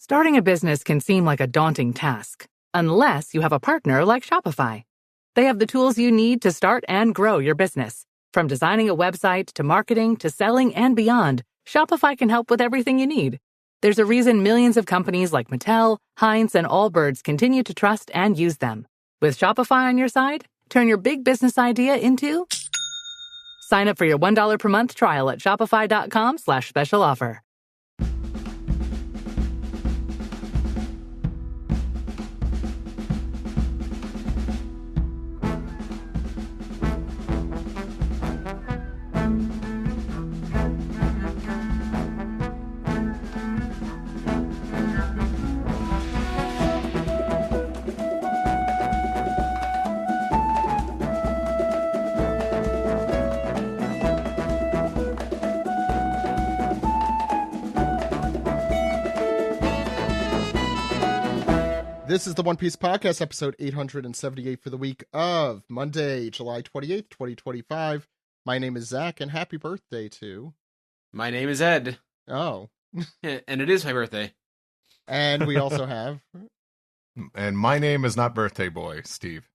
Starting a business can seem like a daunting task, unless you have a partner like Shopify. They have the tools you need to start and grow your business. From designing a website to marketing to selling and beyond, Shopify can help with everything you need. There's a reason millions of companies like Mattel, Heinz, and Allbirds continue to trust and use them. With Shopify on your side, turn your big business idea into... Sign up for your $1 per month trial at shopify.com/special offer. This is the One Piece Podcast, episode 878 for the week of Monday, July 28th, 2025. My name is Zach, and happy birthday to... My name is Ed. Oh. And it is my birthday. And we also have... And my name is not Birthday Boy, Steve.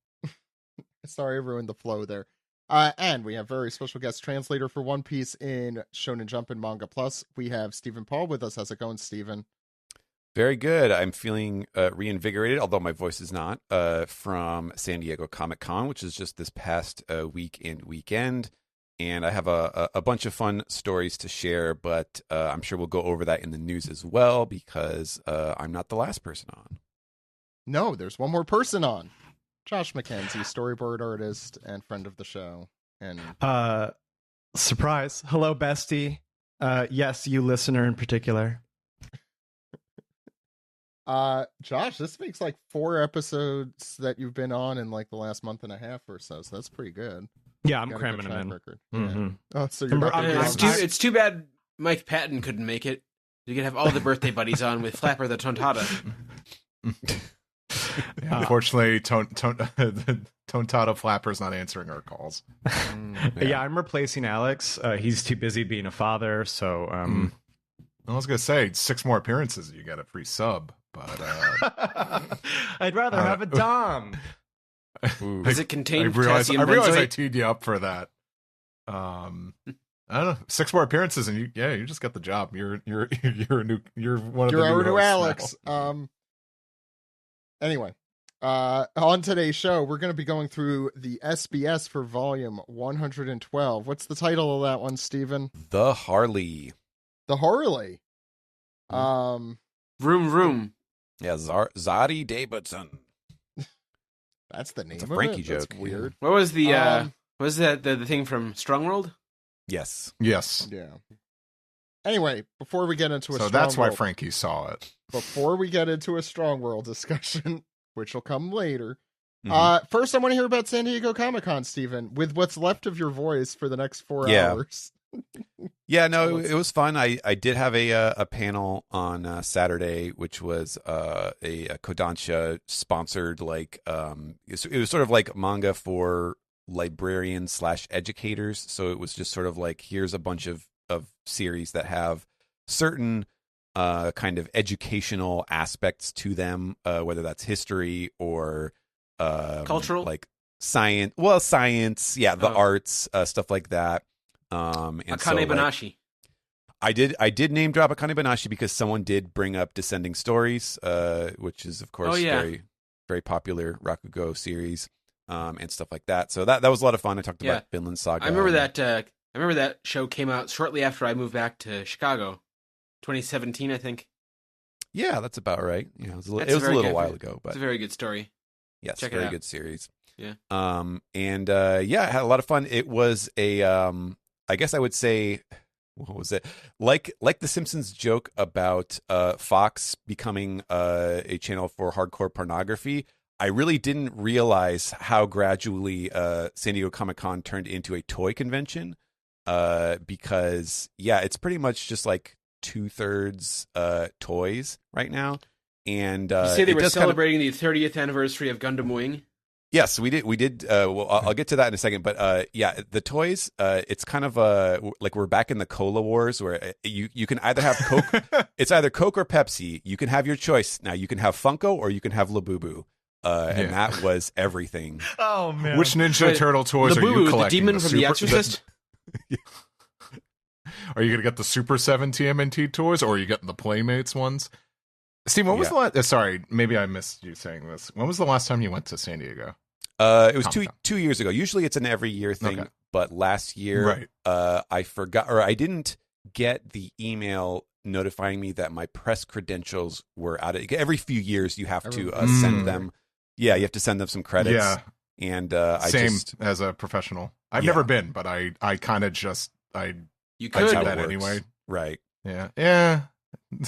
Sorry, I ruined the flow there. And we have very special guest translator for One Piece in Shonen Jump and Manga Plus. We have Stephen Paul with us. How's it going, Stephen? Very good. I'm feeling reinvigorated, although my voice is not, from San Diego Comic-Con, which is just this past week and weekend. And I have a bunch of fun stories to share, but I'm sure we'll go over that in the news as well, because I'm not the last person on. No, there's one more person on. Josh McKenzie, storyboard artist and friend of the show. And surprise. Hello, bestie. Yes, you listener in particular. Josh, this makes like 4 episodes that you've been on in like the last month and a half or so that's pretty good. Yeah, I'm cramming them in. Mm-hmm. Yeah. Oh, so you're not it's too bad Mike Patton couldn't make it. You could have all the birthday buddies on with Flapper the Tontata. Yeah, unfortunately, the Tontata Flapper's not answering our calls. Yeah, I'm replacing Alex. He's too busy being a father, so... I was going to say, 6 more appearances, you get a free sub. But I'd rather have a Dom. Does it contain potassium benzoate? I realize I teed you up for that. I don't know, 6 more appearances, and you just got the job. You're one of the new Alex. Anyway, on today's show, we're going to be going through the SBS for volume 112. What's the title of that one, Stephen? The Harley. The Harley. Vroom. Yeah, Zadi Davidson. That's the name. It's a Frankie of it? joke. That's weird. What was the was that the thing from Strong World? Yes. Yeah. Anyway, before we get into so that's why Frankie saw it. Before we get into a Strong World discussion, which will come later, first I want to hear about San Diego Comic-Con, Stephen, with what's left of your voice for the next 4 hours. Yeah, no, it was fun. I did have a panel on Saturday, which was a Kodansha sponsored, like it was sort of like manga for librarians / educators. So it was just sort of like, here's a bunch of series that have certain kind of educational aspects to them, whether that's history or cultural, like science. Well, science, yeah, the arts, stuff like that. And Akane Banashi. I did name drop Akane Banashi because someone did bring up Descending Stories, which is of course very, very popular Rakugo series, and stuff like that. So that was a lot of fun. I talked about Vinland Saga. I remember that show came out shortly after I moved back to Chicago, 2017, I think. Yeah, that's about right. Yeah, it was a little while ago, but it's a very good story. Yes, check very it out. Good series. Yeah. And I had a lot of fun. It was I guess I would say, what was it? Like the Simpsons joke about Fox becoming a channel for hardcore pornography. I really didn't realize how gradually San Diego Comic-Con turned into a toy convention, because it's pretty much just like 2/3 toys right now. And you say they were celebrating the 30th anniversary of Gundam Wing? Yes, we did. Well, I'll get to that in a second. But yeah, the toys. It's kind of like we're back in the cola wars, where you can either have Coke. It's either Coke or Pepsi. You can have your choice. Now you can have Funko or you can have Labubu. And that was everything. Oh man! Which Ninja Turtle toys are you collecting? The demon from The Exorcist. Are you gonna get the Super 7 TMNT toys, or are you getting the Playmates ones? Steve, when was the last? Sorry, maybe I missed you saying this. When was the last time you went to San Diego? It was two years ago. Usually it's an every year thing, but last year, I forgot, or I didn't get the email notifying me that my press credentials were out. Every few years, you have to send them. Yeah, you have to send them some credits. Yeah, and same as a professional. I've never been, but I kind of just you could do that anyway. Right. Yeah.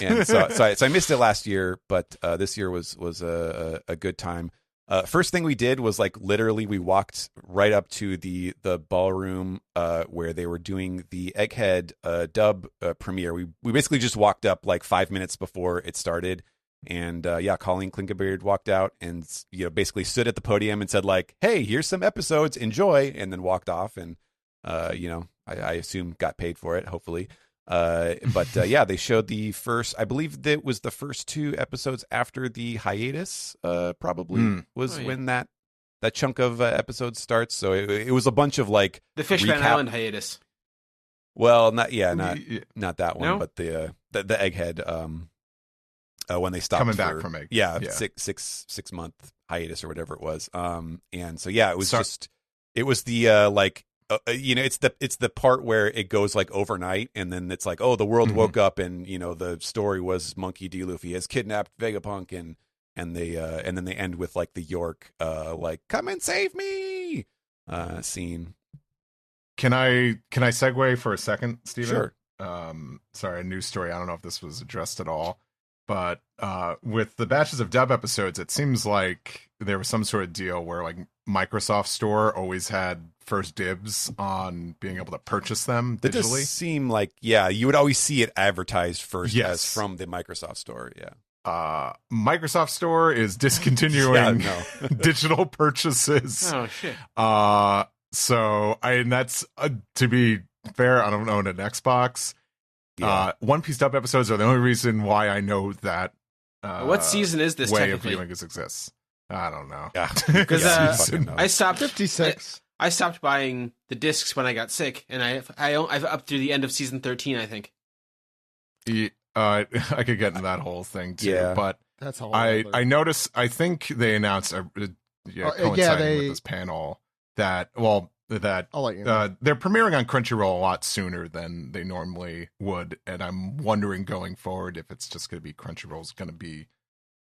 And so I missed it last year, but this year was a good time. First thing we did was like literally we walked right up to the ballroom where they were doing the Egghead dub premiere. We basically just walked up like 5 minutes before it started, and Colleen Klinkenbeard walked out and basically stood at the podium and said like, "Hey, here's some episodes, enjoy," and then walked off. And I assume got paid for it, hopefully. But they showed the first, I believe that was the first 2 episodes after the hiatus, probably when that chunk of episodes starts. So it was a bunch of like the Fishman Island hiatus. Well, not that one, no? But the Egghead, when they stopped coming back from it. 6 month hiatus or whatever it was. And so, it was it was the, like, it's the part where it goes like overnight, and then it's like, oh, the world woke up, and the story was Monkey D. Luffy has kidnapped Vegapunk, and then they end with like the York like come and save me scene. Can I segue for a second, Steven? Sure. Sorry, a news story. I don't know if this was addressed at all, but with the batches of dub episodes, it seems like there was some sort of deal where like Microsoft Store always had first dibs on being able to purchase them digitally. It does seem like, you would always see it advertised first as from the Microsoft Store. Microsoft Store is discontinuing digital purchases. Oh shit. And that's to be fair, I don't own an Xbox. One Piece dub episodes are the only reason why I know that. What season is this? Way of viewing this exists. I don't know. Because I stopped 56. I stopped buying the discs when I got sick, and I've up through the end of season 13, I think. I could get into that whole thing too, but that's all. I noticed. I think they announced coinciding with this panel that I'll let you know. They're premiering on Crunchyroll a lot sooner than they normally would, and I'm wondering going forward if it's just going to be Crunchyroll's going to be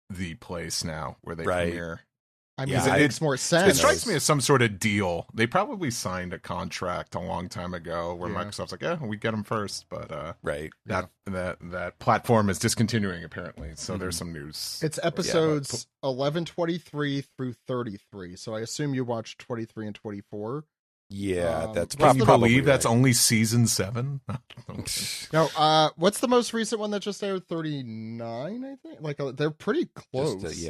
the place now where they premiere. I mean, it makes more sense. It strikes me as some sort of deal. They probably signed a contract a long time ago where Microsoft's like, we get them first, but that platform is discontinuing apparently. So there's some news. It's episodes 1123 through 33. So I assume you watched 23 and 24. Yeah, that's can you probably believe that's only season 7? No, what's the most recent one that just aired? 39, I think. Like they're pretty close.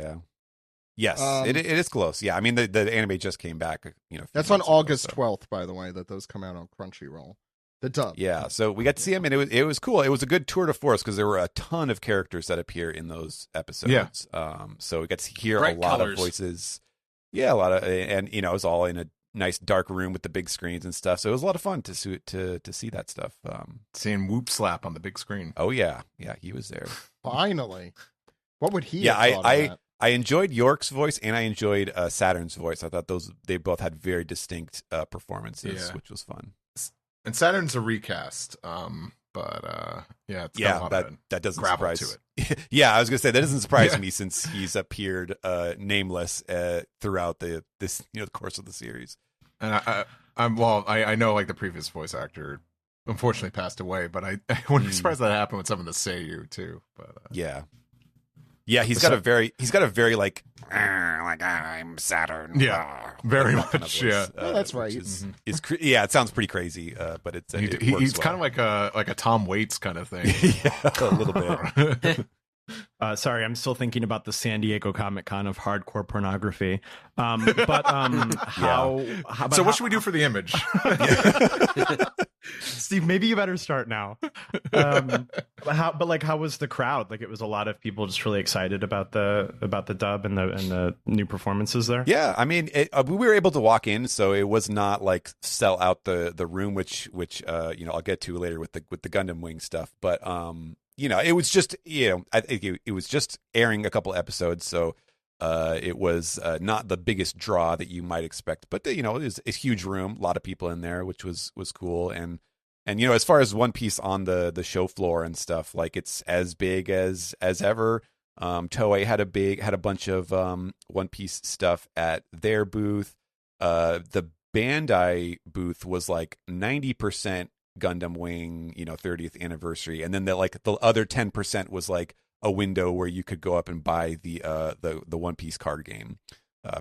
Yes, it is close. Yeah, I mean the anime just came back. That's on August 12th, by the way, that those come out on Crunchyroll. The dub. Yeah, so we got to see them, and it was cool. It was a good tour de force because there were a ton of characters that appear in those episodes. Yeah. So we got to hear bright a lot colors. Of voices. Yeah, a lot of, and it was all in a nice dark room with the big screens and stuff. So it was a lot of fun to see that stuff. Seeing Whoop Slap on the big screen. Oh yeah, he was there. Finally, what would he? Yeah, have thought of that? I enjoyed York's voice and I enjoyed Saturn's voice. I thought they both had very distinct performances, which was fun. And Saturn's a recast, but it's got a lot that doesn't gravel surprise to it. Yeah, I was gonna say that doesn't surprise me since he's appeared nameless throughout the course of the series. And I know like the previous voice actor unfortunately passed away, but I wouldn't be surprised that happened with some of the Seiyu too. But yeah, he's got a very like I'm Saturn. Yeah, very much. Yeah, that's right. It sounds pretty crazy, but it's he's kind of like a Tom Waits kind of thing. Yeah, a little bit. Sorry, I'm still thinking about the San Diego Comic-Con of hardcore pornography. How so what should we do for the image? Steve, maybe you better start now. How was the crowd? Like, it was a lot of people just really excited about the dub and the new performances there. Yeah, I mean, we were able to walk in, so it was not like sell out the room, which I'll get to later with the Gundam Wing stuff. But it was just I think it was just airing a couple episodes, so it was not the biggest draw that you might expect. But it was a huge room, a lot of people in there, which was cool. And as far as One Piece on the show floor and stuff, like it's as big as ever. Toei had a bunch of One Piece stuff at their booth. The Bandai booth was like 90% Gundam Wing, 30th anniversary, and then the other 10% was like a window where you could go up and buy the One Piece card game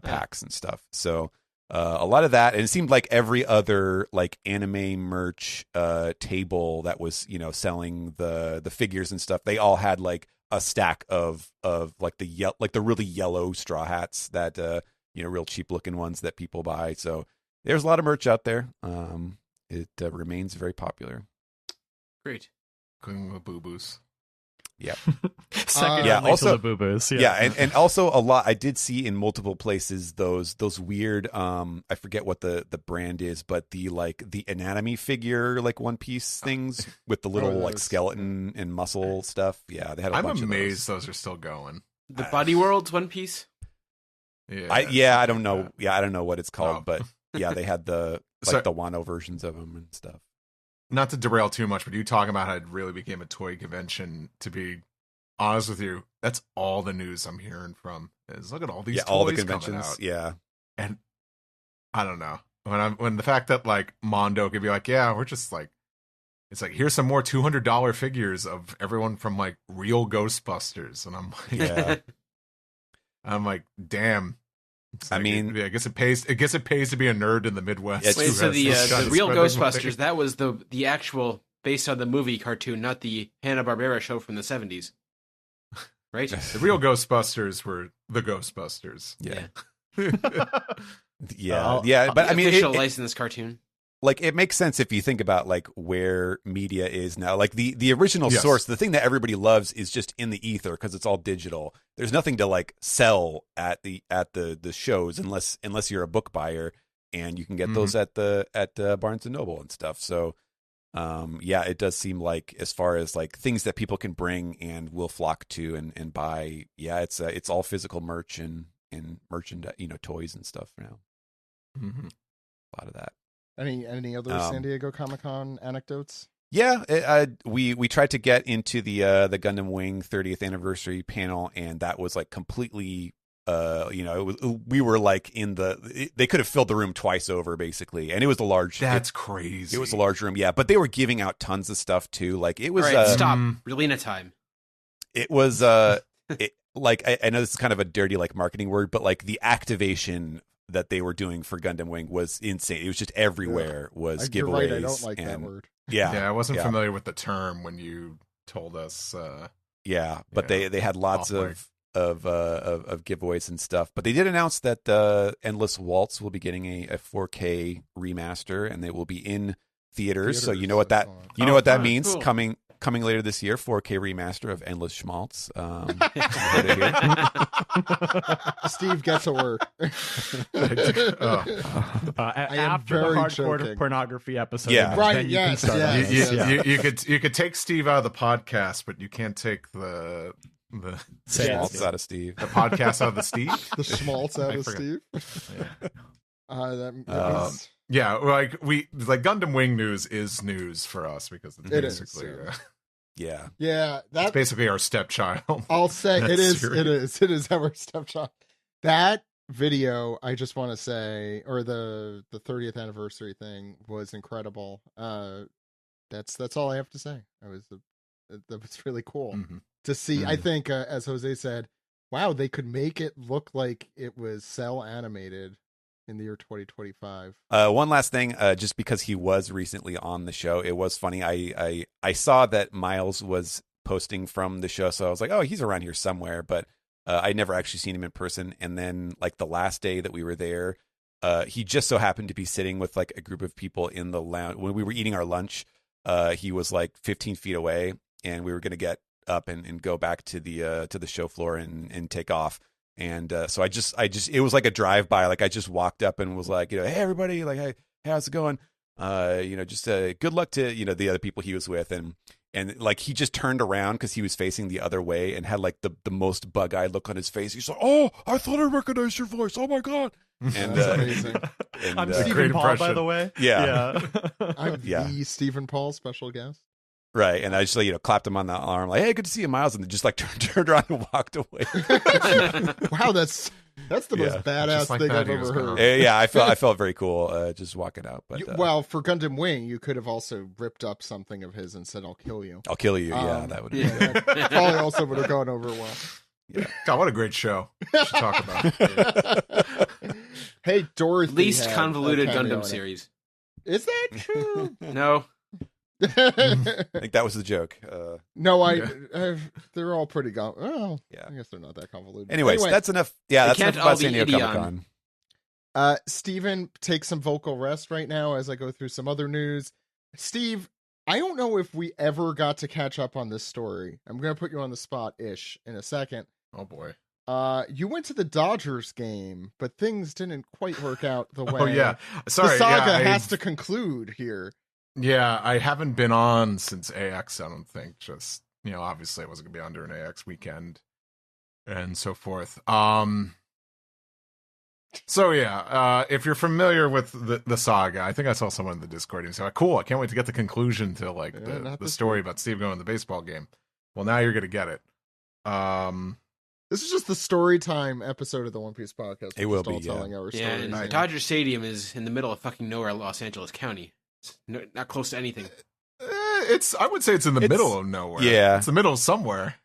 packs and stuff. So a lot of that, and it seemed like every other like anime merch table that was selling the figures and stuff, they all had like a stack of like the really yellow straw hats that real cheap looking ones that people buy. So there's a lot of merch out there. It remains very popular. Great. Including the boo-boos. Yeah. Also the boo-boos. Yeah, and also a lot I did see in multiple places those weird I forget what the brand is, but the anatomy figure like One Piece things with the little skeleton and muscle stuff. Yeah, they had a bunch of those. I'm amazed those are still going. The Body Worlds One Piece? Yeah. I don't know. Yeah, I don't know what it's called, but yeah, they had the Wano versions of them and stuff. Not to derail too much, but you talking about how it really became a toy convention. To be honest with you, that's all the news I'm hearing from. Is look at all these toys all the conventions coming out. Yeah, and I don't know when the fact that like Mondo could be like, yeah, we're just like, it's like here's some more $200 figures of everyone from like real Ghostbusters, and I'm like, I'm like, damn. Like, I mean, I guess it pays. I guess it pays to be a nerd in the Midwest. Wait, so the real Ghostbusters, that was the actual based on the movie cartoon, not the Hanna-Barbera show from the 70s, right? The real Ghostbusters were the Ghostbusters. Yeah, yeah. But I mean, official licensed cartoon. Like, it makes sense if you think about like where media is now. Like the original source, the thing that everybody loves is just in the ether because it's all digital. There's nothing to like sell at the shows unless you're a book buyer, and you can get those at Barnes and Noble and stuff. So it does seem like as far as like things that people can bring and will flock to and buy, it's all physical merch and merchandise, toys and stuff now. Mm-hmm. A lot of that. Any other San Diego Comic-Con anecdotes? Yeah, we tried to get into the Gundam Wing 30th anniversary panel, and that was like completely, we were like they could have filled the room twice over basically, and it was a large. That's crazy. It was a large room, yeah, but they were giving out tons of stuff too. Like it was. All right, stop. Relena time. It was I know this is kind of a dirty like marketing word, but like the activation that they were doing for Gundam Wing was insane. It was just everywhere was giveaways. You're right, I don't like that word. Yeah, I wasn't familiar with the term when you told us. But they had lots of giveaways and stuff. But they did announce that Endless Waltz will be getting a 4K remaster, and they will be in theaters. So you know what that means. Cool. Coming later this year, 4K remaster of Endless Schmaltz. Steve gets a word. After the hardcore pornography episode, right? You could take Steve out of the podcast, but you can't take the schmaltz out of Steve. The podcast out of the Steve. The schmaltz out of Steve. Yeah, like Gundam Wing news is news for us because it's basically that's basically our stepchild. I'll say it is our stepchild. That video, I just want to say, or the 30th anniversary thing was incredible. That's all I have to say. That was really cool to see. I think as Jose said, wow, they could make it look like it was cell animated in the year 2025. One last thing, just because he was recently on the show, it was funny. I saw that Miles was posting from the show. So I was like, oh, he's around here somewhere. But I'd never actually seen him in person. And then like the last day that we were there, he just so happened to be sitting with like a group of people in the lounge. When we were eating our lunch, he was like 15 feet away, and we were going to get up and go back to the show floor and take off. And so I just it was like a drive by. Like I just walked up and was like, hey everybody, like, hey, how's it going? Just good luck to the other people he was with, and like he just turned around because he was facing the other way and had like the most bug-eyed look on his face. He's like, oh, I thought I recognized your voice. Oh my god. And amazing. And, I'm Stephen Paul, by the way. Yeah. I'm the Stephen Paul special guest. Right, and I just clapped him on the arm, like, "Hey, good to see you, Miles," and just like turned around and walked away. Wow, that's the most badass like thing I've ever heard. Yeah, I felt very cool just walking out. But well, for Gundam Wing, you could have also ripped up something of his and said, "I'll kill you." I'll kill you. Yeah, that would. That probably also would have gone over well. Yeah. God, what a great show! We should talk about it. Hey, Dorothy. Least convoluted Gundam series. Is that true? No. I think that was the joke. No, they're all pretty well, yeah. I guess they're not that convoluted. Anyways, that's enough. Yeah, that's enough about San Diego Comic-Con. Steven, take some vocal rest right now as I go through some other news. Steve, I don't know if we ever got to catch up on this story. I'm going to put you on the spot-ish in a second. Oh, boy. You went to the Dodgers game, but things didn't quite work out the way. Oh, yeah. Sorry. The saga has to conclude here. Yeah, I haven't been on since AX, I don't think. Just, obviously I wasn't going to be on during AX weekend and so forth. So yeah, if you're familiar with the saga, I think I saw someone in the Discord and said, cool, I can't wait to get the conclusion to like the story about Steve going to the baseball game. Well, now you're going to get it. This is just the story time episode of the One Piece podcast. It will be, telling our story. And Dodger Stadium is in the middle of fucking nowhere, Los Angeles County. It's not close to anything. I would say it's in the middle of nowhere. Yeah, it's the middle of somewhere.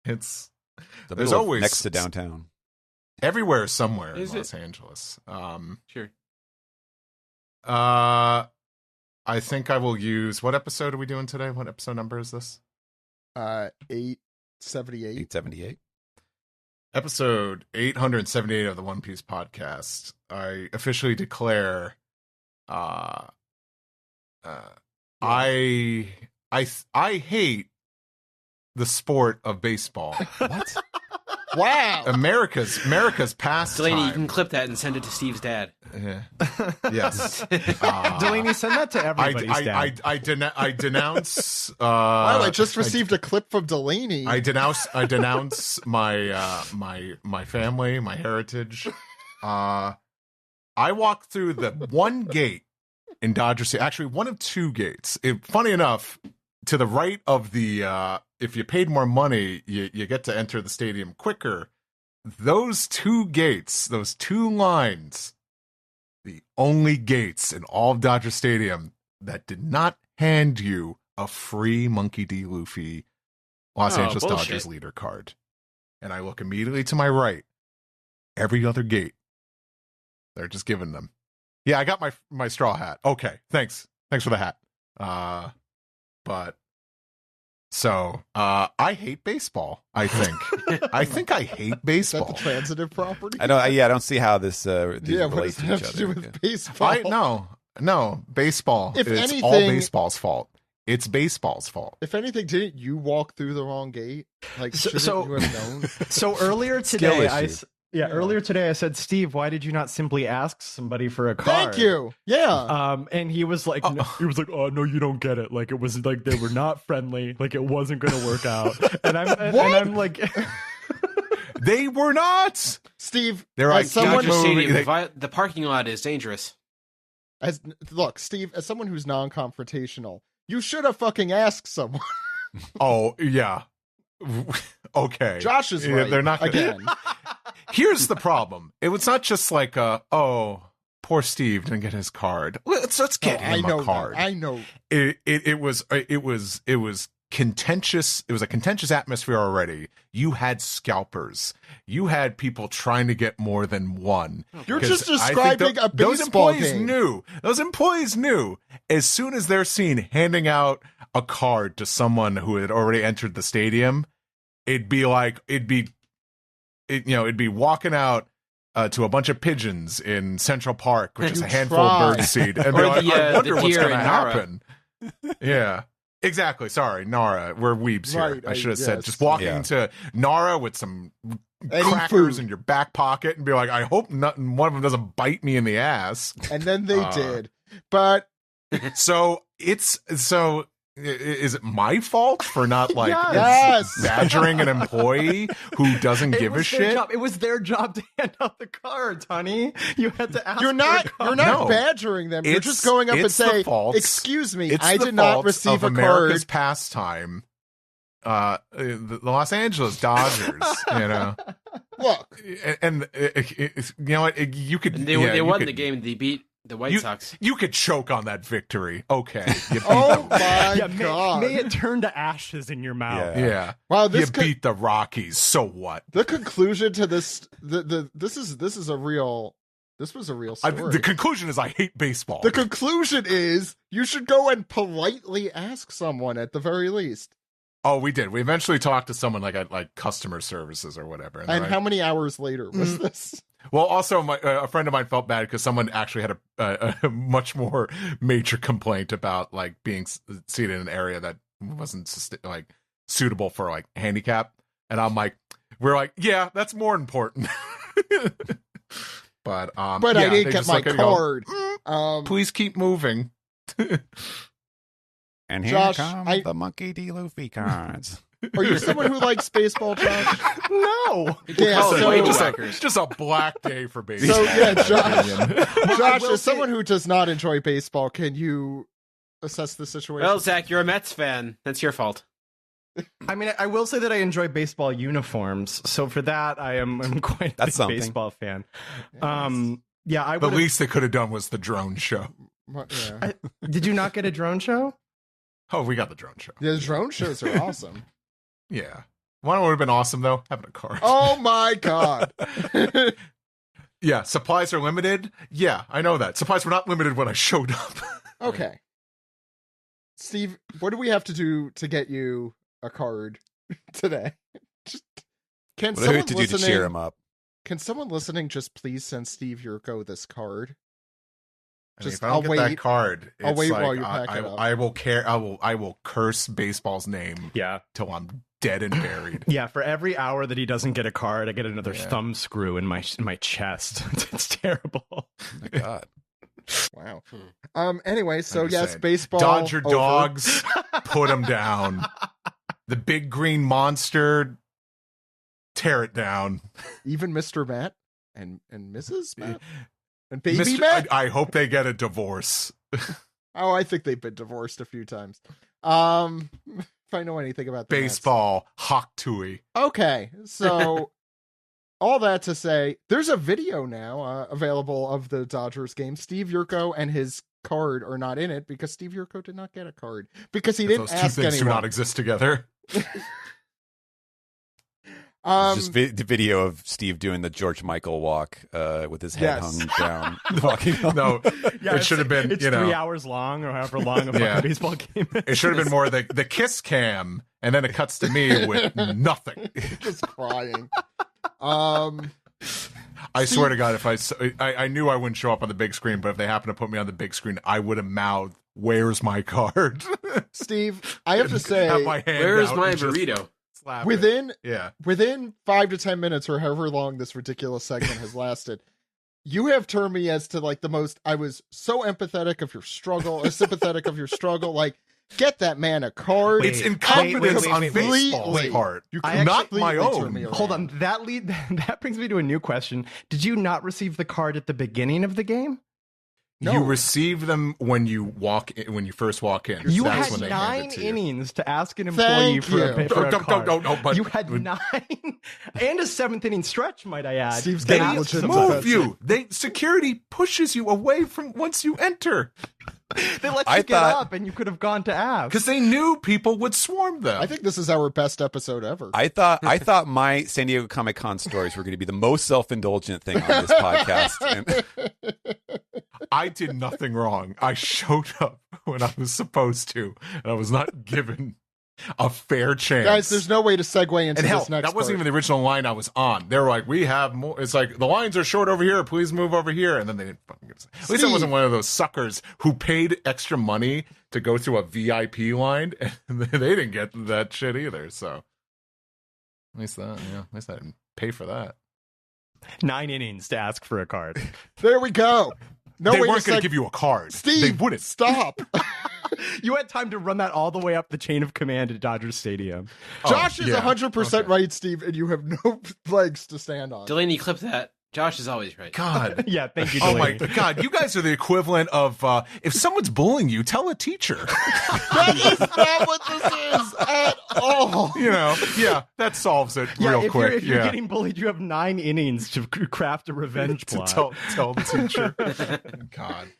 There's always next to downtown. Everywhere, somewhere in Los Angeles. Sure. I think I will use. What episode are we doing today? What episode number is this? 878. 878. Episode 878 of the One Piece podcast. I officially declare. I hate the sport of baseball. What? Wow. America's pastime. Delaney, you can clip that and send it to Steve's dad. Yes. Delaney, send that to everybody's dad. I denounce. Wow, I just received a clip from Delaney. I denounce my family, my heritage. I walked through the one gate in Dodger City, actually one of two gates. Funny enough, to the right of the, if you paid more money, you get to enter the stadium quicker. Those two gates, those two lines, the only gates in all of Dodger Stadium that did not hand you a free Monkey D. Luffy Los Angeles bullshit. Dodgers leader card. And I look immediately to my right. Every other gate, they're just giving them. Yeah, I got my straw hat. Okay, thanks for the hat. But so I hate baseball. I think I hate baseball. Is that the transitive property? I don't see how this relates to each other. To do with baseball? No, baseball. It's all baseball's fault. It's baseball's fault. If anything, didn't you walk through the wrong gate? Like, shouldn't you have known? So earlier today, earlier today I said, Steve, why did you not simply ask somebody for a card? Thank you. Yeah. And he was like, oh no, you don't get it. Like it was like they were not friendly. Like it wasn't going to work out. And I'm like, they were not. Steve, they're like someone. The parking lot is dangerous. Look, Steve, as someone who's non-confrontational, you should have fucking asked someone. Oh yeah. Okay. Josh is right. They're not again. Here's the problem. It was not just like, poor Steve didn't get his card. Let's get him a card. I know. It was contentious. It was a contentious atmosphere already. You had scalpers. You had people trying to get more than one. You're just describing a baseball game. Those employees knew as soon as they're seen handing out a card to someone who had already entered the stadium, it'd be walking out to a bunch of pigeons in Central Park with just a handful of birdseed, and be like, I wonder what's going to happen. Yeah. Exactly. Sorry, Nara. We're weebs here. Right, I should have said just walking to Nara with some crackers in your back pocket and be like, I hope one of them doesn't bite me in the ass. And then they did. But is it my fault for not badgering an employee who doesn't give a shit? It was their job to hand out the cards, honey. You had to ask. You're not badgering them. You're just going up and saying, "Excuse me, I did not receive a America's card." Pastime, the Los Angeles Dodgers. Look, and you know what? You could. They won the game. They beat the White Sox. You could choke on that victory. Okay. Oh my God. May it turn to ashes in your mouth. Yeah. Wow. You beat the Rockies. So what? The conclusion to this, this was a real story. The conclusion is I hate baseball. The conclusion is you should go and politely ask someone at the very least. Oh, we did. We eventually talked to someone at customer services or whatever. And how many hours later was this? Well, also, a friend of mine felt bad because someone actually had a much more major complaint about being seated in an area that wasn't suitable for handicap, and I'm like, yeah, that's more important. But I didn't get my card. Please keep moving. And here come the Monkey D. Luffy cards. Are you someone who likes baseball, Josh? No. Yeah, just a black day for baseball. So yeah, Josh, as someone who does not enjoy baseball, can you assess the situation? Well, Zach, you're a Mets fan. That's your fault. I mean, I will say that I enjoy baseball uniforms, so for that, I am quite a big baseball fan. Yes. The least they could have done was the drone show. Yeah. Did you not get a drone show? Oh, we got the drone show. The drone shows are awesome. Yeah. One would have been awesome, though, having a card. Oh, my God. Yeah, supplies are limited. Yeah, I know that. Supplies were not limited when I showed up. Okay. Steve, what do we have to do to get you a card today? What do we have to do to cheer him up? Can someone listening just please send Steve Yurko this card? If I don't get that card, I'll wait while you pack it up. I will curse baseball's name. Till I'm dead and buried. Yeah, for every hour that he doesn't get a card, I get another thumb screw in my chest. It's terrible. Oh my God. Wow. Anyway, so yes, baseball. Dodger dogs, put them down. The big green monster, tear it down. Even Mr. Matt and Mrs. Matt. And baby Matt? I hope they get a divorce. Oh, I think they've been divorced a few times. If I know anything about the baseball, Hawk Tui. Okay, so all that to say, there's a video now available of the Dodgers game. Steve Yurko and his card are not in it because Steve Yurko did not get a card because he didn't ask anyone. Those two things do not exist together. Just the video of Steve doing the George Michael walk with his head hung down, walking. No, it should have been. It's 3 hours long, or however long a baseball game is. It should have been more the kiss cam, and then it cuts to me with nothing, just crying. I swear to God, if I knew I wouldn't show up on the big screen, but if they happened to put me on the big screen, I would have mouthed, "Where's my card?" Steve, I have to say, where's my burrito? Within 5 to 10 minutes or however long this ridiculous segment has lasted, you have turned me as to the most. I was so empathetic of your struggle, sympathetic of your struggle. Get that man a card. It's incompetence on baseball's part. Not my own. Hold on, that brings me to a new question. Did you not receive the card at the beginning of the game? No. You receive them when you first walk in. You had 9 innings to ask an employee for a card. But you had 9 and a 7th inning stretch, might I add. Steve's they move you. Security pushes you away from once you enter. They let you get up, and you could have gone to ask because they knew people would swarm them. I think this is our best episode ever. I thought my San Diego Comic-Con stories were going to be the most self-indulgent thing on this podcast. I did nothing wrong. I showed up when I was supposed to, and I was not given a fair chance. Guys, there's no way to segue into this next that wasn't even the original line I was on. They were like, we have more. It's like, the lines are short over here. Please move over here. And then they didn't fucking get it. At least I wasn't one of those suckers who paid extra money to go through a VIP line, and they didn't get that shit either. So at least I didn't pay for that. 9 innings to ask for a card. There we go. No, they weren't going to give you a card. Steve, they wouldn't. Stop. You had time to run that all the way up the chain of command at Dodger Stadium. Josh is 100% right, Steve, and you have no legs to stand on. Delaney, clip that. Josh is always right. God. Yeah, thank you, Delaney. Oh my God, you guys are the equivalent of, if someone's bullying you, tell a teacher. That is not what this is at all. You know, yeah, that solves it real quick. If you're getting bullied, you have 9 innings to craft a revenge plot. Tell the teacher. God,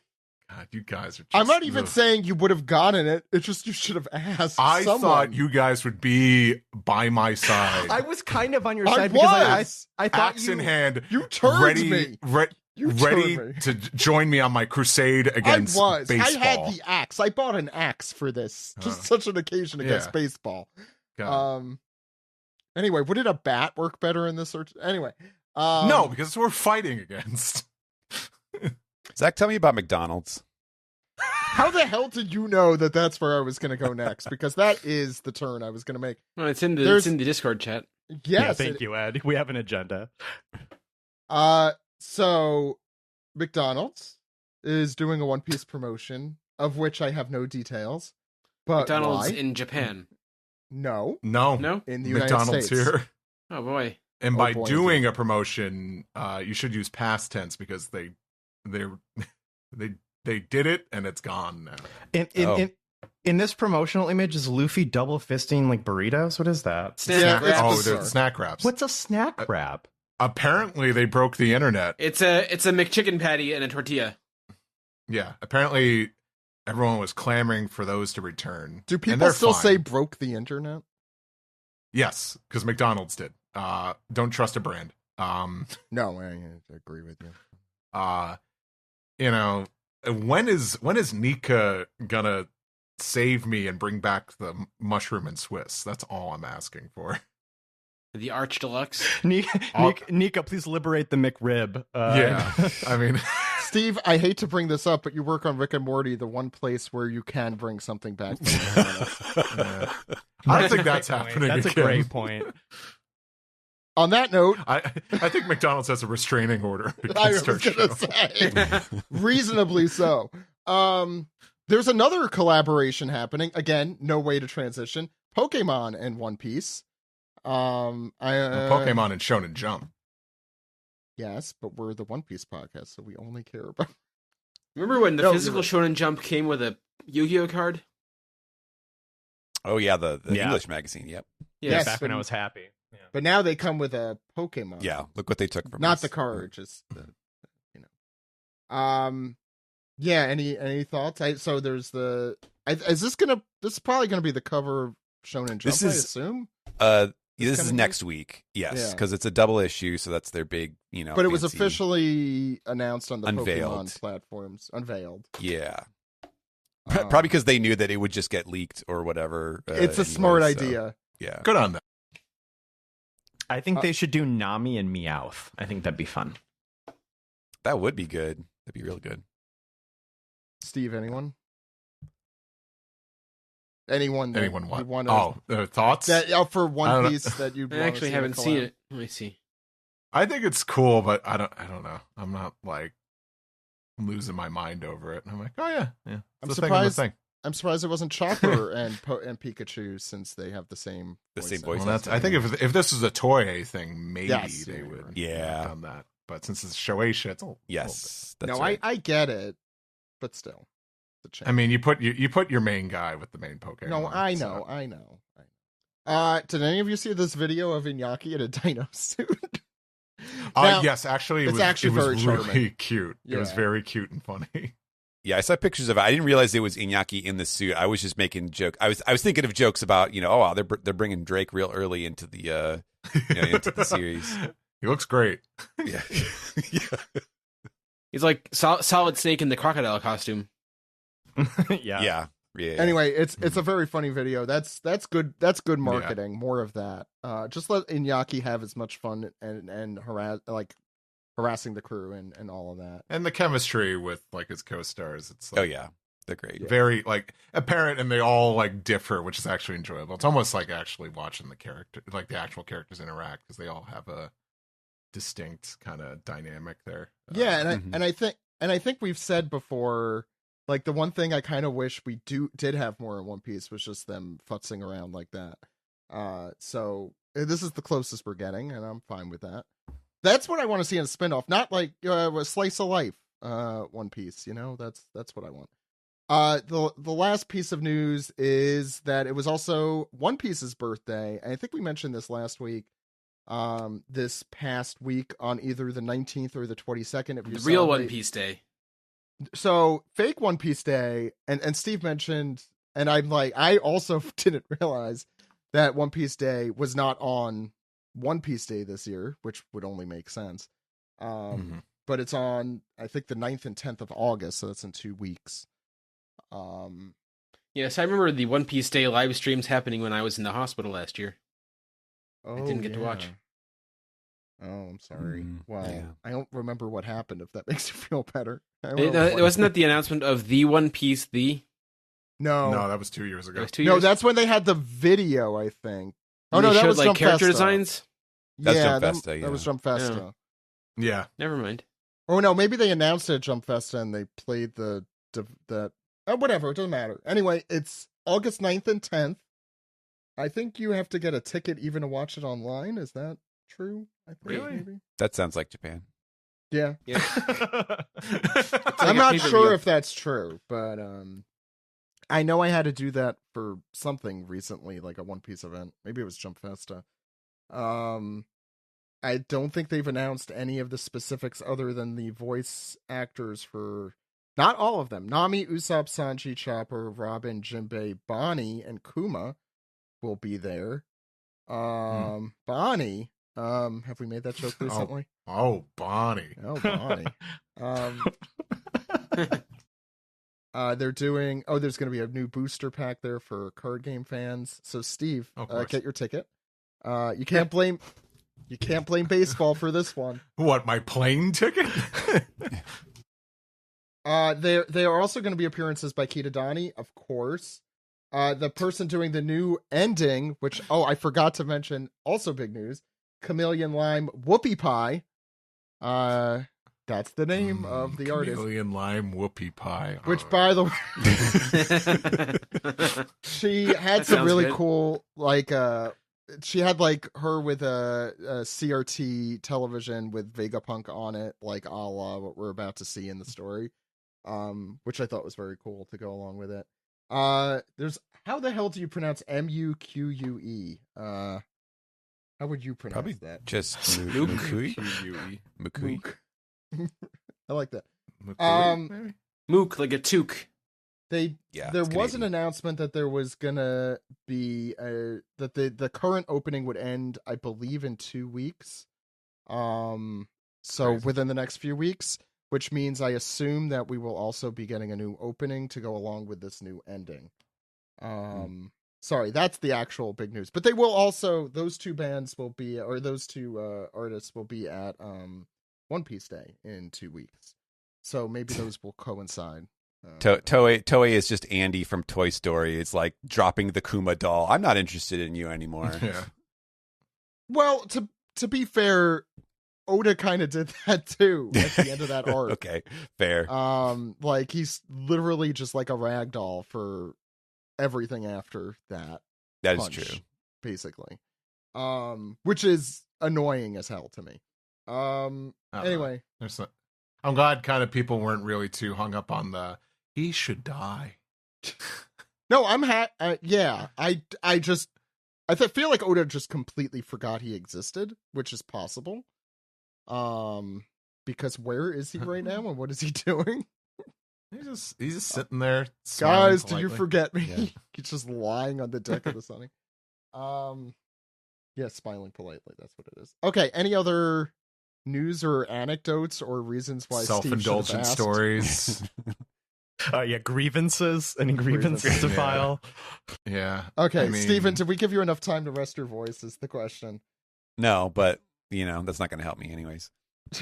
you guys are just... I'm not even saying you would have gotten it. It's just you should have asked someone. Thought you guys would be by my side. I was kind of on your side because I thought axe in hand, you turned me. Ready to join me on my crusade against baseball. I had the axe. I bought an axe for this. Just such an occasion against baseball. Anyway, would a bat work better in this? Anyway. No, because we're fighting against... Zach, tell me about McDonald's. How the hell did you know that that's where I was going to go next? Because that is the turn I was going to make. Well, it's in the Discord chat. Yes. Yeah, thank you, Ed. We have an agenda. So McDonald's is doing a One Piece promotion, of which I have no details. But McDonald's why? in Japan. No. In the United McDonald's States. Here. Oh boy. And by doing a promotion, you should use past tense because they did it and it's gone now. In this promotional image, is Luffy double fisting like burritos? What is that? Snack wraps. They're snack wraps. What's a snack wrap? Apparently, they broke the internet. It's a McChicken patty and a tortilla. Yeah, apparently everyone was clamoring for those to return. Do people still say broke the internet? Yes, because McDonald's did. Don't trust a brand. No, I agree with you. You know, when is Nika gonna save me and bring back the mushroom and Swiss? That's all I'm asking for. The Arch Deluxe. Nika, please liberate the McRib. Yeah, I mean, Steve, I hate to bring this up, but you work on Rick and Morty, the one place where you can bring something back. Yeah. I don't think that's happening. That's again. a great point. On that note, I think McDonald's has a restraining order. I was going to say, reasonably so. There's another collaboration happening. Again, no way to transition. Pokemon and One Piece. Pokemon and Shonen Jump. Yes, but we're the One Piece podcast, so we only care about... Remember when the physical Shonen Jump came with a Yu-Gi-Oh card? Oh yeah, the English magazine. Yep. Yes, back when I was happy. Yeah. But now they come with a Pokemon. Yeah, look what they took from not us. the card, just the, you know. Yeah. Any thoughts? So there's the. Is this gonna? This is probably gonna be the cover of Shonen Jump. I assume. This is next week. Yes, because it's a double issue, so that's their big, But it was officially announced on the unveiled. Pokemon platforms. Unveiled. Yeah. Probably because they knew that it would just get leaked or whatever. It's a smart idea. Yeah. Good on them. I think they should do Nami and Meowth. I think that'd be fun. That would be good. That'd be real good. Steve, anyone? Anyone what? Thoughts? For One Piece that you I actually haven't seen it. Let me see. I think it's cool, but I don't know. I'm not like losing my mind over it. I'm like, oh yeah. I'm surprised. I'm surprised it wasn't Chopper and Pikachu, since they have the same voice. Well, I think if this was a Toei thing, maybe they would have done that. But since it's Shoei shit, it's yes. That's right. I get it, but still, I mean, you put your main guy with the main Pokemon. No, I know. Did any of you see this video of Iñaki in a dino suit? Yes, actually, it was very really cute. Yeah. It was very cute and funny. Yeah, I saw pictures of it. I didn't realize it was Iñaki in the suit. I was just making joke. I was thinking of jokes about, oh, wow, they're bringing Drake real early into the into the series. He looks great. Yeah. Yeah. He's like Solid Snake in the crocodile costume. Yeah. Anyway, it's a very funny video. That's good. That's good marketing. Yeah. More of that. Just let Iñaki have as much fun and harassing the crew and all of that. And the chemistry with like his co-stars. It's like, they're great. Very like apparent, and they all like differ, which is actually enjoyable. It's almost like actually watching the actual characters interact, because they all have a distinct kind of dynamic there. Yeah, and I think we've said before, like, the one thing I kind of wish we did have more in One Piece was just them futzing around like that. So this is the closest we're getting, and I'm fine with that. That's what I want to see in a spinoff, not like a slice of life One Piece. That's what I want. The last piece of news is that it was also One Piece's birthday. And I think we mentioned this last week. This past week on either the 19th or the 22nd. If you the real One Piece Day. So fake One Piece Day, and Steve mentioned, and I'm like, I also didn't realize that One Piece Day was not on One Piece Day this year, which would only make sense. But it's on, I think, the 9th and 10th of August, so that's in 2 weeks. Yes, I remember the One Piece Day live streams happening when I was in the hospital last year. I didn't get to watch. Oh, I'm sorry. I don't remember what happened, if that makes you feel better. Wasn't that the announcement of the One Piece, No, that was 2 years ago. No, that's when they had the video, I think. Oh, no, that was like Jump character Festa. Designs? That's Jump Festa, that was Jump Festa. Yeah. Never mind. Oh, no, maybe they announced it at Jump Festa and they played whatever, it doesn't matter. Anyway, it's August 9th and 10th. I think you have to get a ticket even to watch it online. Is that true? I think, really? Maybe. That sounds like Japan. Yeah. Like I'm not sure if that's true, but I know I had to do that for something recently, like a One Piece event. Maybe it was Jump Festa. I don't think they've announced any of the specifics other than the voice actors for, not all of them. Nami, Usopp, Sanji, Chopper, Robin, Jinbei, Bonnie, and Kuma will be there. Bonnie, have we made that joke recently? Bonnie. They're doing, there's going to be a new booster pack there for card game fans. So Steve, get your ticket. You can't blame baseball for this one. What, my plane ticket? There are also going to be appearances by Kitadani, of course. The person doing the new ending, which, I forgot to mention, also big news, Chameleon Lime Whoopie Pie. That's the name of the artist. Chameleon Lime Whoopie Pie. Which, by the way, she had some really cool, she had her with a CRT television with Vegapunk on it, like a la what we're about to see in the story, which I thought was very cool to go along with it. There's, how the hell do you pronounce Muque? How would you pronounce that? Just Mukui. I like that. Mook, like a toque. There was an announcement that there was gonna be that the current opening would end, I believe, in 2 weeks. So within the next few weeks, which means I assume that we will also be getting a new opening to go along with this new ending. Sorry, that's the actual big news. But they will also, those two bands will be, or those two artists will be at One Piece Day in 2 weeks. So maybe those will coincide. Toei is just Andy from Toy Story. It's like dropping the Kuma doll. I'm not interested in you anymore. Yeah. Well, to be fair, Oda kind of did that too at the end of that arc. Okay, fair. He's literally just like a rag doll for everything after that. That is true, basically. Which is annoying as hell to me. Anyway, I'm glad kind of people weren't really too hung up on the he should die. No, I'm yeah. I feel like Oda just completely forgot he existed, which is possible. Because where is he right now and what is he doing? He's just sitting there. Guys, did you forget me? Yeah. He's just lying on the deck of the Sunny. Yeah, smiling politely. That's what it is. Okay, any other news or anecdotes or reasons why self-indulgent stories? Grievances. Any grievances to file? Yeah. Okay, Steven, did we give you enough time to rest your voice is the question. No, but, that's not going to help me anyways.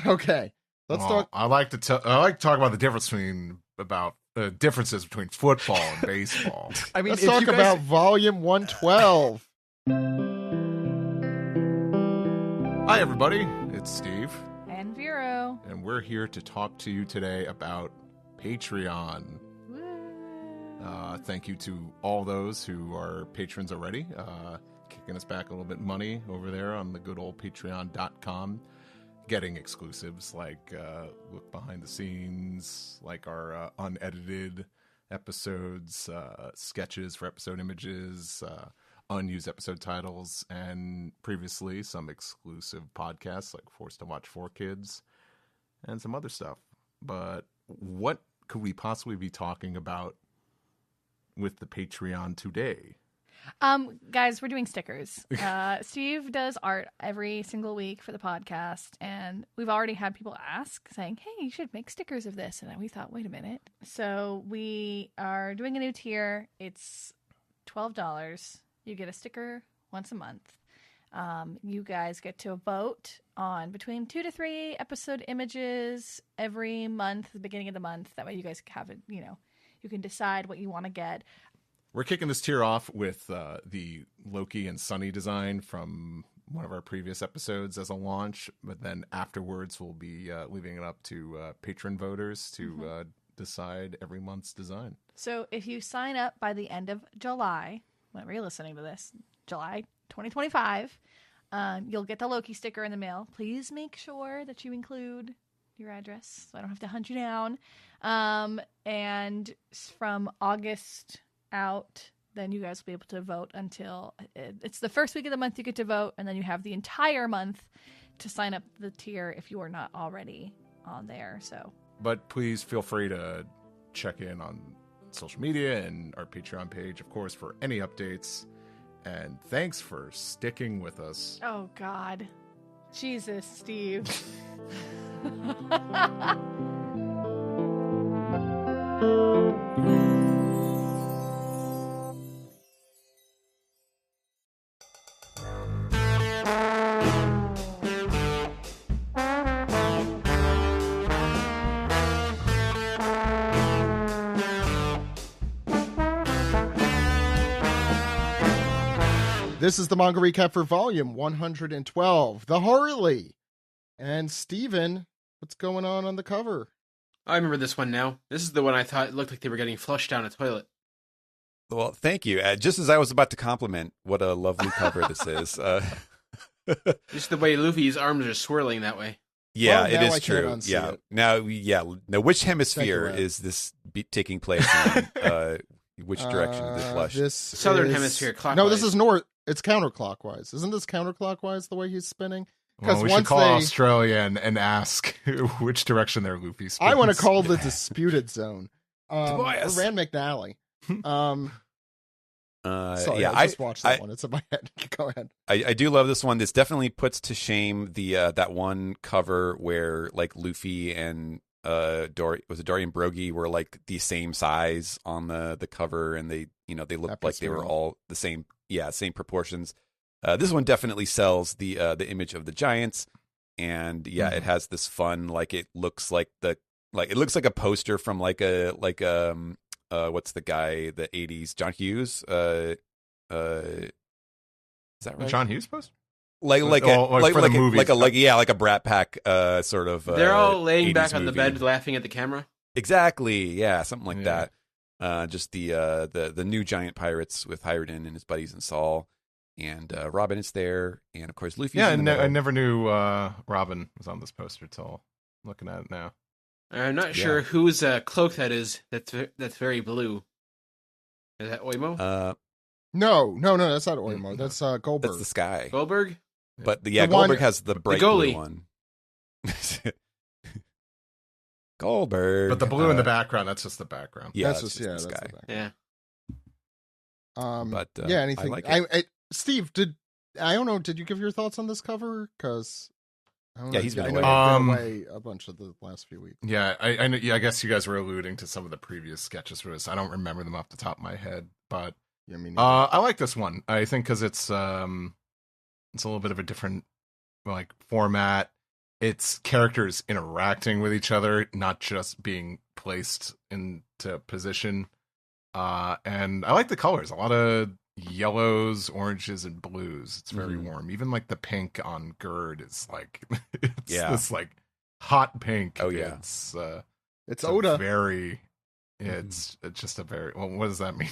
Okay. Let's talk. I like to talk about the differences between football and baseball. Let's talk about volume 112. Hi, everybody. It's Steve. And Vero. And we're here to talk to you today about Patreon. Thank you to all those who are patrons already, kicking us back a little bit of money over there on the good old patreon.com, getting exclusives like look behind the scenes, like our unedited episodes, sketches for episode images, unused episode titles, and previously some exclusive podcasts like Forced to Watch 4 Kids and some other stuff. But what could we possibly be talking about with the Patreon today? Guys, we're doing stickers. Steve does art every single week for the podcast, and we've already had people ask, saying, hey, you should make stickers of this. And we thought, wait a minute. So we are doing a new tier. It's $12. You get a sticker once a month. You guys get to vote on between 2 to 3 episode images every month, the beginning of the month. That way you guys have it, you can decide what you want to get. We're kicking this tier off with the Loki and Sunny design from one of our previous episodes as a launch, but then afterwards we'll be leaving it up to patron voters to decide every month's design. So if you sign up by the end of July, whenever you're listening to this, July 2025, you'll get the Loki sticker in the mail. Please make sure that you include your address so I don't have to hunt you down. And from August out, then you guys will be able to vote until it's the first week of the month you get to vote, and then you have the entire month to sign up the tier if you are not already on there. But please feel free to check in on social media and our Patreon page, of course, for any updates. And thanks for sticking with us. Oh, God. Jesus, Steve. This is the manga recap for volume 112, The Harley. And Steven, what's going on the cover? I remember this one now. This is the one I thought it looked like they were getting flushed down a toilet. Well, thank you. Just as I was about to compliment what a lovely cover this is. Just the way Luffy's arms are swirling that way. Yeah, it is true. Yeah. Now, which hemisphere is this taking place in? Which direction is it flushed? Southern hemisphere, clockwise. No, this is north. It's counterclockwise. Isn't this counterclockwise the way he's spinning? Well, we should call Australia and ask which direction their Luffy spins. I want to call the disputed zone. Tobias. Rand McNally. Sorry, yeah, I just watched that one. It's in my head. Go ahead. I do love this one. This definitely puts to shame the that one cover where like Luffy and Dory and Brogy were like the same size on the cover, and they looked like they were all the same. Yeah, same proportions. This one definitely sells the image of the giants, and it has this fun, like it looks like a poster from what's the guy, the 80s, John Hughes. Is that right? John Hughes poster? Like a Brat Pack sort of. They're all laying back on the bed, laughing at the camera. Exactly, yeah, something like that. Just the new giant pirates with Hyruden and his buddies and Saul, and Robin is there, and of course Luffy's in the middle. I never knew Robin was on this poster till looking at it now. I'm not sure whose cloak that is. That's very blue. Is that Oimo? No, that's not Oimo. That's Goldberg. That's the sky. Goldberg? But Goldberg has the bright blue one. Goldberg. But the blue in the background, that's just the background. Yeah, that's just this guy. Yeah. But anything. I like it. Steve, did you give your thoughts on this cover? Because he's been away. Away a bunch of the last few weeks. Yeah, I know. Yeah, I guess you guys were alluding to some of the previous sketches for this. I don't remember them off the top of my head, but I like this one. I think because it's a little bit of a different format. It's characters interacting with each other, not just being placed into position. And I like the colors. A lot of yellows, oranges, and blues. It's very warm. Even the pink on Gerd is this hot pink. Oh yeah, it's Oda. It's just a very. Well, what does that mean?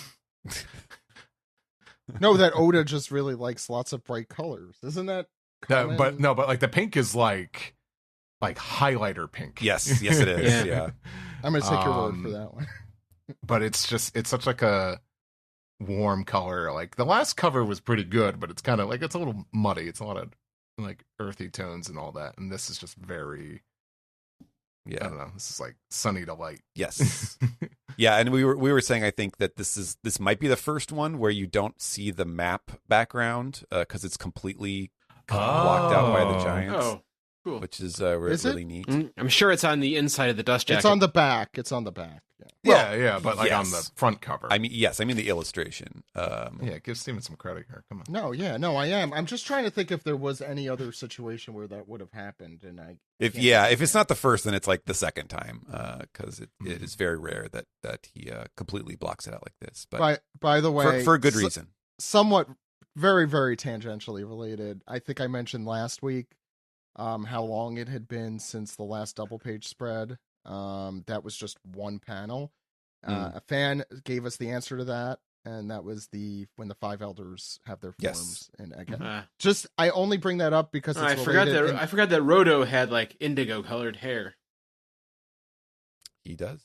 No, that Oda just really likes lots of bright colors. Isn't that? But the pink is like highlighter pink. Yes, it is. Yeah. I'm gonna take your word for that one. But it's such a warm color. The last cover was pretty good, but it's kind of it's a little muddy. It's a lot of earthy tones and all that. And this is just very, I don't know. This is sunny delight. Yes. Yeah, and we were saying I think that this might be the first one where you don't see the map background because it's completely blocked out by the giants. Oh, cool. Which is really neat. I'm sure it's on the inside of the dust jacket. It's on the back. Yeah. But on the front cover. I mean the illustration. Give Steven some credit here. Come on. No, I am. I'm just trying to think if there was any other situation where that would have happened, and if it's not the first, then it's the second time, because it is very rare that he completely blocks it out like this. But by the way, for a good reason. Somewhat, very, very tangentially related. I think I mentioned last week how long it had been since the last double page spread. That was just one panel. A fan gave us the answer to that, and that was when the five elders have their forms. And again, I only bring that up because it's related. I forgot that Roto had indigo colored hair. He does,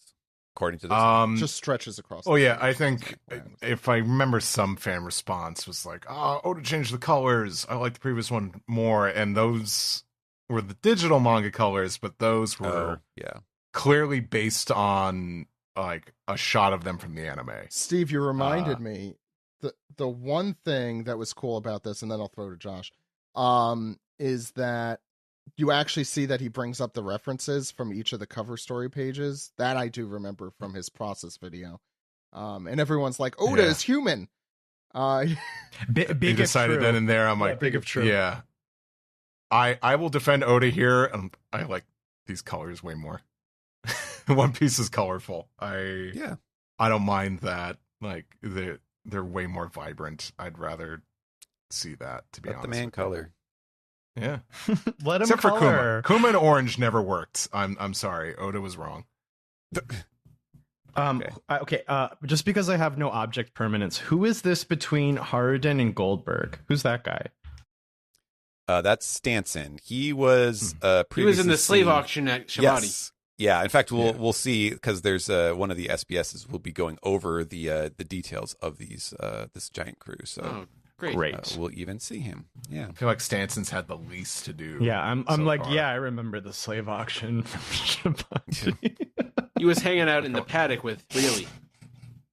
according to this. Just stretches across. Oh yeah, I think if I remember, some fan response was Oda changed the colors. I like the previous one more, and those were the digital manga colors, but those were clearly based on a shot of them from the anime. Steve, you reminded me the one thing that was cool about this, and then I'll throw to Josh, is that you actually see that he brings up the references from each of the cover story pages. That I do remember from his process video. And everyone's like, Oda is human. Big he decided then and there. I'm big if true. Yeah. I will defend Oda here, and I like these colors way more. One Piece is colorful. I don't mind that. They're way more vibrant. I'd rather see that, to be honest. Let the man color. Yeah. Let him Except color. For Kuma and orange never worked. I'm sorry. Oda was wrong. Okay. Just because I have no object permanence, who is this between Harden and Goldberg? Who's that guy? That's Stanson. He was he was in the slave auction at Shabadi. Yes. Yeah, in fact, we'll see, because there's one of the SBSs will be going over the details of this giant crew. So great. We'll even see him. Yeah, I feel like Stanson's had the least to do. Yeah, I'm I remember the slave auction from Shabadi. He was hanging out in the paddock with Really.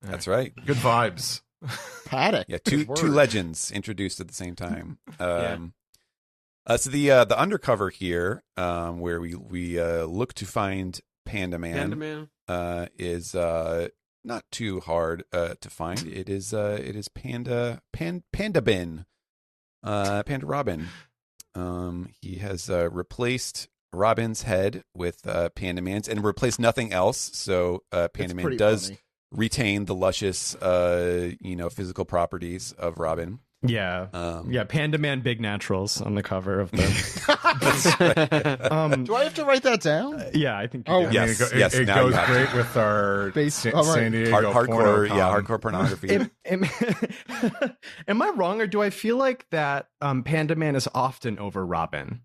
That's right. Good vibes. Paddock. Yeah, two legends introduced at the same time. So the undercover here, where we look to find Panda Man, is not too hard to find. It is Panda Bin, Panda Robin. He has replaced Robin's head with Panda Man's and replaced nothing else. So Panda Man does retain the luscious physical properties of Robin. Yeah, Panda Man Big Naturals on the cover of them. Do I have to write that down? Yeah, I think. Yes, it goes great with our San Diego hardcore, hardcore pornography. Am I wrong, or do I feel like that Panda Man is often over Robin?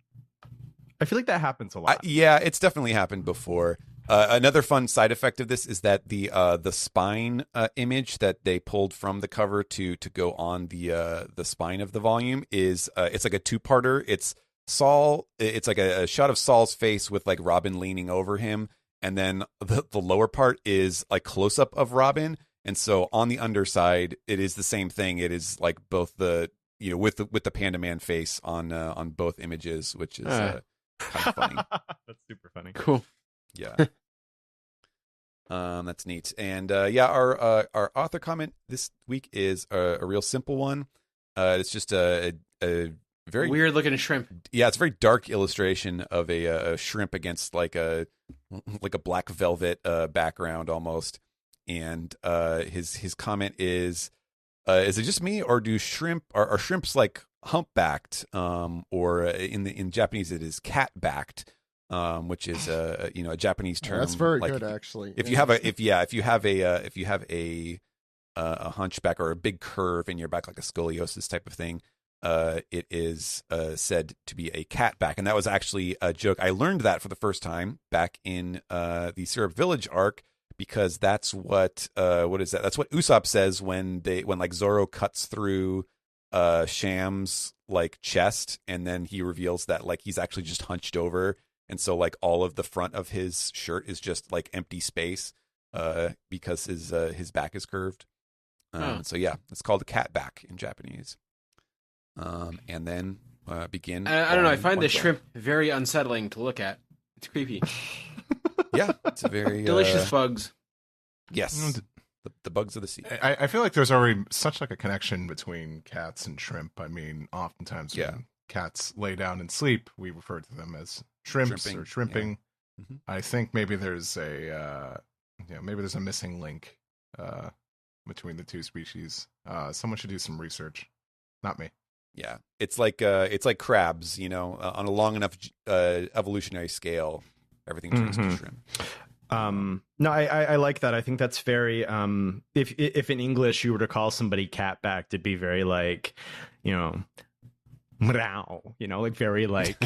I feel like that happens a lot. It's definitely happened before. Another fun side effect of this is that the spine image that they pulled from the cover to go on the spine of the volume is it's like a two-parter. It's Saul. It's like a shot of Saul's face with Robin leaning over him, and then the lower part is like close up of Robin. And so on the underside, it is the same thing. It is like both the with the Panda Man face on both images, which is kind of funny. That's super funny. Cool. Yeah. That's neat. And our author comment this week is a real simple one. It's just a very weird looking shrimp. Yeah, it's a very dark illustration of a shrimp against like a black velvet background almost. And his comment is it just me, or do are shrimps like humpbacked, or in Japanese it is cat-backed, which is a Japanese term. That's very like, good, actually. If you have a hunchback or a big curve in your back, like a scoliosis type of thing, it is said to be a cat back, and that was actually a joke. I learned that for the first time back in the Syrup Village arc, because that's what is that? That's what Usopp says when like Zoro cuts through Sham's like chest, and then he reveals that like he's actually just hunched over, and so like all of the front of his shirt is just like empty space because his back is curved. So yeah, it's called a cat back in Japanese. And then begin. I don't know. I find the shrimp very unsettling to look at. It's creepy. Yeah, it's a very delicious bugs. Yes, the bugs of the sea. I feel like there's already such like a connection between cats and shrimp. I mean, oftentimes when cats lay down and sleep, we refer to them as shrimps or shrimping. Yeah. Mm-hmm. I think maybe there's a missing link between the two species. Someone should do some research. Not me. Yeah, it's like crabs. On a long enough evolutionary scale, everything turns to shrimp. No, I like that. I think that's very if in English you were to call somebody cat-backed, it'd be very like, meow, like very like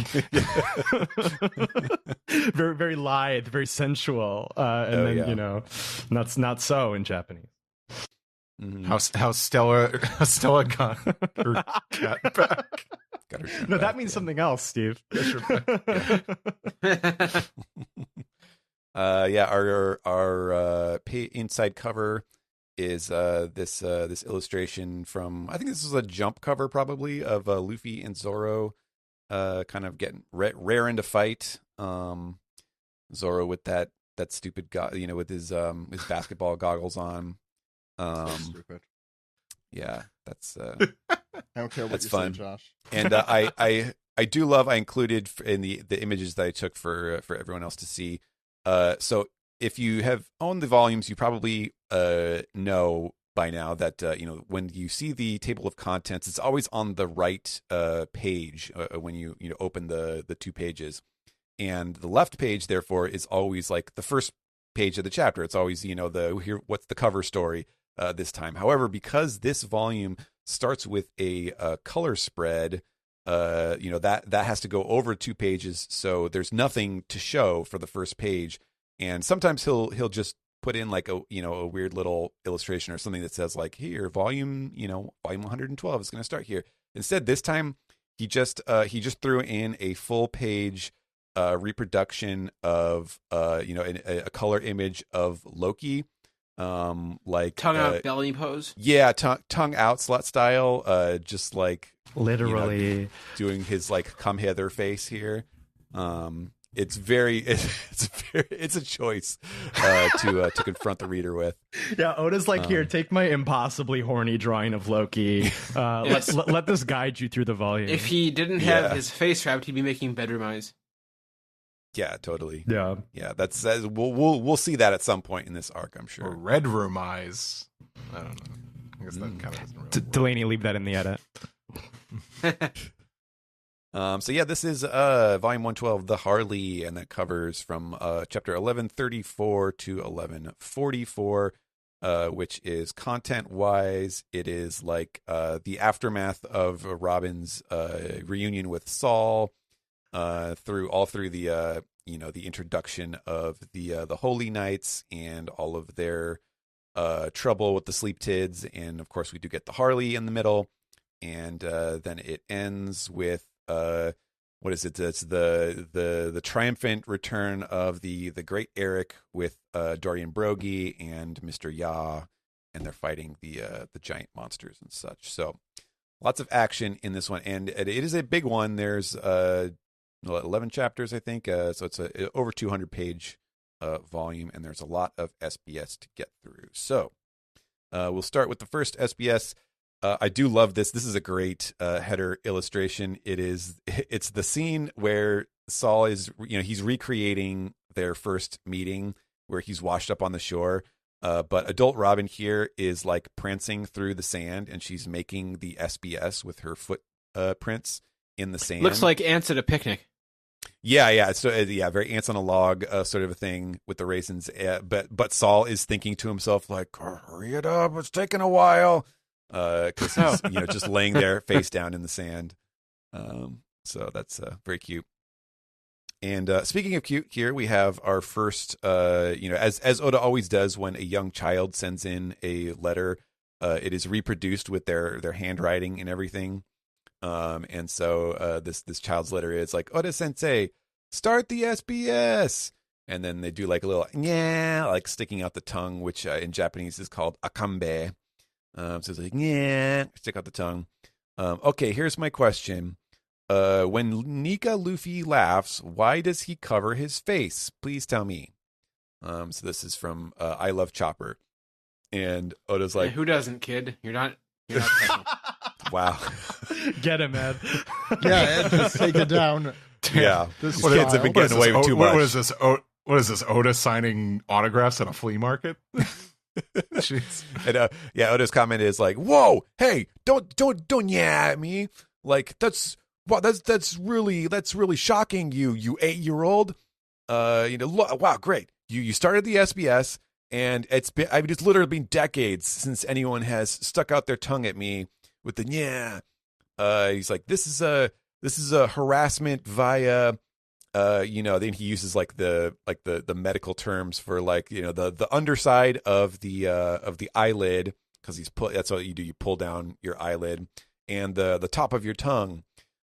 very, very lithe, very sensual. That's not so in Japanese. Mm-hmm. How Stella got her cat back. No, that means something else, Steve. Our inside cover is this illustration from, I think this is a Jump cover probably, of Luffy and Zoro kind of getting raring to fight. Zoro with that stupid guy, with his basketball goggles on. Stupid. Yeah, that's I don't care what that's you fun. say, Josh. And I do love, I included in the images that I took for everyone else to see. So if you have owned the volumes, you probably know by now that when you see the table of contents, it's always on the right page when you open the two pages, and the left page therefore is always like the first page of the chapter. It's always what's the cover story this time. However, because this volume starts with a color spread, that has to go over 2 pages, so there's nothing to show for the first page. And sometimes he'll just put in like a weird little illustration or something that says like, here, volume 112 is going to start here. Instead, this time he just threw in a full page reproduction of a color image of Loki, like tongue out belly pose. Yeah, tongue out slut style, just like literally doing his like come hither face here. It's a choice to confront the reader with. Yeah, Oda's like, here, take my impossibly horny drawing of Loki. Let this guide you through the volume. If he didn't have his face wrapped, he'd be making bedroom eyes. Yeah, totally. Yeah. That's we'll see that at some point in this arc, I'm sure. Or red room eyes. I don't know. I guess that kind of doesn't really Delaney, leave that in the edit. So yeah, this is volume 112, The Harley, and that covers from chapter 1134 to 1144, which is content-wise, it is like the aftermath of Robin's reunion with Saul, through the the introduction of the Holy Knights and all of their trouble with the Sleep Tids, and of course we do get the Harley in the middle, and then it ends with what is it? It's the triumphant return of the great Eric with Dorian Broggie and Mr. Ya, and they're fighting the giant monsters and such. So lots of action in this one, and it is a big one. There's 11 chapters, I think. So it's a over 200-page volume, and there's a lot of SBS to get through. So we'll start with the first SBS. I do love this. This is a great header illustration. It's the scene where Saul is, he's recreating their first meeting where he's washed up on the shore. But adult Robin here is like prancing through the sand, and she's making the SBS with her footprints in the sand. Looks like ants at a picnic. Yeah. So very ants on a log sort of a thing with the raisins. But Saul is thinking to himself like, hurry it up, it's taking a while. Because he's just laying there face down in the sand. So that's very cute. And speaking of cute, here we have our first, as Oda always does when a young child sends in a letter, it is reproduced with their handwriting and everything. And so this child's letter is like, Oda Sensei, start the SBS. And then they do like a little like sticking out the tongue, which in Japanese is called akambe. So it's like, stick out the tongue. Okay, here's my question. When Nika Luffy laughs, why does he cover his face? Please tell me. So this is from I Love Chopper. And Oda's like, who doesn't, kid? You're not special. Wow. Get him, Ed. Yeah, Ed, just take it down. Yeah. Kids have been getting away with too much. What is this, Oda signing autographs at a flea market? And Oda's comment is like, "Whoa, hey, don't at me! Like that's really shocking. You 8-year-old. Wow, great. You started the SBS, and it's literally been decades since anyone has stuck out their tongue at me with the yeah." He's like, this is a harassment via. Then he uses like the medical terms for like, the underside of the eyelid, because that's what you do. You pull down your eyelid, and the top of your tongue.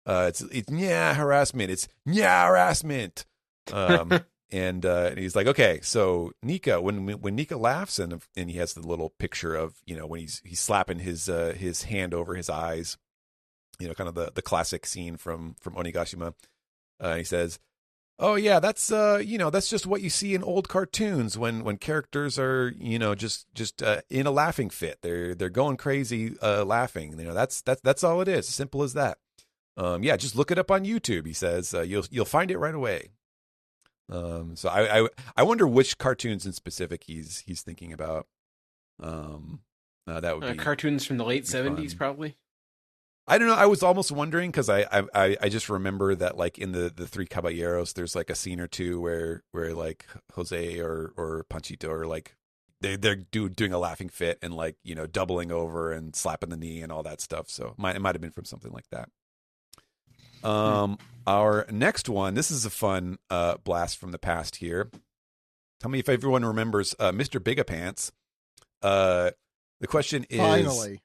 It's harassment. It's harassment. And he's like, okay, so Nika, when Nika laughs and he has the little picture of, when he's slapping his hand over his eyes, kind of the classic scene from Onigashima. He says, "Oh yeah, that's just what you see in old cartoons when characters are just in a laughing fit. They're going crazy laughing. That's all it is. Simple as that. Just look it up on YouTube." He says, "You'll find it right away." So I wonder which cartoons in specific he's thinking about. That would be cartoons from the late 70s, probably. I don't know. I was almost wondering because I just remember that like in the Three Caballeros, there's like a scene or two where like Jose or Panchito are like they're doing a laughing fit and like doubling over and slapping the knee and all that stuff. So it might have been from something like that. Our next one. This is a fun blast from the past here. Tell me if everyone remembers Mr. Bigapants. The question is finally.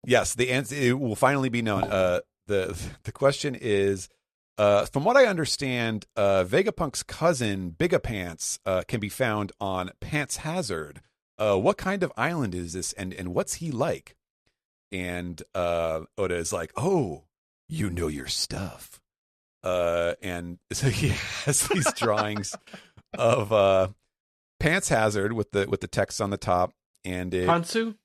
Yes, the answer it will finally be known. The question is, from what I understand, Vegapunk's cousin Bigapants can be found on Pants Hazard. What kind of island is this, and what's he like? And Oda is like, "Oh, you know your stuff." And so he has these drawings of Pants Hazard with the text on the top, and Pantsu.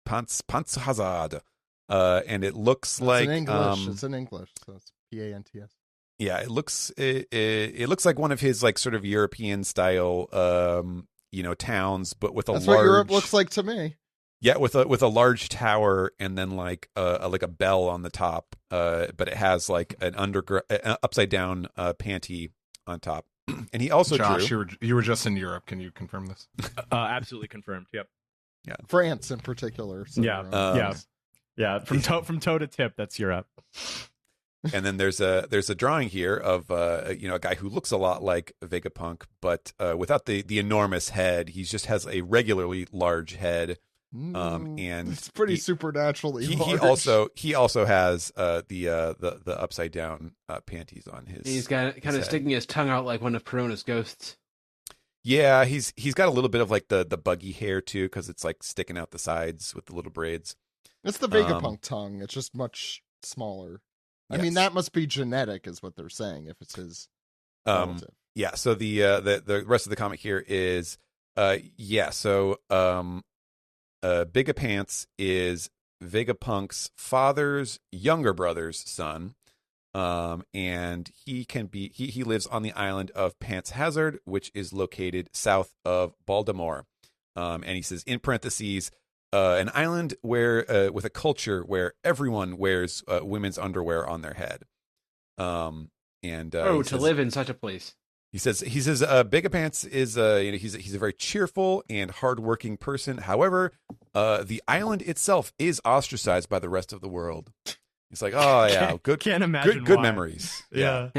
Pants Hazard, and it looks like in English. It's in English, so it's P-A-N-T-S. Yeah, it looks like one of his like sort of European style, towns, but with That's large. what Europe looks like to me. Yeah, with a large tower and then like a bell on the top, but it has like an upside down panty on top. And he also Josh, drew. you were just in Europe. Can you confirm this? Absolutely confirmed. Yep. Yeah, France in particular. So, yeah. From toe to tip, that's Europe. And then there's a drawing here of a guy who looks a lot like Vegapunk, but without the enormous head. He just has a regularly large head, And it's pretty supernaturally. He also has the upside down panties on his. He's got kind of sticking his tongue out like one of Perona's ghosts. Yeah, he's got a little bit of like the buggy hair too, because it's like sticking out the sides with the little braids. It's the Vegapunk tongue. It's just much smaller. Yes. I mean, that must be genetic, is what they're saying. If it's his relative. Yeah. So the rest of the comic here is So Vegapants is Vegapunk's father's younger brother's son. And he lives on the island of Pants Hazard, which is located south of Baltimore. And he says, in parentheses, an island where with a culture where everyone wears women's underwear on their head. To live in such a place. He says Vegapants is he's a very cheerful and hardworking person. However, the island itself is ostracized by the rest of the world. He's like, oh yeah, can't imagine good why. Memories. Yeah.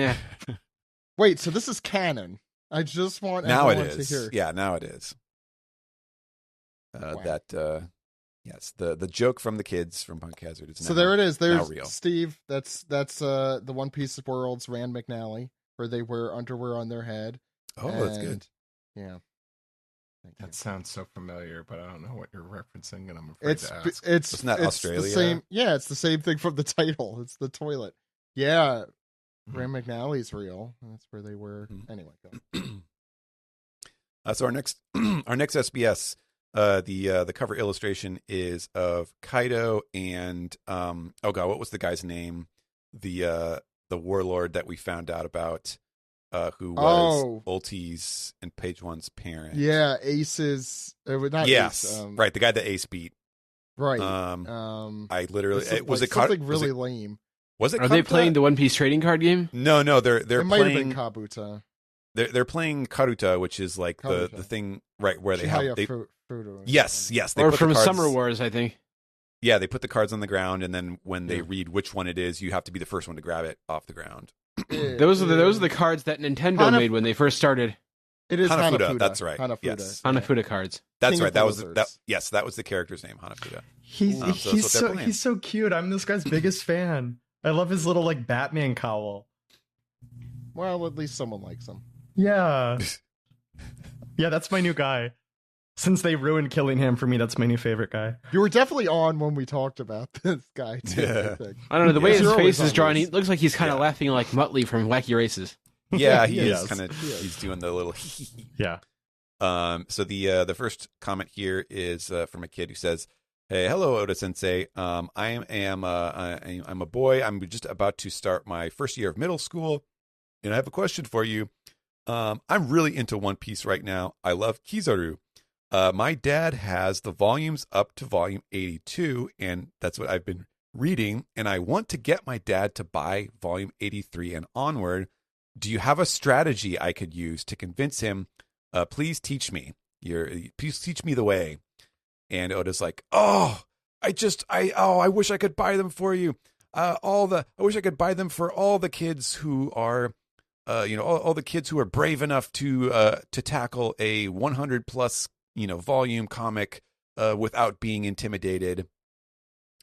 Wait, so this is canon. I just want now it is. To hear. Yeah, now it is. Wow. Yes, the joke from the kids from Punk Hazard is now, so there it is. There's real. Steve. That's the One Piece World's Rand McNally, where they wear underwear on their head. Oh, that's good. Yeah. That sounds so familiar, but I don't know what you're referencing, and I'm afraid to ask. Isn't that Australia? The same, yeah, it's the same thing from the title. It's the toilet. Yeah, Rand McNally's real. That's where they were. Anyway, go. So our next SBS, the cover illustration is of Kaido and what was the guy's name? The warlord that we found out about. Who was Ulti's and Page One's parent? Yeah, Ace's. Not yes, Ace, right. The guy that Ace beat. Right. I literally was it something really lame. Was it? Are they playing the One Piece trading card game? No. They're it playing. Might have been Kabuta. They're playing Karuta, which is like the thing right where they have. Yes. They or put from the cards, Summer Wars, I think. Yeah, they put the cards on the ground, and then when they read which one it is, you have to be the first one to grab it off the ground. Those are the cards that Nintendo made when they first started. It is Hanafuda. That's right. Hanafuda. Yes. Hanafuda cards. That's right. That was the character's name, Hanafuda. He's so cute. I'm this guy's biggest fan. I love his little like Batman cowl. Well, at least someone likes him. Yeah. Yeah, that's my new guy. Since they ruined Killingham for me, that's my new favorite guy. You were definitely on when we talked about this guy, too. Yeah. I don't know. The way his face is drawn, he looks like he's kind of laughing like Muttley from Wacky Races. Yeah, he is kind of. He's doing the little. Yeah. So the first comment here is from a kid who says, "Hey, hello, Oda Sensei. I'm a boy. I'm just about to start my first year of middle school, and I have a question for you. I'm really into One Piece right now. I love Kizaru. My dad has the volumes up to volume 82, and that's what I've been reading, and I want to get my dad to buy volume 83 and onward. Do you have a strategy I could use to convince him? Please teach me. Please teach me the way." And Oda's like, I wish I could buy them for you. I wish I could buy them for all the kids who are, all the kids who are brave enough to tackle a 100 plus, volume comic without being intimidated.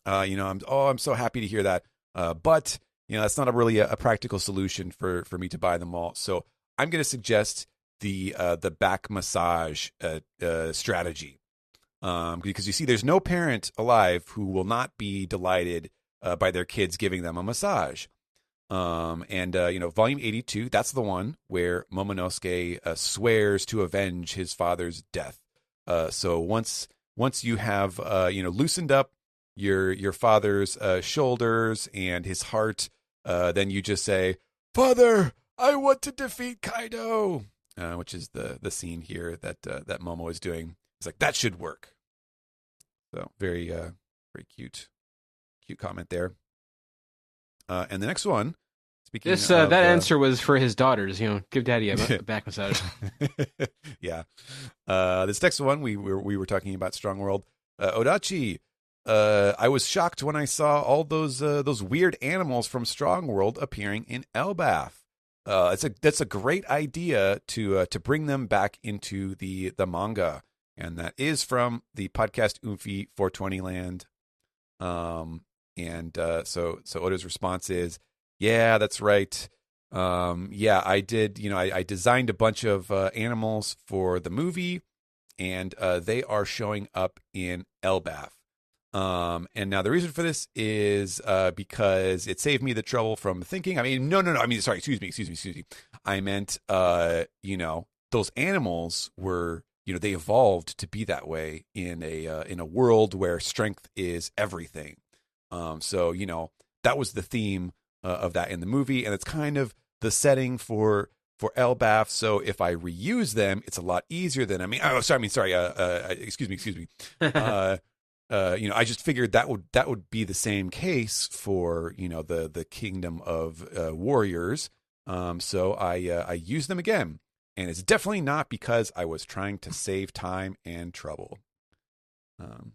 I'm so happy to hear that. But that's not really a practical solution for me to buy them all. So I'm going to suggest the back massage strategy. Because you see, there's no parent alive who will not be delighted by their kids giving them a massage. Volume 82, that's the one where Momonosuke swears to avenge his father's death. So once you have loosened up your father's shoulders and his heart, then you just say, "Father, I want to defeat Kaido," which is the scene here that Momo is doing. It's like, that should work. So very cute comment there. And the next one. Speaking of, that answer was for his daughters. Give Daddy a back massage. Yeah. This next one we were talking about Strong World. Odachi. I was shocked when I saw all those weird animals from Strong World appearing in Elbath. That's a great idea to bring them back into the manga. and that is from the podcast Oomfy 420 Land. So Oda's response is, yeah, that's right. I did, I designed a bunch of animals for the movie, and they are showing up in Elbaf. And now the reason for this is because it saved me the trouble from thinking. I mean, no. I mean, sorry, excuse me. I meant, those animals were, they evolved to be that way in a world where strength is everything. So that was the theme of that in the movie, and it's kind of the setting for Elbaf. So if I reuse them, it's a lot easier than excuse me. I just figured that would be the same case for the kingdom of warriors. So I used them again, and it's definitely not because I was trying to save time and trouble.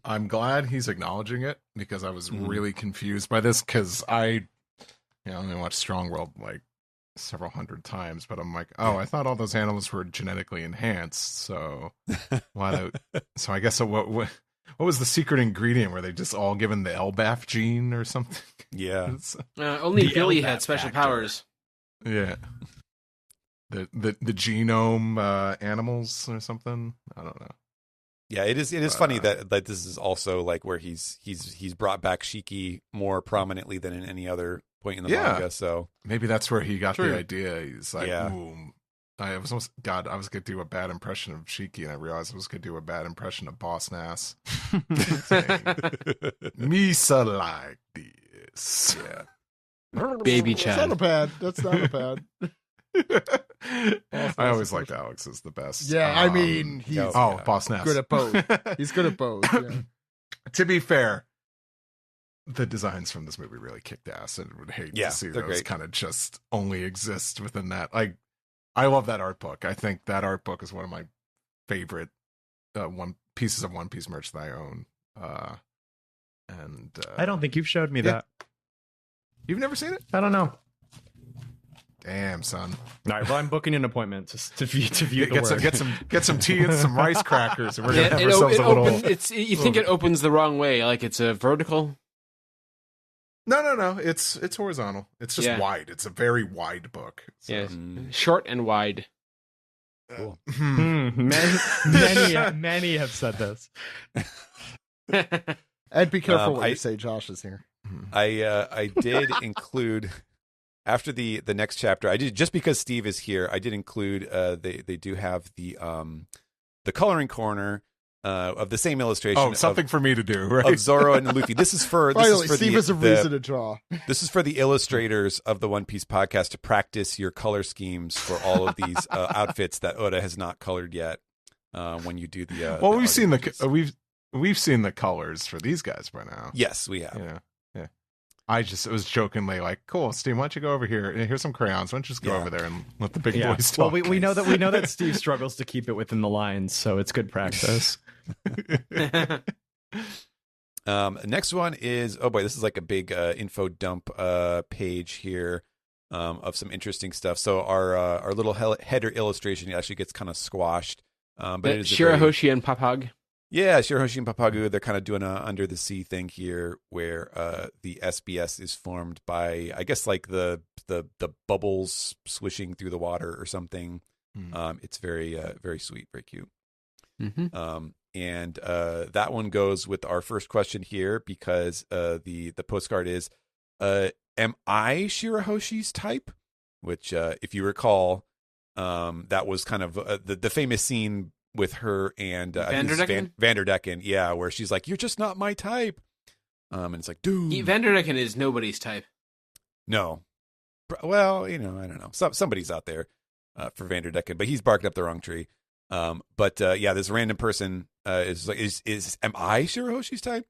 I'm glad he's acknowledging it, because I was really confused by this, because I only watched Strong World like several hundred times, but I'm like, I thought all those animals were genetically enhanced. So so I guess what was the secret ingredient? Were they just all given the Elbaf gene or something? Yeah, only Billy had special powers. Yeah, the genome animals or something. I don't know. Yeah, it is funny that this is also like where he's brought back Shiki more prominently than in any other point in the manga. So maybe that's where he got the idea. He's like, I was going to do a bad impression of Shiki, and I realized I was going to do a bad impression of Boss Nass. Misa like this. Yeah. Baby Chad. That's not a bad. I always liked Alex as the best. Yeah, I mean, he's Boss Nass. good at both. He's good at both. Yeah. To be fair, the designs from this movie really kicked ass, and would hate to see those kind of just only exist within that. I love that art book. I think that art book is one of my favorite pieces of One Piece merch that I own. I don't think you've showed me that. You've never seen it? I don't know. Damn, son. All right, well, I'm booking an appointment to view the work. Get some tea and some rice crackers, and we're gonna have ourselves a little. You think it opens the wrong way, like it's a vertical? No. It's horizontal. It's just wide. It's a very wide book. So. Yes, short and wide. Cool. Many have said this. And be careful what you say. Josh is here. I did include. After the next chapter, I did, just because Steve is here, I did include they do have the coloring corner of the same illustration. Oh, something for me to do, right? Of Zoro and Luffy. This is for Steve has a reason to draw. This is for the illustrators of the One Piece podcast to practice your color schemes for all of these outfits that Oda has not colored yet. When you do the we've seen the colors for these guys by now. Yes, we have. Yeah. It was jokingly like, cool, Steve, why don't you go over here? Here's some crayons. Why don't you just go over there and let the big boys talk? Well, we know that Steve struggles to keep it within the lines, so it's good practice. Next one is, this is like a big info dump page here of some interesting stuff. So our little header illustration actually gets kind of squashed. But it is Shirahoshi and Papag. Yeah, Shirahoshi and Papagu, they're kind of doing a under the sea thing here, where the SBS is formed by, I guess, like the bubbles swishing through the water or something. It's very very sweet, very cute. Mm-hmm. And that one goes with our first question here, because the postcard is, am I Shirahoshi's type? Which, if you recall, that was kind of the famous scene with her and Vanderdecken, yeah, where she's like, "You're just not my type," and it's like, dude, Vanderdecken is nobody's type. No, well, I don't know. Somebody's out there for Vanderdecken, but he's barking up the wrong tree. But this random person is like, am I Shirahoshi's type?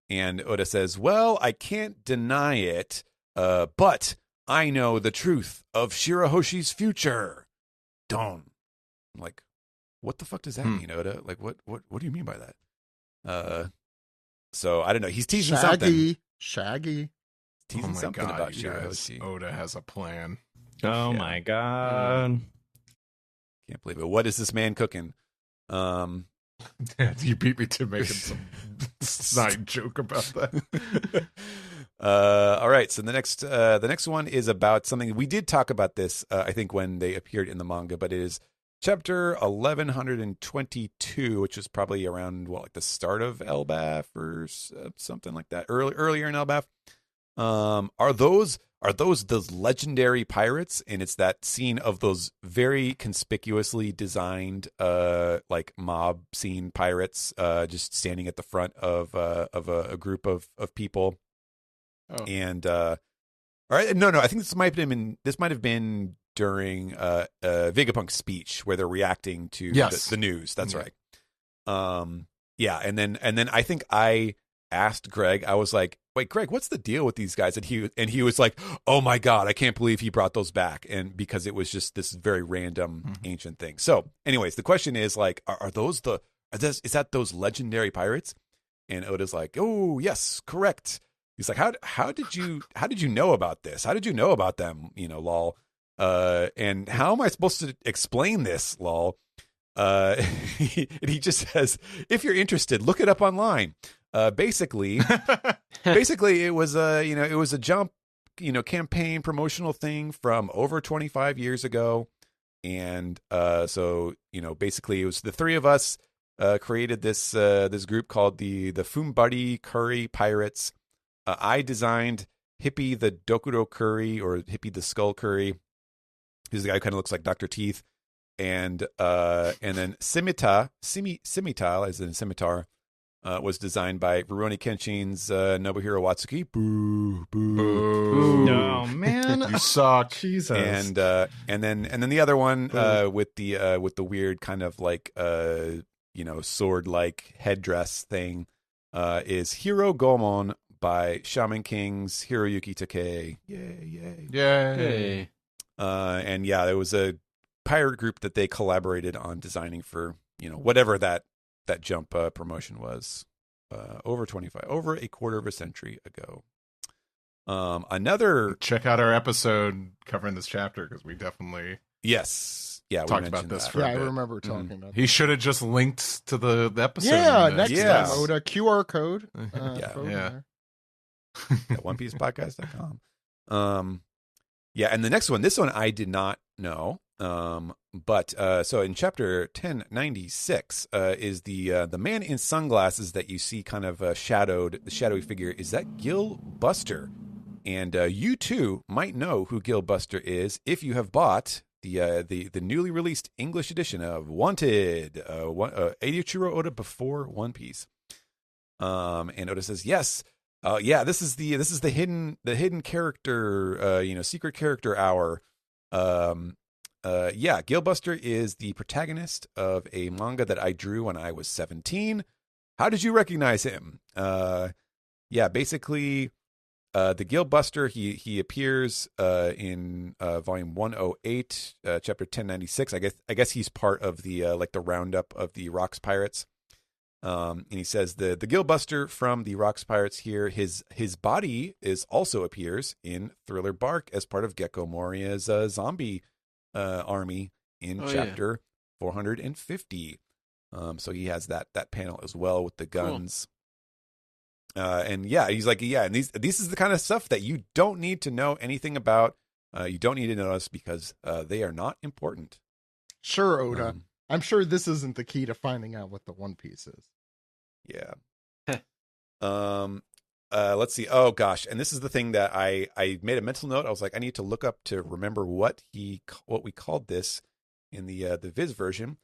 And Oda says, "Well, I can't deny it, but I know the truth of Shirahoshi's future." I'm like, what the fuck does that mean, Oda? Like, what do you mean by that? So I don't know. He's teasing something. Shaggy. Teasing something about Shirahoshi. Oda has a plan. Oh my god! Can't believe it. What is this man cooking? Yeah, you beat me to making some snide joke about that. All right, so the next one is about something we did talk about this. I think when they appeared in the manga, but it is chapter 1122, which is probably around like the start of Elbaf or something like that, earlier in Elbaf. Are those legendary pirates? And it's that scene of those very conspicuously designed like mob scene pirates just standing at the front of a group of people. Oh. And all right, no, I think this might have been during Vegapunk's speech where they're reacting to the news. That's right. Yeah, and then I think I asked Greg, I was like, wait, Greg, what's the deal with these guys? And he was like, oh my God, I can't believe he brought those back. And because it was just this very random ancient thing. So anyways, the question is like, is that those legendary pirates? And Oda's like, oh yes, correct. He's like, how did you know about this? How did you know about them? Lol. And how am I supposed to explain this? Lol. He just says, if you're interested, look it up online. Basically, it was a Jump, campaign promotional thing from over 25 years ago. And, so, basically it was the three of us, created this group called the Fumbari Curry Pirates. I designed Hippie the Dokuro Curry, or Hippie the Skull Curry. He's the guy who kind of looks like Dr. Teeth. And then Scimitar, as in scimitar, was designed by Rurouni Kenshin's Nobuhiro Watsuki. Boo, boo, boo. No, man, you suck. Jesus. And then the other one with the weird kind of like sword like headdress thing is Hiro Gomon by Shaman King's Hiroyuki Takei. Yay. And yeah, there was a pirate group that they collaborated on designing for, whatever that Jump promotion was, over a quarter of a century ago. Check out our episode covering this chapter, because we definitely we talked about this for a bit. I remember talking about He should have just linked to the episode. Yeah, next time, Oda, QR code. At OnePiecePodcast.com. And the next one, this one I did not know. But so in chapter 1096 is the man in sunglasses that you see kind of the shadowy figure. Is that Gil Buster? And you too might know who Gil Buster is if you have bought the newly released English edition of Wanted, Eiichiro Oda before One Piece. And Oda says yes. This is the hidden character, secret character hour. Gil Buster is the protagonist of a manga that I drew when I was 17. How did you recognize him? Basically, the Gil Buster, he appears in volume 108, chapter 1096. I guess he's part of the the roundup of the Rocks Pirates. And he says the Gil Buster from the Rocks Pirates here, his body also appears in Thriller Bark as part of Gecko Moria's zombie army in chapter 450. So he has that panel as well with the guns. Cool. And he's like, and this is the kind of stuff that you don't need to know anything about. You don't need to know us because they are not important. Sure, Oda. I'm sure this isn't the key to finding out what the One Piece is. Yeah. Let's see. Oh gosh, and this is the thing that I made a mental note. I was like, I need to look up to remember what we called this in the Viz version.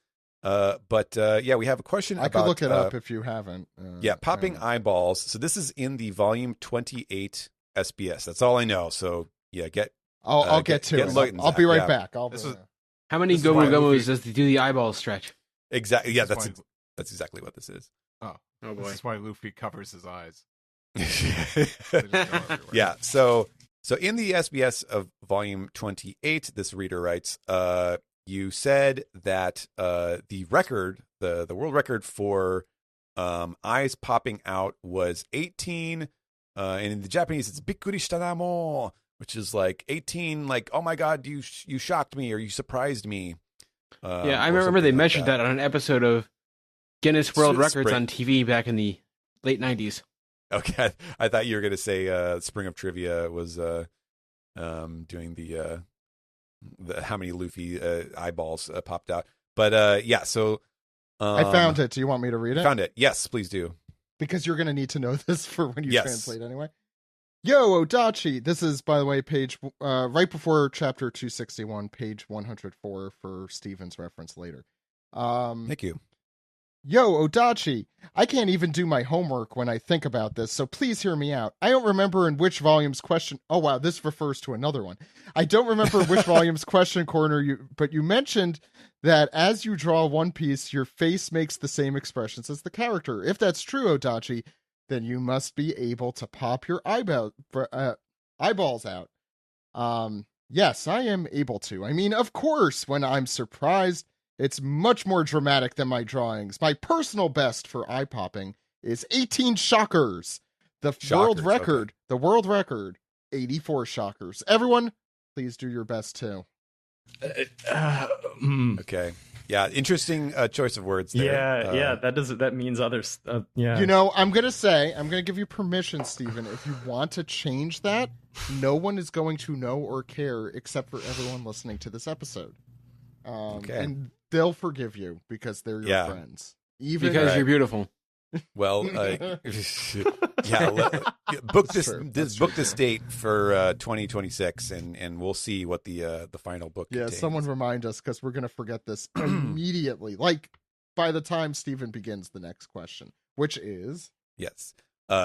We have a question. I could look it up if you haven't. Popping eyeballs. So this is in the volume 28 SBS. That's all I know. So I'll get to it. I'll be right back. How many Gomu Gomus does he do the eyeball stretch? Exactly. Yeah, that's exactly what this is. Oh boy. This is why Luffy covers his eyes. Yeah. So in the SBS of volume 28, this reader writes, you said that the world record for eyes popping out was 18, and in the Japanese it's bikkuri shita na mo, which is like 18, like, oh my god, you shocked me or you surprised me. I remember they mentioned that on an episode of Guinness World Records on TV back in the late 90s. Okay, I thought you were going to say Spring of Trivia was doing the how many Luffy eyeballs popped out. But yeah, so I found it. Do you want me to read it? Found it. Yes, please do. Because you're going to need to know this for when you translate anyway. Yo, Odachi. This is, by the way, page right before chapter 261, page 104 for Steven's reference later. Thank you. Yo, Odachi. I can't even do my homework when I think about this, so please hear me out. I don't remember in which volume's question... Oh, wow, this refers to another one. I don't remember which volume's question corner, but you mentioned that as you draw One Piece, your face makes the same expressions as the character. If that's true, Odachi, then you must be able to pop your eyeballs out. Yes, I am able to. I mean, of course, when I'm surprised, it's much more dramatic than my drawings. My personal best for eye popping is 18 shockers. The world record, 84 shockers. Everyone, please do your best too. Okay. Yeah, interesting choice of words there. Yeah, that means others. Yeah. You know, I'm going to give you permission, Stephen. If you want to change that, no one is going to know or care except for everyone listening to this episode. Okay. And they'll forgive you because they're your friends. Even because you're beautiful. Well, book this date for 2026, and we'll see what the final book contains. Someone remind us because we're gonna forget this immediately. Like by the time Stephen begins the next question, which is yes.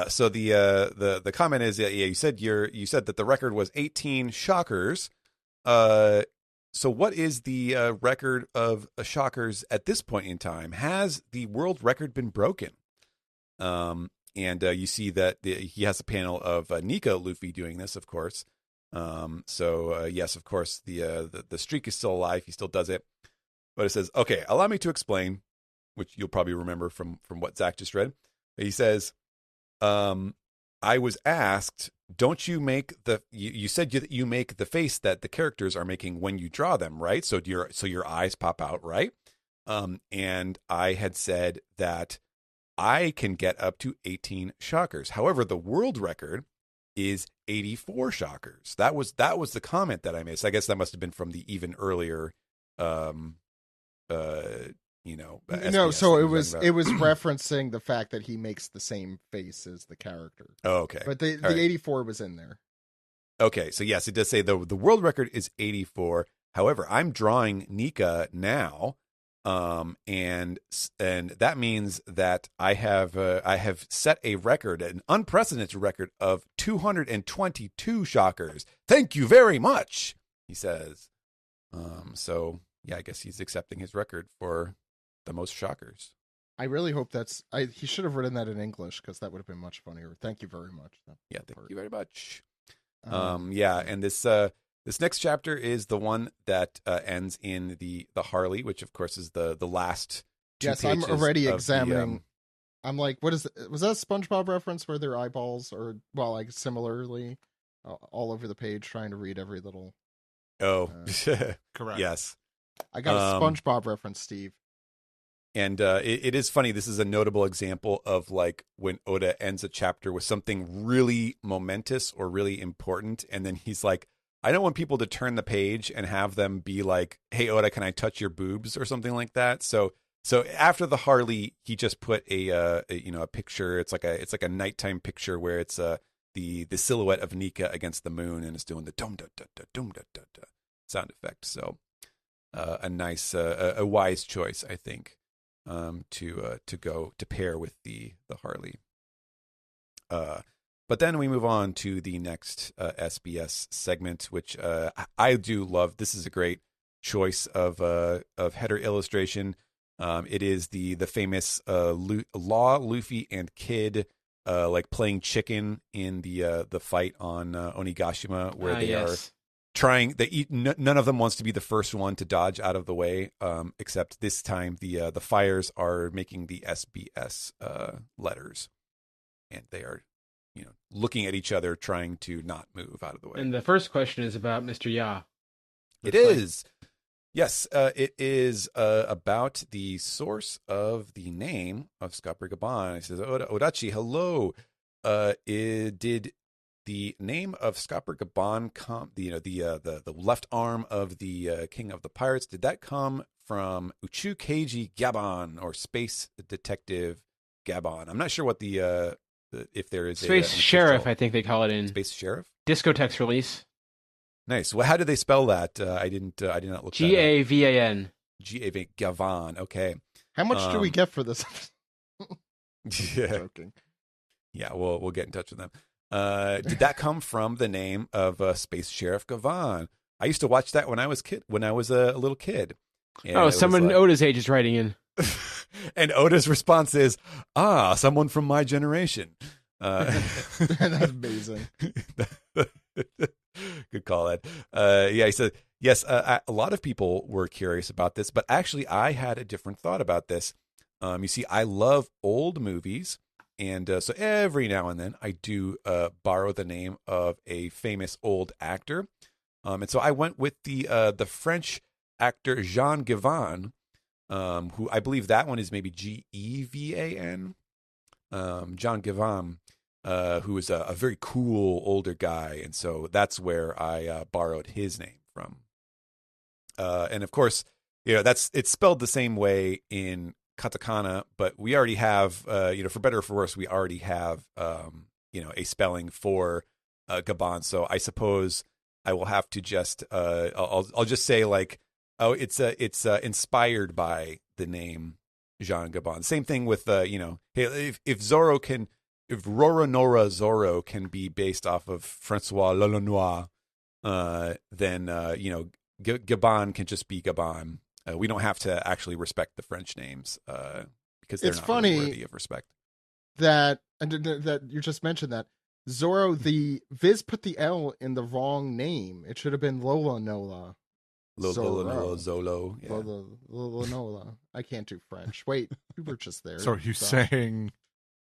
So the comment is you said that the record was 18 shockers. So what is the record of shockers at this point in time? Has the world record been broken? And you see that he has a panel of Nika Luffy doing this, of course. Yes, of course, the streak is still alive. He still does it. But it says, okay, allow me to explain, which you'll probably remember from what Zach just read. He says, I was asked, don't you make you said that you make the face that the characters are making when you draw them, right? So your eyes pop out, right? And I had said that I can get up to 18 shockers. However, the world record is 84 shockers. That was the comment that I made. So I guess that must have been from the even earlier no, so it was referencing the fact that he makes the same face as the character. Oh, okay. But the 84 was in there. Okay, so yes, it does say the world record is 84. However, I'm drawing Nika now, and that means that I have set a record, an unprecedented record of 222 shockers. Thank you very much, he says. So yeah, I guess he's accepting his record for the most shockers. I really hope he should have written that in English because that would have been much funnier. Thank you very much. Yeah, thank you very much. And this next chapter is the one that ends in the Harley, which of course is the last two pages. I'm already examining. I'm like, what is it? Was that a SpongeBob reference where their eyeballs are like similarly all over the page, trying to read every little. Oh, correct. Yes. I got a SpongeBob reference, Steve. And it is funny. This is a notable example of like when Oda ends a chapter with something really momentous or really important. And then he's like, I don't want people to turn the page and have them be like, hey, Oda, can I touch your boobs or something like that? So after the Harley, he just put a picture. It's like a nighttime picture where it's the silhouette of Nika against the moon, and it's doing the dum da da da dum da da da sound effect. So a nice, a wise choice, I think, to go to pair with the Harley. But then we move on to the next SBS segment, which I do love. This is a great choice of header illustration. It is the famous Law, Luffy, and Kid like playing chicken in the fight on Onigashima, where they are trying. None of them wants to be the first one to dodge out of the way, except this time the fires are making the SBS letters, and they are looking at each other, trying to not move out of the way. And the first question is about Mr. Ya. It is. Yes, it is about the source of the name of Scopper Gaban. It says, Odachi, hello. Did the name of Scopper Gaban come? The left arm of the king of the pirates. Did that come from Uchu Keiji Gaban or Space Detective Gaban? I'm not sure what if there is Space Sheriff. I think they call it in Space Sheriff. Discotex release. Nice. Well, how did they spell that? I did not look. Gavan. Gavan. Okay. How much do we get for this? Yeah. Joking. Yeah, we'll get in touch with them. Did that come from the name of Space Sheriff Gavan? I used to watch that when I was a little kid. And someone Oda's age is writing in. And Oda's response is, someone from my generation. That's amazing. Good call, Ed. He said, yes, a lot of people were curious about this, but actually I had a different thought about this. You see, I love old movies, and so every now and then I do borrow the name of a famous old actor. And so I went with the French actor Jean Gabin, who I believe that one is maybe Gevan. Jean Gabin. Who is a very cool older guy, and so that's where I borrowed his name from. And of course, it's spelled the same way in katakana, but we already have, for better or for worse, we already have, a spelling for Gaban. So I suppose I will have to just, I'll just say like, it's inspired by the name Jean Gabin. Same thing with, hey, if Roronoa Zoro can be based off of Francois Lolonois, then Gabon can just be Gabon. We don't have to actually respect the French names because they're not really worthy of respect. That you just mentioned that Zoro, the Viz put the L in the wrong name. It should have been Lolonoa. Lolonoa Zolo. Yeah. Lolonoa. I can't do French. Wait, we were just there. So are you saying?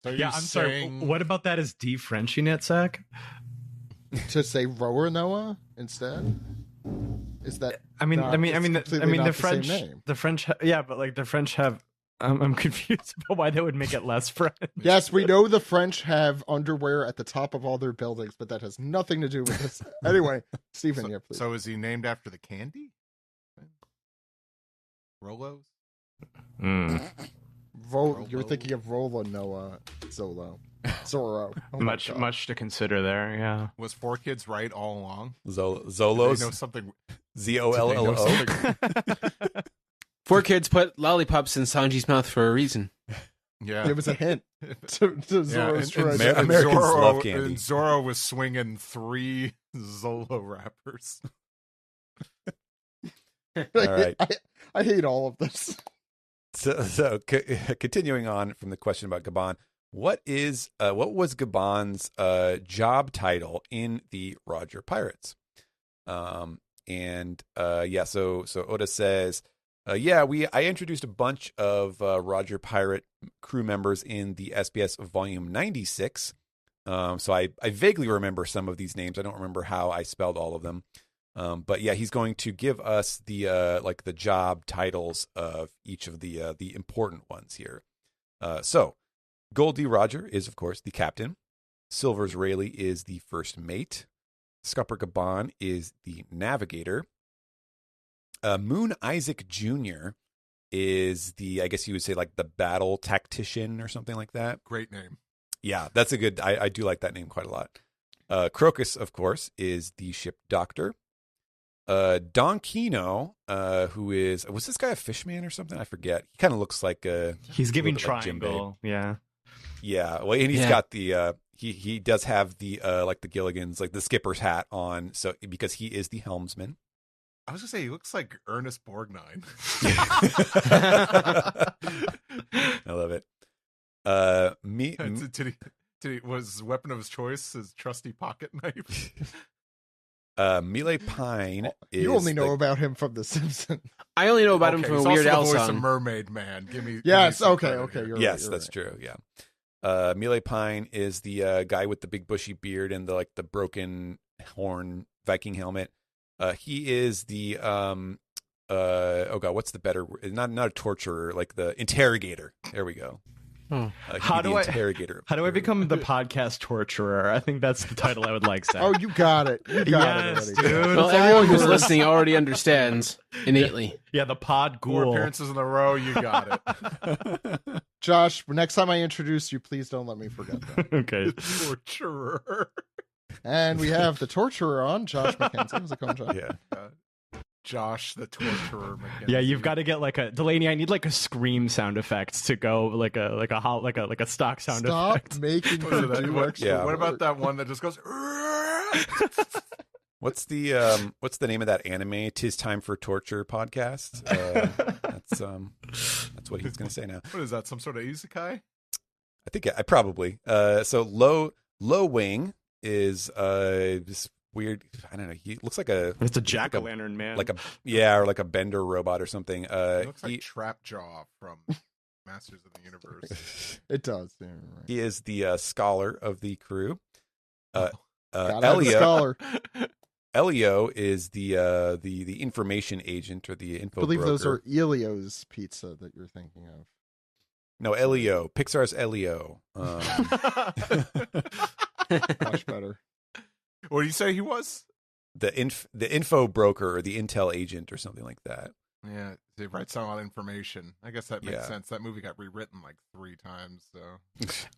I'm sorry. What about that? Is de-Frenching it, Zach? To say Roanoa instead? Is that? The French. Yeah, but like the French have. I'm confused about why they would make it less French. Yes, we know the French have underwear at the top of all their buildings, but that has nothing to do with this. Anyway, Stephen, please. So is he named after the candy? Rolos? You're thinking of Rolonoa Zolo. Zoro. Oh much to consider there, yeah. Was 4Kids right all along? Zolos? Know something? Zollo? 4Kids put lollipops in Sanji's mouth for a reason. Yeah. It was a hint to Zoro's treasure. Americans love candy. And Zoro was swinging 3 Zolo wrappers. All right. I hate all of this. So continuing on from the question about Gabon, what was Gabon's job title in the Roger Pirates? So Oda says, I introduced a bunch of Roger Pirate crew members in the SBS volume 96. So I vaguely remember some of these names. I don't remember how I spelled all of them. But yeah, he's going to give us the job titles of each of the important ones here. So Goldie Roger is of course the captain. Silver's Rayleigh is the first mate. Scupper Gabon is the navigator. Moon Isaac Jr. is I guess you would say like the battle tactician or something like that. Great name. Yeah, that's a good. I do like that name quite a lot. Crocus, of course, is the ship doctor. Don Kino, who was this guy a fishman or something? I forget. He kind of looks like he's giving triangle. Yeah. Yeah. Well, and he's got the he does have the like the Gilligan's, like the skipper's hat on, so because he is the helmsman. I was gonna say he looks like Ernest Borgnine. I love it. Was weapon of his choice his trusty pocket knife? Mile Pine. You only know about him from The Simpsons. I only know about him from a Weird Al song. He's also the voice of Mermaid Man. Yes. Okay. Yes, that's true. Yeah. Mile Pine is the guy with the big bushy beard and the broken horn Viking helmet. He is the what's the better word? Not a torturer, like the interrogator. There we go. How do I become the podcast torturer? I think that's the title I would like, Zach. Oh, you got it. You got it already. Dude. Well, everyone who's listening already understands innately. Yeah, the pod ghoul. 4 appearances in a row, you got it. Josh, next time I introduce you, please don't let me forget that. Okay. Torturer. And we have the torturer on, Josh McKenzie. How's it going, Josh? Yeah. Josh, the torturer. McKenzie. Yeah, you've got to get like a Delaney. I need like a scream sound effect to go like a stock sound effect. Stop making her do extra. What about that one that just goes? What's the name of that anime? 'Tis Time for Torture podcast. That's what he's gonna say now. What is that? Some sort of isekai? I think I probably. So low wing is this weird. I don't know. He looks like it's a jack-o'-lantern man, or like a bender robot or something. It looks like Trapjaw from Masters of the Universe. It does. Yeah, right. He is the scholar of the crew. Scholar. Elio is the information agent or the info. I believe broker. those are Elio's pizza that you're thinking of. No, Elio. Pixar's Elio. Much better. What do you say he was? The info broker or the intel agent or something like that. Yeah, he writes down a lot of information. I guess that makes sense. That movie got rewritten like 3 times. So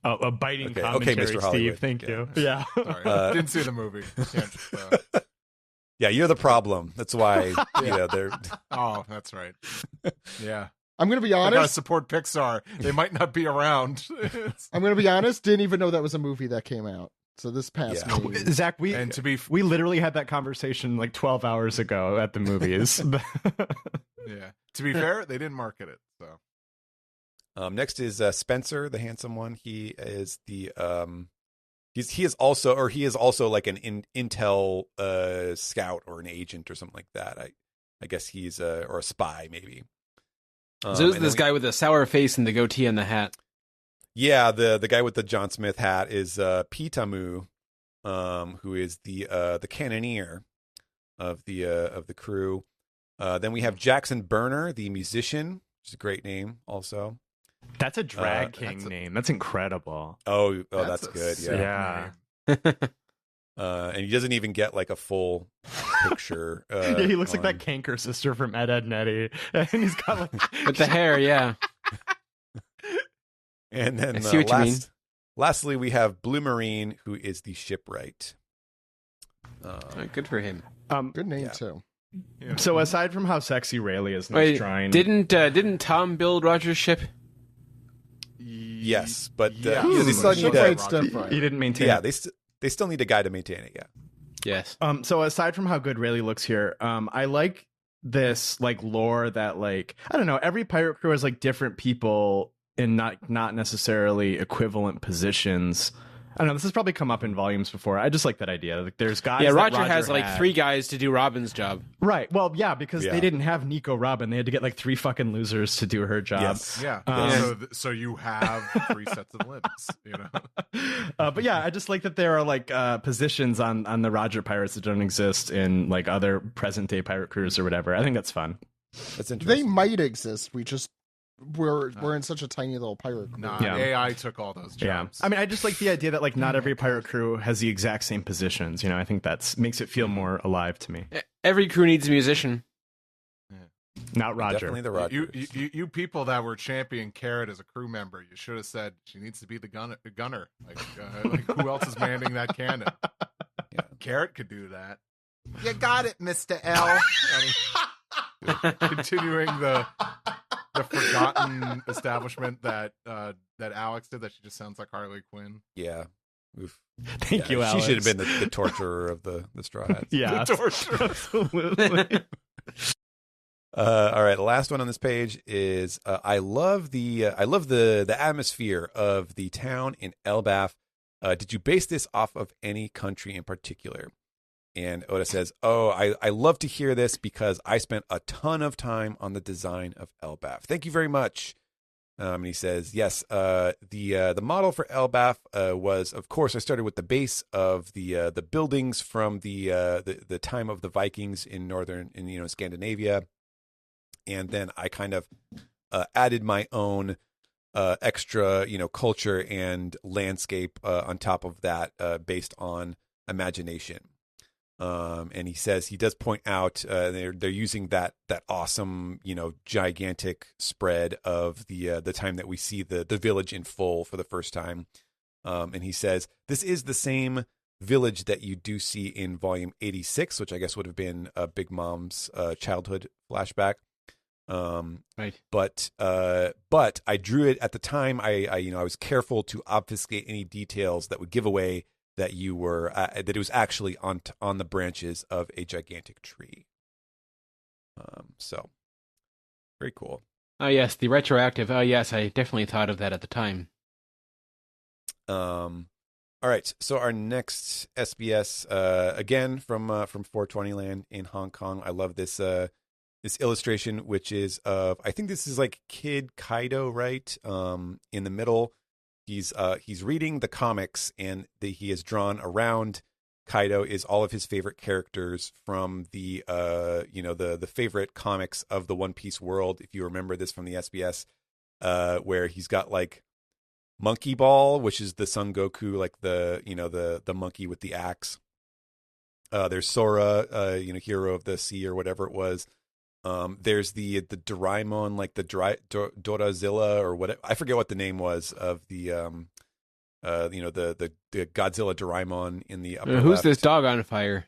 a biting commentary, Mr. Hollywood. Steve. Thank you. Yeah. Sorry, didn't see the movie. Yeah, you're the problem. That's why they're. Oh, that's right. Yeah. I'm going to be honest. I gotta support Pixar. They might not be around. I'm going to be honest. Didn't even know that was a movie that came out. So this past me. Zach, we literally had that conversation like 12 hours ago at the movies. Yeah. To be fair, they didn't market it. So. Next is Spencer, the handsome one. He is the he is also like an intel scout or an agent or something like that. I guess he's or a spy maybe. So this guy with the sour face and the goatee and the hat. Yeah, the guy with the John Smith hat is Pitamu, who is the cannoneer of the crew. Then we have Jackson Berner, the musician, which is a great name also. That's a drag king name. That's incredible. Oh, that's good. Yeah. And he doesn't even get like a full picture. Yeah, he looks like that canker sister from Ed, Edd n Eddy, and he's got like with the hair. Yeah. And then I see what you mean. Lastly, we have Blue Marine, who is the shipwright. Good for him. Good name too. Yeah. So aside from how sexy Rayleigh is in this drawing, didn't Tom build Roger's ship? Yes, but he didn't maintain. Yeah, they still need a guy to maintain it. Yeah. Yes. So aside from how good Rayleigh looks here, I like this like lore that like I don't know, every pirate crew has like different people in not necessarily equivalent positions. I don't know, this has probably come up in volumes before. I just like that idea. Like there's guys. Yeah, Roger has like 3 guys to do Robin's job. Right. Well, yeah, because they didn't have Nico Robin. They had to get like 3 fucking losers to do her job. Yes. Yeah. So you have 3 sets of limbs, you know. But yeah, I just like that there are like positions on the Roger pirates that don't exist in like other present day pirate crews or whatever. I think that's fun. That's interesting. They might exist. We're in such a tiny little pirate crew. AI took all those jobs. I mean, I just like the idea that like not every pirate crew has the exact same positions. You know, I think that's makes it feel more alive to me. Every crew needs a musician. Not Roger. Definitely the Roger. You people that were championing Carrot as a crew member, you should have said she needs to be the gunner. Like who else is manning that cannon? Yeah. Carrot could do that. You got it, Mr. L. Continuing the forgotten establishment that Alex did, that she just sounds like Harley Quinn. Yeah. Thank you, Alex. She should have been the torturer of the Straw Hats. Yeah, the torturer. Absolutely. All right, the last one on this page is I love the atmosphere of the town in Elbaf. Did you base this off of any country in particular? And Oda says, I love to hear this because I spent a ton of time on the design of Elbaf. Thank you very much. And he says, yes, the model for Elbaf was, of course, I started with the base of the buildings from the time of the Vikings in Scandinavia. and then I kind of added my own extra, culture and landscape on top of that based on imagination. And he says he does point out they're using that awesome, gigantic spread of the time that we see the village in full for the first time. And he says this is the same village that you do see in volume 86, which I guess would have been Big Mom's childhood flashback. Right. But I drew it at the time. I was careful to obfuscate any details that would give away that you were that it was actually on the branches of a gigantic tree. So very cool. Oh yes, the retroactive. Oh yes, I definitely thought of that at the time. All right, so our next SBS again from 420 Land in Hong Kong. I love this this illustration, which is of, I think this is like Kid Kaido, right? In the middle, he's reading the comics, and he has drawn around Kaido is all of his favorite characters from the the favorite comics of the One Piece world. If you remember this from the SBS, where he's got like Monkey Ball, which is the Son Goku, like the monkey with the axe. There's Sora, hero of the sea or whatever it was. There's the Doraemon, like the Dorazilla or what, I forget what the name was of the the Godzilla Doraemon in the upper Who's left. this dog on fire?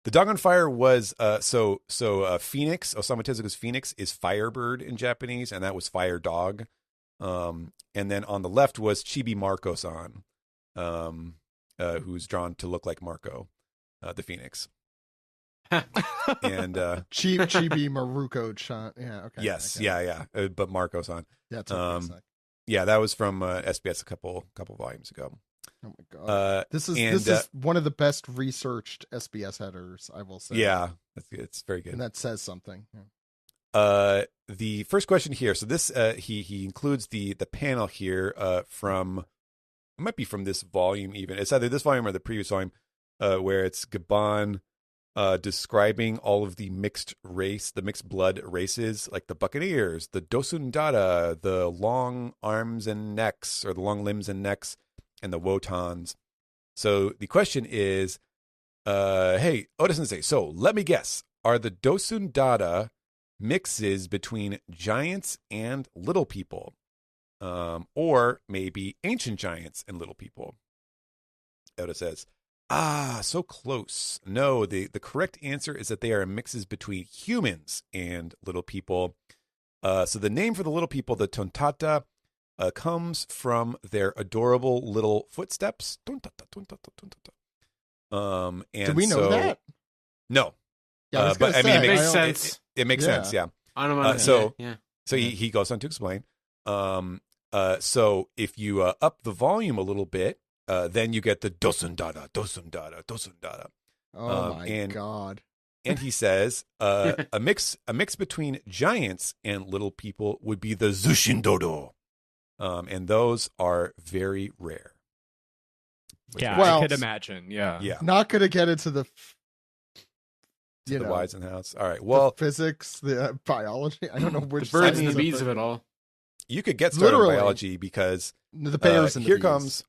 The dog on fire was Phoenix. Osamu Tezuka's Phoenix is Firebird in Japanese, and that was Fire Dog. And then on the left was Chibi Marco-san, who's drawn to look like Marco, the Phoenix. And Chibi Maruko-chan. Yeah, okay. Yes, yeah. But Marco-san. Yeah, that's what yeah, that was from SBS a couple volumes ago. Oh my god. This is one of the best researched SBS headers, I will say. Yeah, it's very good. And that says something. Yeah. The first question here. So this he includes the panel here from, it might be from this volume even. It's either this volume or the previous volume, where it's Gabon describing all of the mixed blood races, like the Buccaneers, the Dosundara, the long arms and necks, or the long limbs and necks, and the Wotans. So the question is, hey, Oda-sensei, so let me guess, are the Dosundara mixes between giants and little people, or maybe ancient giants and little people? Oda says, so close. No, the correct answer is that they are mixes between humans and little people. So the name for the little people, the Tontata, comes from their adorable little footsteps. Tontata, tontata, tontata. And do we know that? No. Yeah, but I mean, it makes sense. It makes sense, yeah. So he goes on to explain. So if you up the volume a little bit, then you get the Dosundara. Oh my god! And he says a mix between giants and little people would be the Zushindodo, and those are very rare. Yeah, well, I could imagine. Yeah. Not going to get into the the whys and hows. All right. Well, the physics, the biology. I don't know which the birds and the bees of it all. You could get started in biology because the bears and the bees.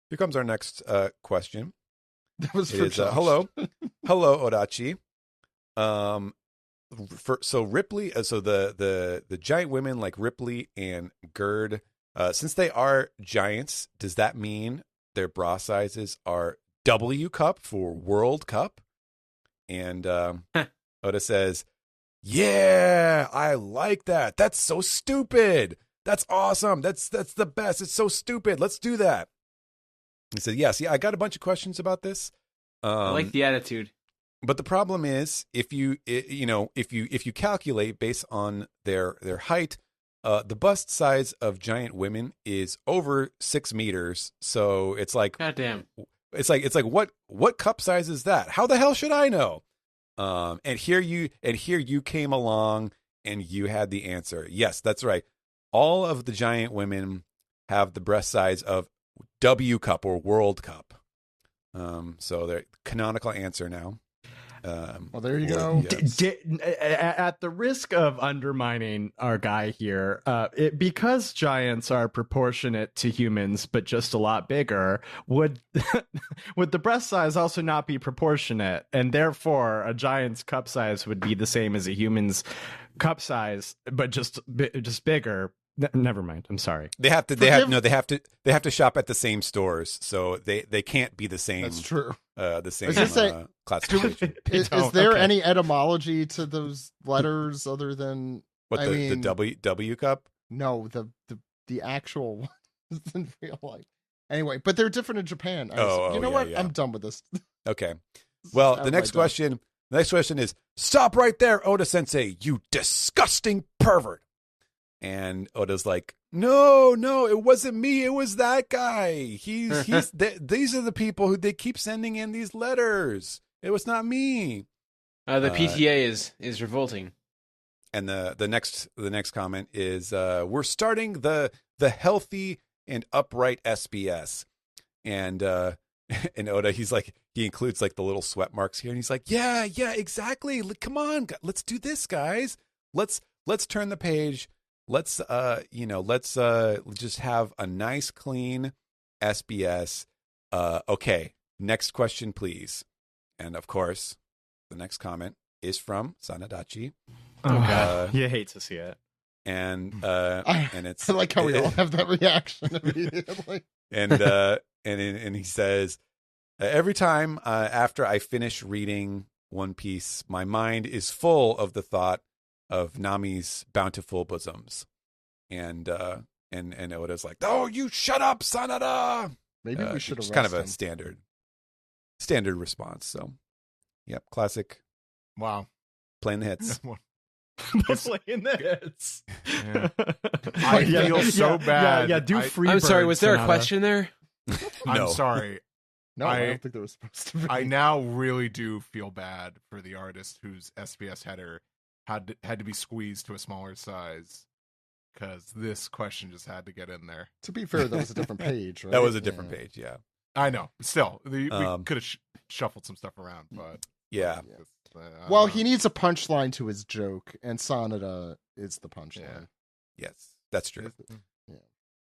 Here comes our next question. That was for Josh. Hello, Odachi. So Ripley, so the giant women like Ripley and Gerd, since they are giants, does that mean their bra sizes are W cup for World Cup? And Oda says, "Yeah, I like that. That's so stupid. That's awesome. That's the best. It's so stupid. Let's do that." He said, "Yes, I got a bunch of questions about this. I like the attitude, but the problem is, if you calculate based on their height, the bust size of giant women is over 6 meters. So it's like, goddamn, it's like what cup size is that? How the hell should I know?" And here you came along and you had the answer. Yes, that's right. All of the giant women have the breast size of W cup or World Cup. So the canonical answer now. Well, there you go. Yes. At the risk of undermining our guy here, because giants are proportionate to humans, but just a lot bigger, would the breast size also not be proportionate? And therefore, a giant's cup size would be the same as a human's cup size, but just bigger. Never mind. I'm sorry. They have to shop at the same stores, so they can't be the same. That's true. The same classification. Is there any etymology to those letters other than the W cup? No, the actual ones in real life. Anyway, but they're different in Japan. You know what? Yeah. I'm done with this. Okay. Well, the next question is, stop right there, Oda Sensei, you disgusting pervert. And Oda's like, no, it wasn't me. It was that guy. These are the people who they keep sending in these letters. It was not me. The PTA is revolting. And the next comment is, we're starting the healthy and upright SBS. And Oda, he includes like the little sweat marks here, and he's like, yeah, exactly. Come on, let's do this, guys. Let's turn the page. Let's just have a nice, clean SBS. Okay, next question, please. And of course, the next comment is from Sanadachi. Oh God, you hate to see it. And it's I like how we all have that reaction immediately. And he says, every time after I finish reading One Piece, my mind is full of the thought of Nami's bountiful bosoms, and Oda's like, "Oh, you shut up, Sanada." Maybe we should have kind of a standard response. So, yep, classic. Wow, playing the hits. Playing the hits. Yeah. I feel so bad. Yeah, do free. I'm sorry. Was there Sanada. a question there? No. I'm sorry. No, I don't think there was supposed to be. I now really do feel bad for the artist whose SBS header had to be squeezed to a smaller size, because this question just had to get in there. To be fair, that was a different page, right? That was a different page, yeah. I know. Still, we could have shuffled some stuff around, but yeah. Well, he needs a punchline to his joke, and Sanada is the punchline. Yeah. Yes, that's true. Yeah.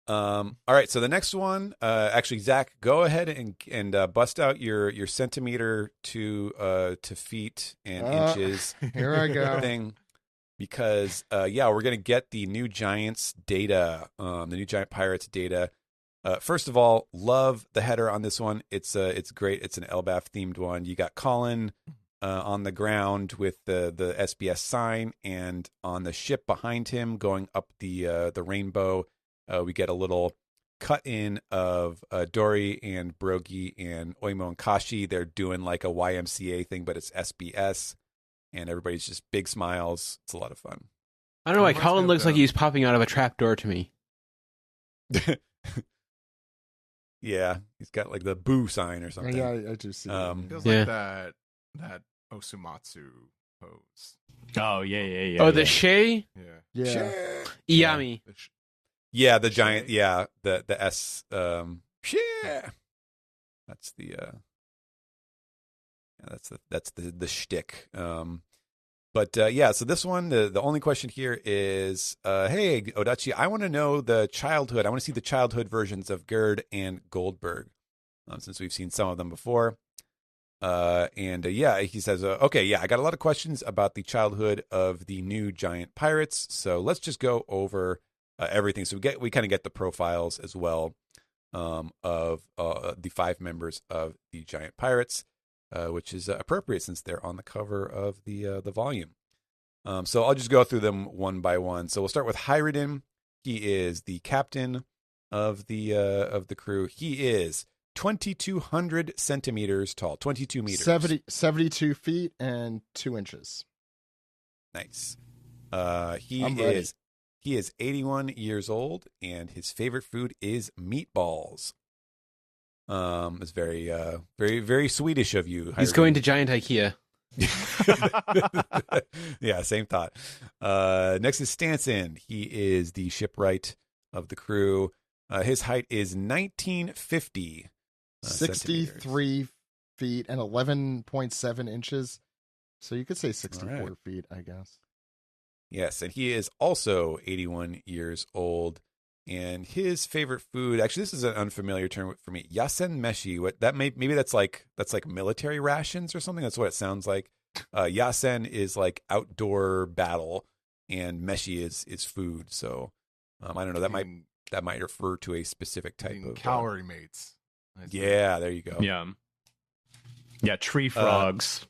All right, so the next one, actually, Zach, go ahead and bust out your centimeter to feet and inches. Here I go. Thing, because we're gonna get the new Giants data, the new Giant Pirates data. First of all, love the header on this one. It's great. It's an Elbaf themed one. You got Colin on the ground with the SBS sign, and on the ship behind him going up the rainbow. We get a little cut in of Dory and Brogy and Oimo and Kashi. They're doing like a YMCA thing, but it's SBS, and everybody's just big smiles. It's a lot of fun. I don't know why Colin looks like he's popping out of a trapdoor to me. Yeah, he's got like the boo sign or something. Yeah, I do see that. Feels like that Osumatsu pose. Oh, yeah. Oh, the Shay? Yeah. Iyami. Yeah, the giant. Yeah, the S. Yeah, that's the. That's the shtick. But so this one, the only question here is, hey, Odachi, I want to know the childhood. I want to see the childhood versions of Gerd and Goldberg, since we've seen some of them before. He says, I got a lot of questions about the childhood of the new giant pirates. So let's just go over everything. So we kind of get the profiles as well of the 5 members of the giant pirates, which is appropriate since they're on the cover of the volume. So I'll just go through them one by one. So we'll start with Hyridin. He is the captain of the crew. He is 2,200 centimeters tall, 22 meters, 72 feet and 2 inches. Nice. He is 81 years old, and his favorite food is meatballs. It's very, very, very Swedish of you. He's going to Giant IKEA. Yeah, same thought. Next is Stanson. He is the shipwright of the crew. His height is 1950. 63 feet and 11.7 inches. So you could say 64 feet, I guess. Yes, and he is also 81 years old. And his favorite food, actually, this is an unfamiliar term for me. Yasen meshi. What that maybe that's like military rations or something. That's what it sounds like. Yasen is like outdoor battle, and meshi is food. So I don't know. That might refer to a specific type of calorie mates. Yeah, there you go. Yeah, tree frogs.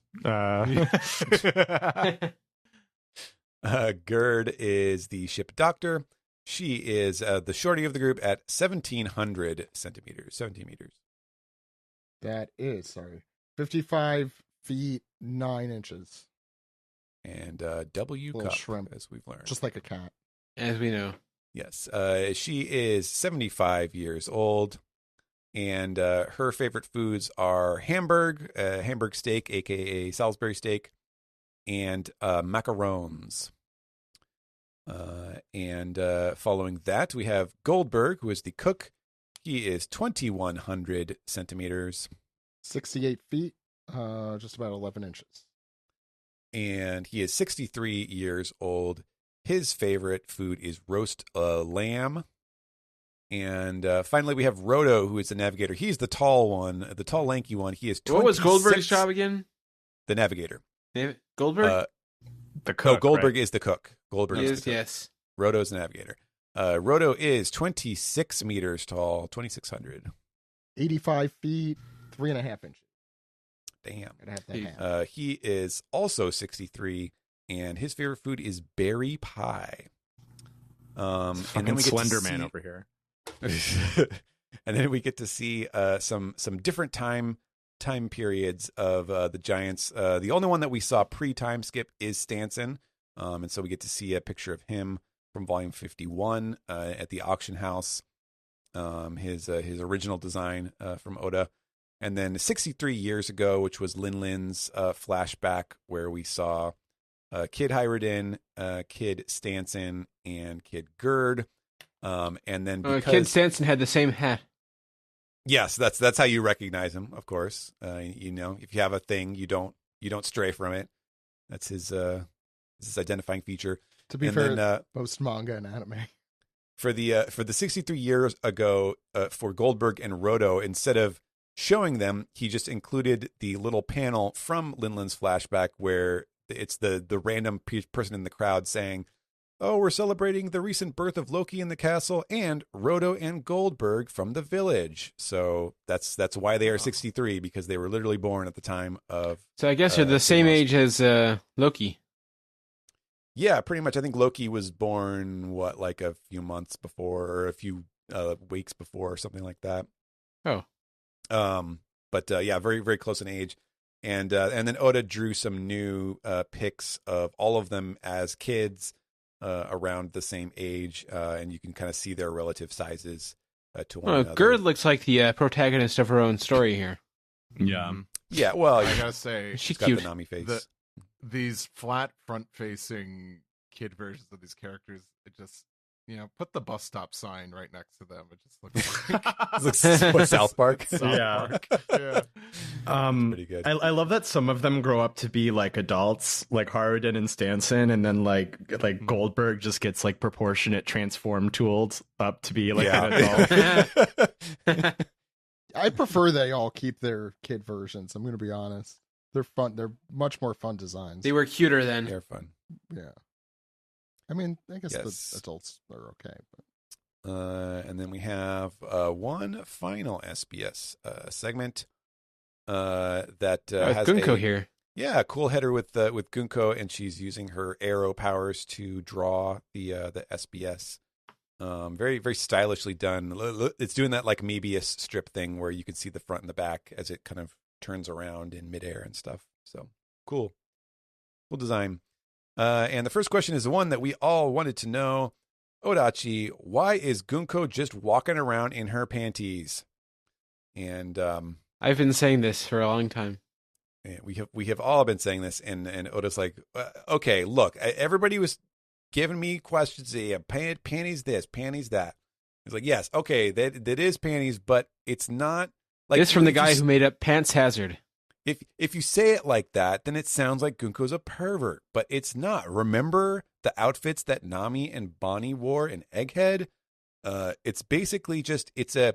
Gerd is the ship doctor. She is the shorty of the group at 1,700 centimeters, 17 meters. That is, 55 feet, 9 inches. And W cup, shrimp, as we've learned. Just like a cat. As we know. Yes. She is 75 years old. And her favorite foods are Hamburg steak, a.k.a. Salisbury steak, and macarons. And following that, we have Goldberg, who is the cook. He is 2,100 centimeters. 68 feet, just about 11 inches. And he is 63 years old. His favorite food is roast lamb. And finally, we have Roto, who is the navigator. He's the tall one, the tall, lanky one. He is 26. What was Goldberg's job again? The navigator. Goldberg? The cook. Goldberg is the cook. Goldberg is the cook. Yes. Roto is the navigator. Roto is 26 meters tall, 2,600. 85 feet, 3.5 inches. Damn. Gotta have that hand. He is also 63, and his favorite food is berry pie. And then we Slender Man over here. And then we get to see some different time periods of the Giants. The only one that we saw pre-time skip is Stanson, and so we get to see a picture of him from volume 51 at the auction house. His original design from Oda, and then 63 years ago, which was Lin's flashback, where we saw Kid Hyridin, Kid Stanson, and Kid Gerd. And then Kid Stanson had the same hat. Yes, that's how you recognize him, of course. If you have a thing, you don't stray from it. That's his identifying feature. To be fair, most manga and anime. For the 63 years ago, for Goldberg and Roto, instead of showing them, he just included the little panel from Lin's flashback where it's the random person in the crowd saying, "Oh, we're celebrating the recent birth of Loki in the castle and Roto and Goldberg from the village." So that's why they are 63, because they were literally born at the time of. So I guess you're the same age as Loki. Yeah, pretty much. I think Loki was born like a few months before, or a few weeks before, or something like that. Oh. But yeah, very very close in age. And then Oda drew some new pics of all of them as kids. Around the same age, and you can kind of see their relative sizes to one another. Gerd looks like the protagonist of her own story here. Yeah. Yeah, well, I gotta say, she's got cute. the Nami face. These flat front-facing kid versions of these characters, it just, put the bus stop sign right next to them. It just looks like what, South Park? Park. Yeah. Pretty good. I love that some of them grow up to be like adults, like Harden and Stanson, and then like Goldberg just gets like proportionate transform tools up to be like an adult. I prefer they all keep their kid versions. I'm going to be honest. They're fun. They're much more fun designs. They were cuter then. They're fun. Yeah. I mean, I guess the adults are okay. But. And then we have one final SBS segment that has Gunko here. Yeah, cool header with Gunko, and she's using her arrow powers to draw the SBS. Very very stylishly done. It's doing that like Moebius strip thing where you can see the front and the back as it kind of turns around in midair and stuff. So cool design. And the first question is the one that we all wanted to know. Odachi, why is Gunko just walking around in her panties? And I've been saying this for a long time. We have all been saying this, and Oda's like, okay, look, everybody was giving me questions. Yeah, panties this, panties that. He's like, yes, okay, that is panties, but it's not like this from the guy who made up Pants Hazard. if you say it like that, then it sounds like Gunko's a pervert, but it's not. Remember the outfits that Nami and Bonnie wore in Egghead? It's basically just it's a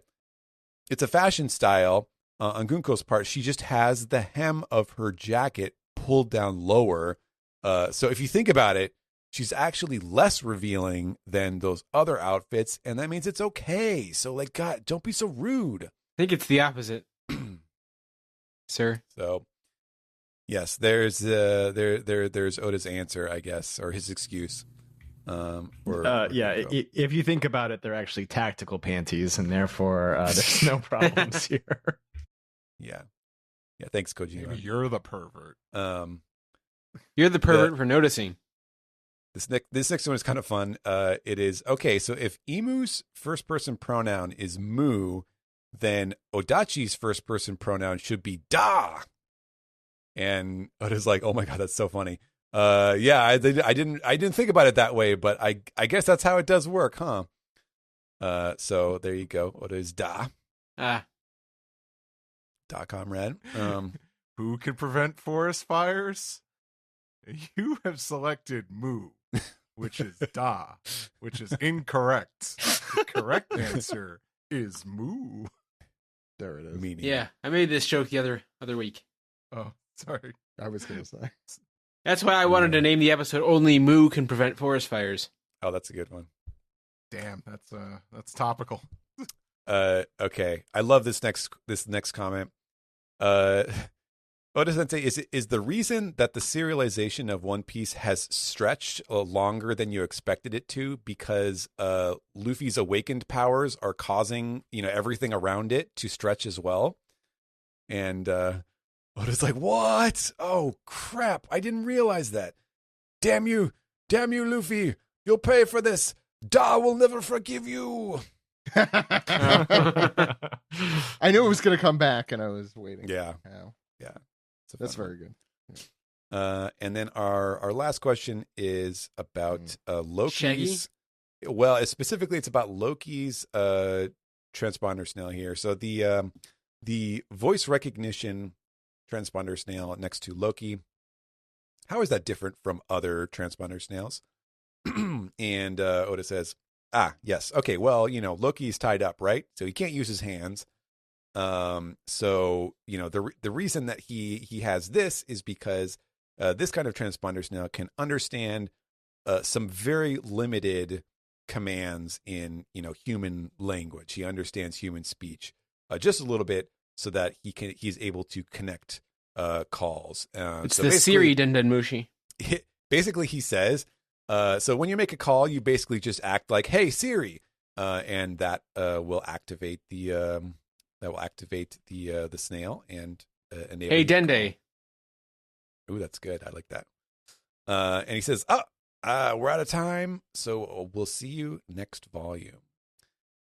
fashion style on Gunko's part. She just has the hem of her jacket pulled down lower. So if you think about it, she's actually less revealing than those other outfits, and that means it's okay. So, like, God, don't be so rude. I think it's the opposite, sir. So, yes, there's Oda's answer, I guess, or his excuse. If you think about it, they're actually tactical panties, and therefore there's no problems here. Yeah. Thanks, Kojima. Maybe you're the pervert. You're the pervert for noticing. This next one is kind of fun. It is okay. So if Imu's first person pronoun is mu, then Odachi's first person pronoun should be da. And Oda's like, oh my God, that's so funny. I didn't think about it that way, but I guess that's how it does work, huh? So there you go. Oda is da. Da, comrade. Who can prevent forest fires? You have selected mu, which is da, which is incorrect. The correct answer is mu. There it is. Meaning. Yeah, I made this joke the other week. Oh, sorry. I was going to say. That's why I wanted to name the episode "Only Moo Can Prevent Forest Fires." Oh, that's a good one. Damn, that's topical. Okay. I love this next comment. Oda-sensei, is the reason that the serialization of One Piece has stretched longer than you expected it to because Luffy's awakened powers are causing everything around it to stretch as well? And Oda's like, what? Oh crap! I didn't realize that. Damn you, Luffy! You'll pay for this. Da will never forgive you. I knew it was going to come back, and I was waiting. Yeah. Yeah. That's very good. Yeah. And then our last question is about Loki's. Shaggy? Well, specifically, it's about Loki's transponder snail here. So the voice recognition transponder snail next to Loki. How is that different from other transponder snails? And Oda says, yes. Okay, well, Loki's tied up, right? So he can't use his hands. So the reason that he has this is because this kind of transponder snail can understand some very limited commands in human language. He understands human speech just a little bit, so that he's able to connect calls. It's the Siri Dendenmushi. Basically, he says, so when you make a call, you basically just act like, "Hey Siri," and that will activate the snail and enable. Hey Dende. Ooh, that's good. I like that. And he says, we're out of time, so we'll see you next volume.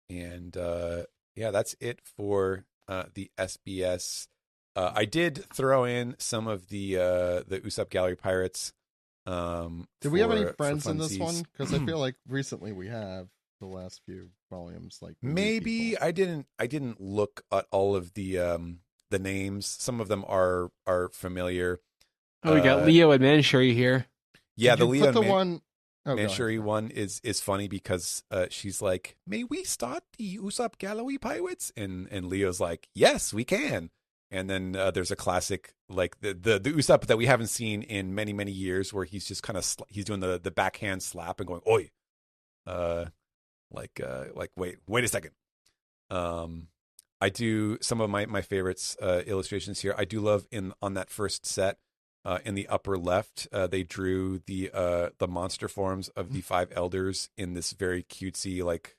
And that's it for the SBS. I did throw in some of the Usopp Gallery Pirates. Did we have any friends in this one? Because I feel like recently we have the last few volumes. Like maybe I didn't look at all of the names. Some of them are familiar. Oh, we got Leo and Manshuri here. Yeah, the Leo and Manshuri one is funny because she's like, "May we start the Usopp Gallery Pirates?" And Leo's like, "Yes, we can." And then there's a classic, like the Usopp that we haven't seen in many, many years, where he's just kind of he's doing the backhand slap and going, "Oi," like wait a second. I do some of my favorites illustrations here. I do love on that first set. In the upper left, they drew the monster forms of the five elders in this very cutesy, like,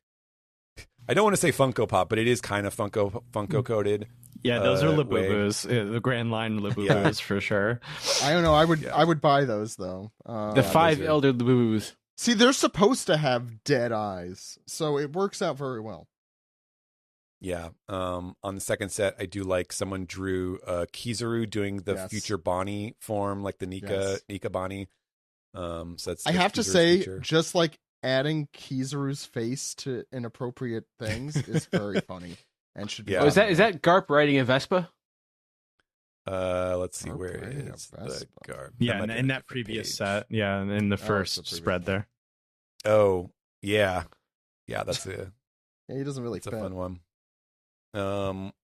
I don't want to say Funko Pop, but it is kind of Funko coated. Yeah, those are Labubus, the Grand Line Labubus for sure. I don't know. I would buy those though. The five elder Labubus. See, they're supposed to have dead eyes, so it works out very well. Yeah. On the second set, I do like someone drew Kizaru doing the future Bonnie form, like the Nika Bonnie. So that's I have Kizaru's to say, future. just like adding Kizaru's face to inappropriate things is very funny and should be. Oh, is that Garp riding a Vespa? Let's see, where is the garbage? Yeah, in that previous set. Yeah, in the first spread there. Oh, yeah. Yeah, that's Yeah, he doesn't really it's fit. a fun one.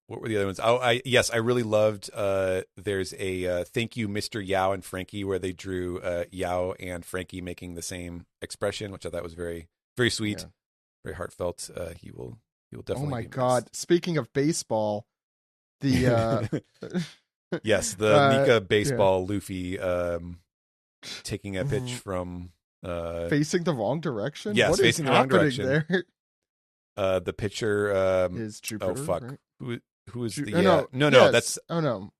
What were the other ones? Oh, I really loved there's a thank you Mr. Yao and Frankie, where they drew Yao and Frankie making the same expression, which I thought was very, very sweet, very heartfelt. He will definitely. Oh my God. Missed. Speaking of baseball, the yes, the Nika baseball Luffy taking a pitch from facing the wrong direction. Yes, what facing is the wrong happening direction. There? The pitcher is Jupiter. Oh fuck. Right? Who is the no, that's no,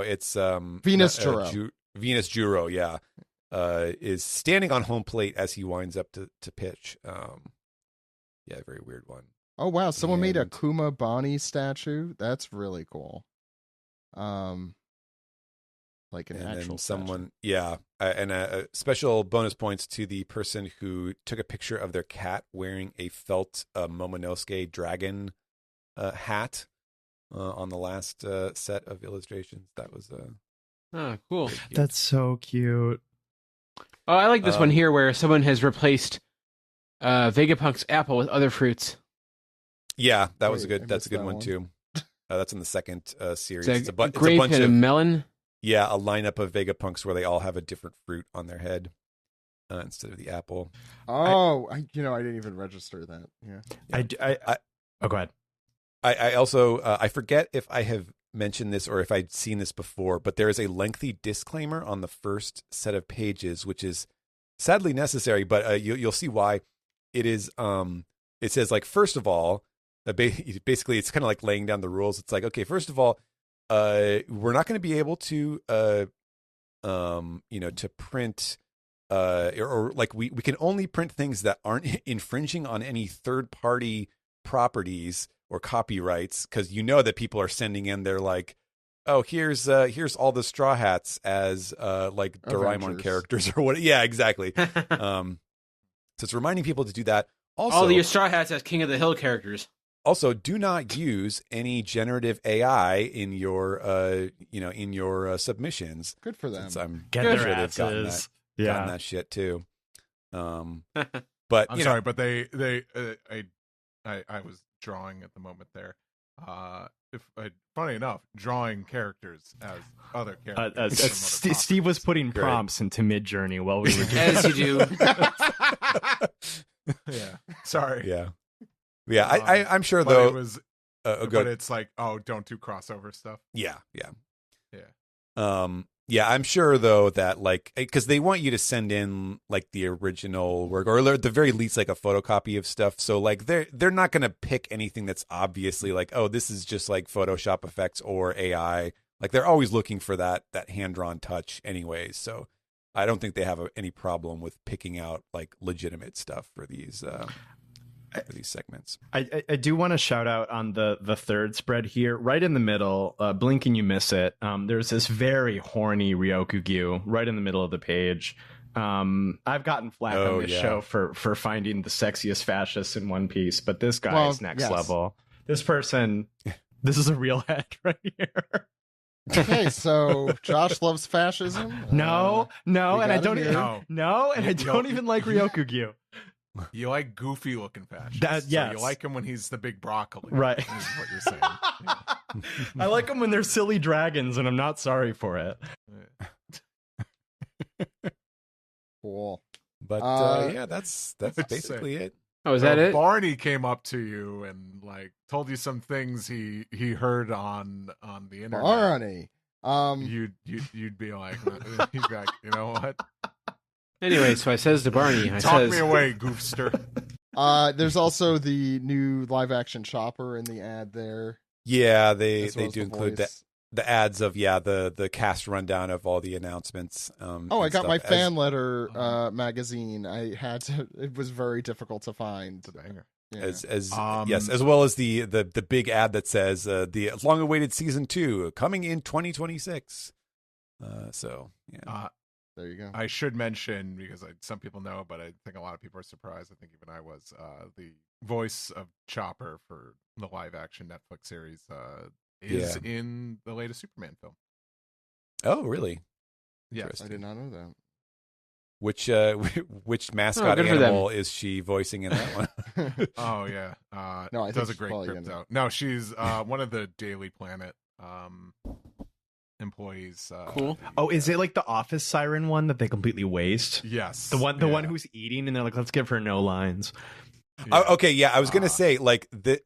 it's Venus Juro. Venus Juro, yeah. Is standing on home plate as he winds up to pitch. Yeah, very weird one. Oh wow, someone made a Kuma Bani statue. That's really cool. Like an actual someone, statue. And a special bonus points to the person who took a picture of their cat wearing a felt Momonosuke dragon hat on the last set of illustrations. That was cool. That's so cute. Oh, I like this one here where someone has replaced Vegapunk's apple with other fruits. Yeah, that was a good. That's a good one too. That's in the second series. It's a grape and a melon. Yeah, a lineup of Vegapunks where they all have a different fruit on their head instead of the apple. Oh, I didn't even register that. Yeah. Oh, go ahead. I also I forget if I have mentioned this or if I'd seen this before, but there is a lengthy disclaimer on the first set of pages, which is sadly necessary, but you'll see why. It is. It says, like, first of all, basically it's kind of like laying down the rules. It's like, okay, first of all, we're not going to be able to to print or like we can only print things that aren't infringing on any third party properties or copyrights, because that people are sending in their like, oh, here's all the Straw Hats as like Doraemon characters or what. Yeah, exactly. So it's reminding people to do that. Also, all the Straw Hats as King of the Hill characters. Also, do not use any generative AI in your in your submissions. Good for them. I'm Get sure their they've gotten that shit too. But I'm sorry, but they I was drawing at the moment there. Funny enough, drawing characters as other characters. Steve was putting prompts into Midjourney while we were doing as you do. Yeah. Sorry. Yeah. Yeah. I'm sure though. It was, but it's like, oh, don't do crossover stuff. Yeah. Yeah, I'm sure though that like, because they want you to send in like the original work, or at the very least like a photocopy of stuff. So like they're not going to pick anything that's obviously like, oh, this is just like Photoshop effects or AI. Like they're always looking for that hand-drawn touch anyways. So I don't think they have any problem with picking out like legitimate stuff for these segments. I do want to shout out on the third spread here, right in the middle, blink and you miss it. There's this very horny Ryokugyu right in the middle of the page. I've gotten flack on this show for finding the sexiest fascists in One Piece, but this guy is next level. This person, this is a real head right here. Okay, so Josh loves fascism. No, and I don't even like Ryokugyu. You like goofy looking fascists. Yes. So you like him when he's the big broccoli. Right. Is what you're saying. Yeah. I like them when they're silly dragons, and I'm not sorry for it. Cool. But that's basically it. Oh, is that it? Barney came up to you and like told you some things he heard on the internet. Barney. You'd be like, he'd be like, you know what? Anyway, so I says to Barney, Talk me away, goofster. There's also the new live action Chopper in the ad there. Yeah, they do include the ads of the cast rundown of all the announcements. I got my fan letter magazine. I had to. It was very difficult to find. The banger. Yeah. As well as the big ad that says the long-awaited season 2 coming in 2026. So yeah. There you go. I should mention, because some people know, but I think a lot of people are surprised. I think even I was. The voice of Chopper for the live-action Netflix series is in the latest Superman film. Oh, really? Yes, I did not know that. Which mascot animal is she voicing in that one? Oh yeah, no, I think does a great crypto. No, she's one of the Daily Planet employees. Cool. Oh, is it like the Office siren one that they completely waste? Yes, the one who's eating, and they're like, let's give her no lines. Yeah. Okay, yeah, I was gonna say like this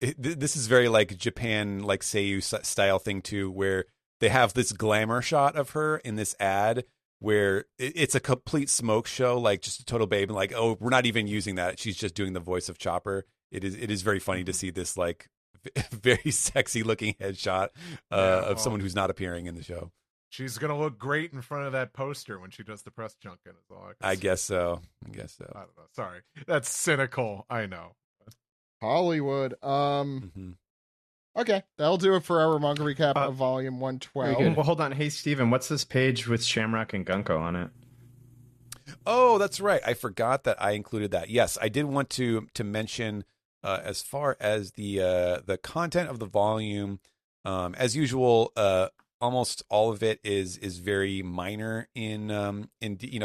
is very like Japan, like Seiyu style thing too, where they have this glamour shot of her in this ad where it's a complete smoke show, like just a total babe, and like, oh, we're not even using that. She's just doing the voice of Chopper. It is very funny to see this like very sexy looking headshot of someone who's not appearing in the show. She's gonna look great in front of that poster when she does the press junket. Is all I guess so. I don't know. Sorry, that's cynical. I know. Hollywood. Okay, that'll do it for our manga recap of volume 112. Well, hold on. Hey, Steven, what's this page with Shamrock and Gunko on it? Oh, that's right. I forgot that I included that. Yes, I did want to mention as far as the content of the volume, as usual, almost all of it is very minor in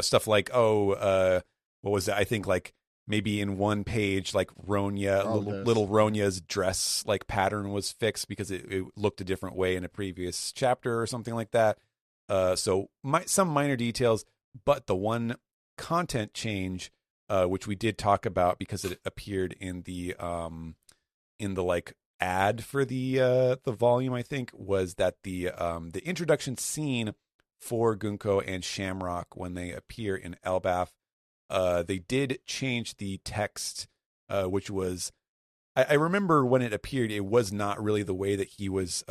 stuff like what was it? I think like maybe in one page, like little Ronya's dress like pattern was fixed because it looked a different way in a previous chapter or something like that. So some minor details, but the one content change, which we did talk about because it appeared in the like ad for the volume, I think, was that the introduction scene for Gunko and Shamrock when they appear in Elbaf. They did change the text, which was, I remember when it appeared, it was not really the way that he was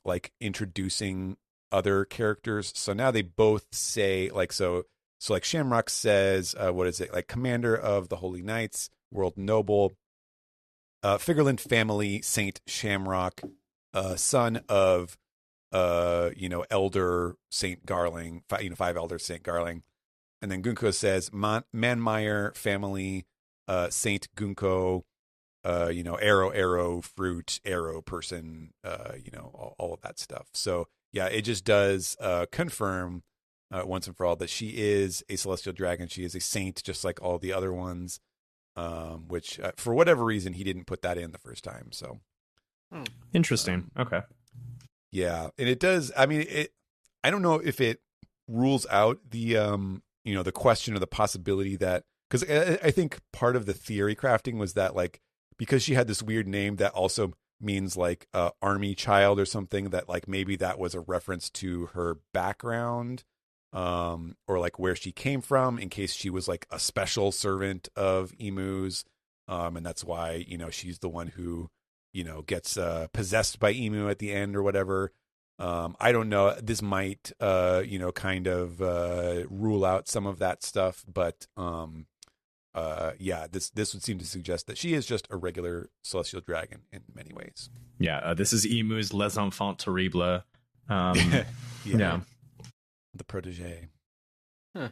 like introducing other characters. So now they both say like, so like Shamrock says, what is it? Like Commander of the Holy Knights, World Noble, Figureland family, Saint Shamrock, son of, Elder Saint Garling, 5 Elders Saint Garling. And then Gunko says, Manmeyer family, Saint Gunko, arrow, fruit, arrow person, all of that stuff. So, yeah, it just does confirm once and for all that she is a celestial dragon. She is a saint, just like all the other ones, which for whatever reason, he didn't put that in the first time. So interesting. Okay. Yeah. And it does. I mean, I don't know if it rules out the, the question or the possibility that, because I think part of the theory crafting was that, like, because she had this weird name that also means like army child or something, that like maybe that was a reference to her background, or like where she came from, in case she was like a special servant of Emu's, and that's why she's the one who gets possessed by Emu at the end or whatever. I don't know. This might, kind of rule out some of that stuff, but this would seem to suggest that she is just a regular celestial dragon in many ways. Yeah, this is Emu's Les Enfants Terribles. Yeah, the protege. Huh.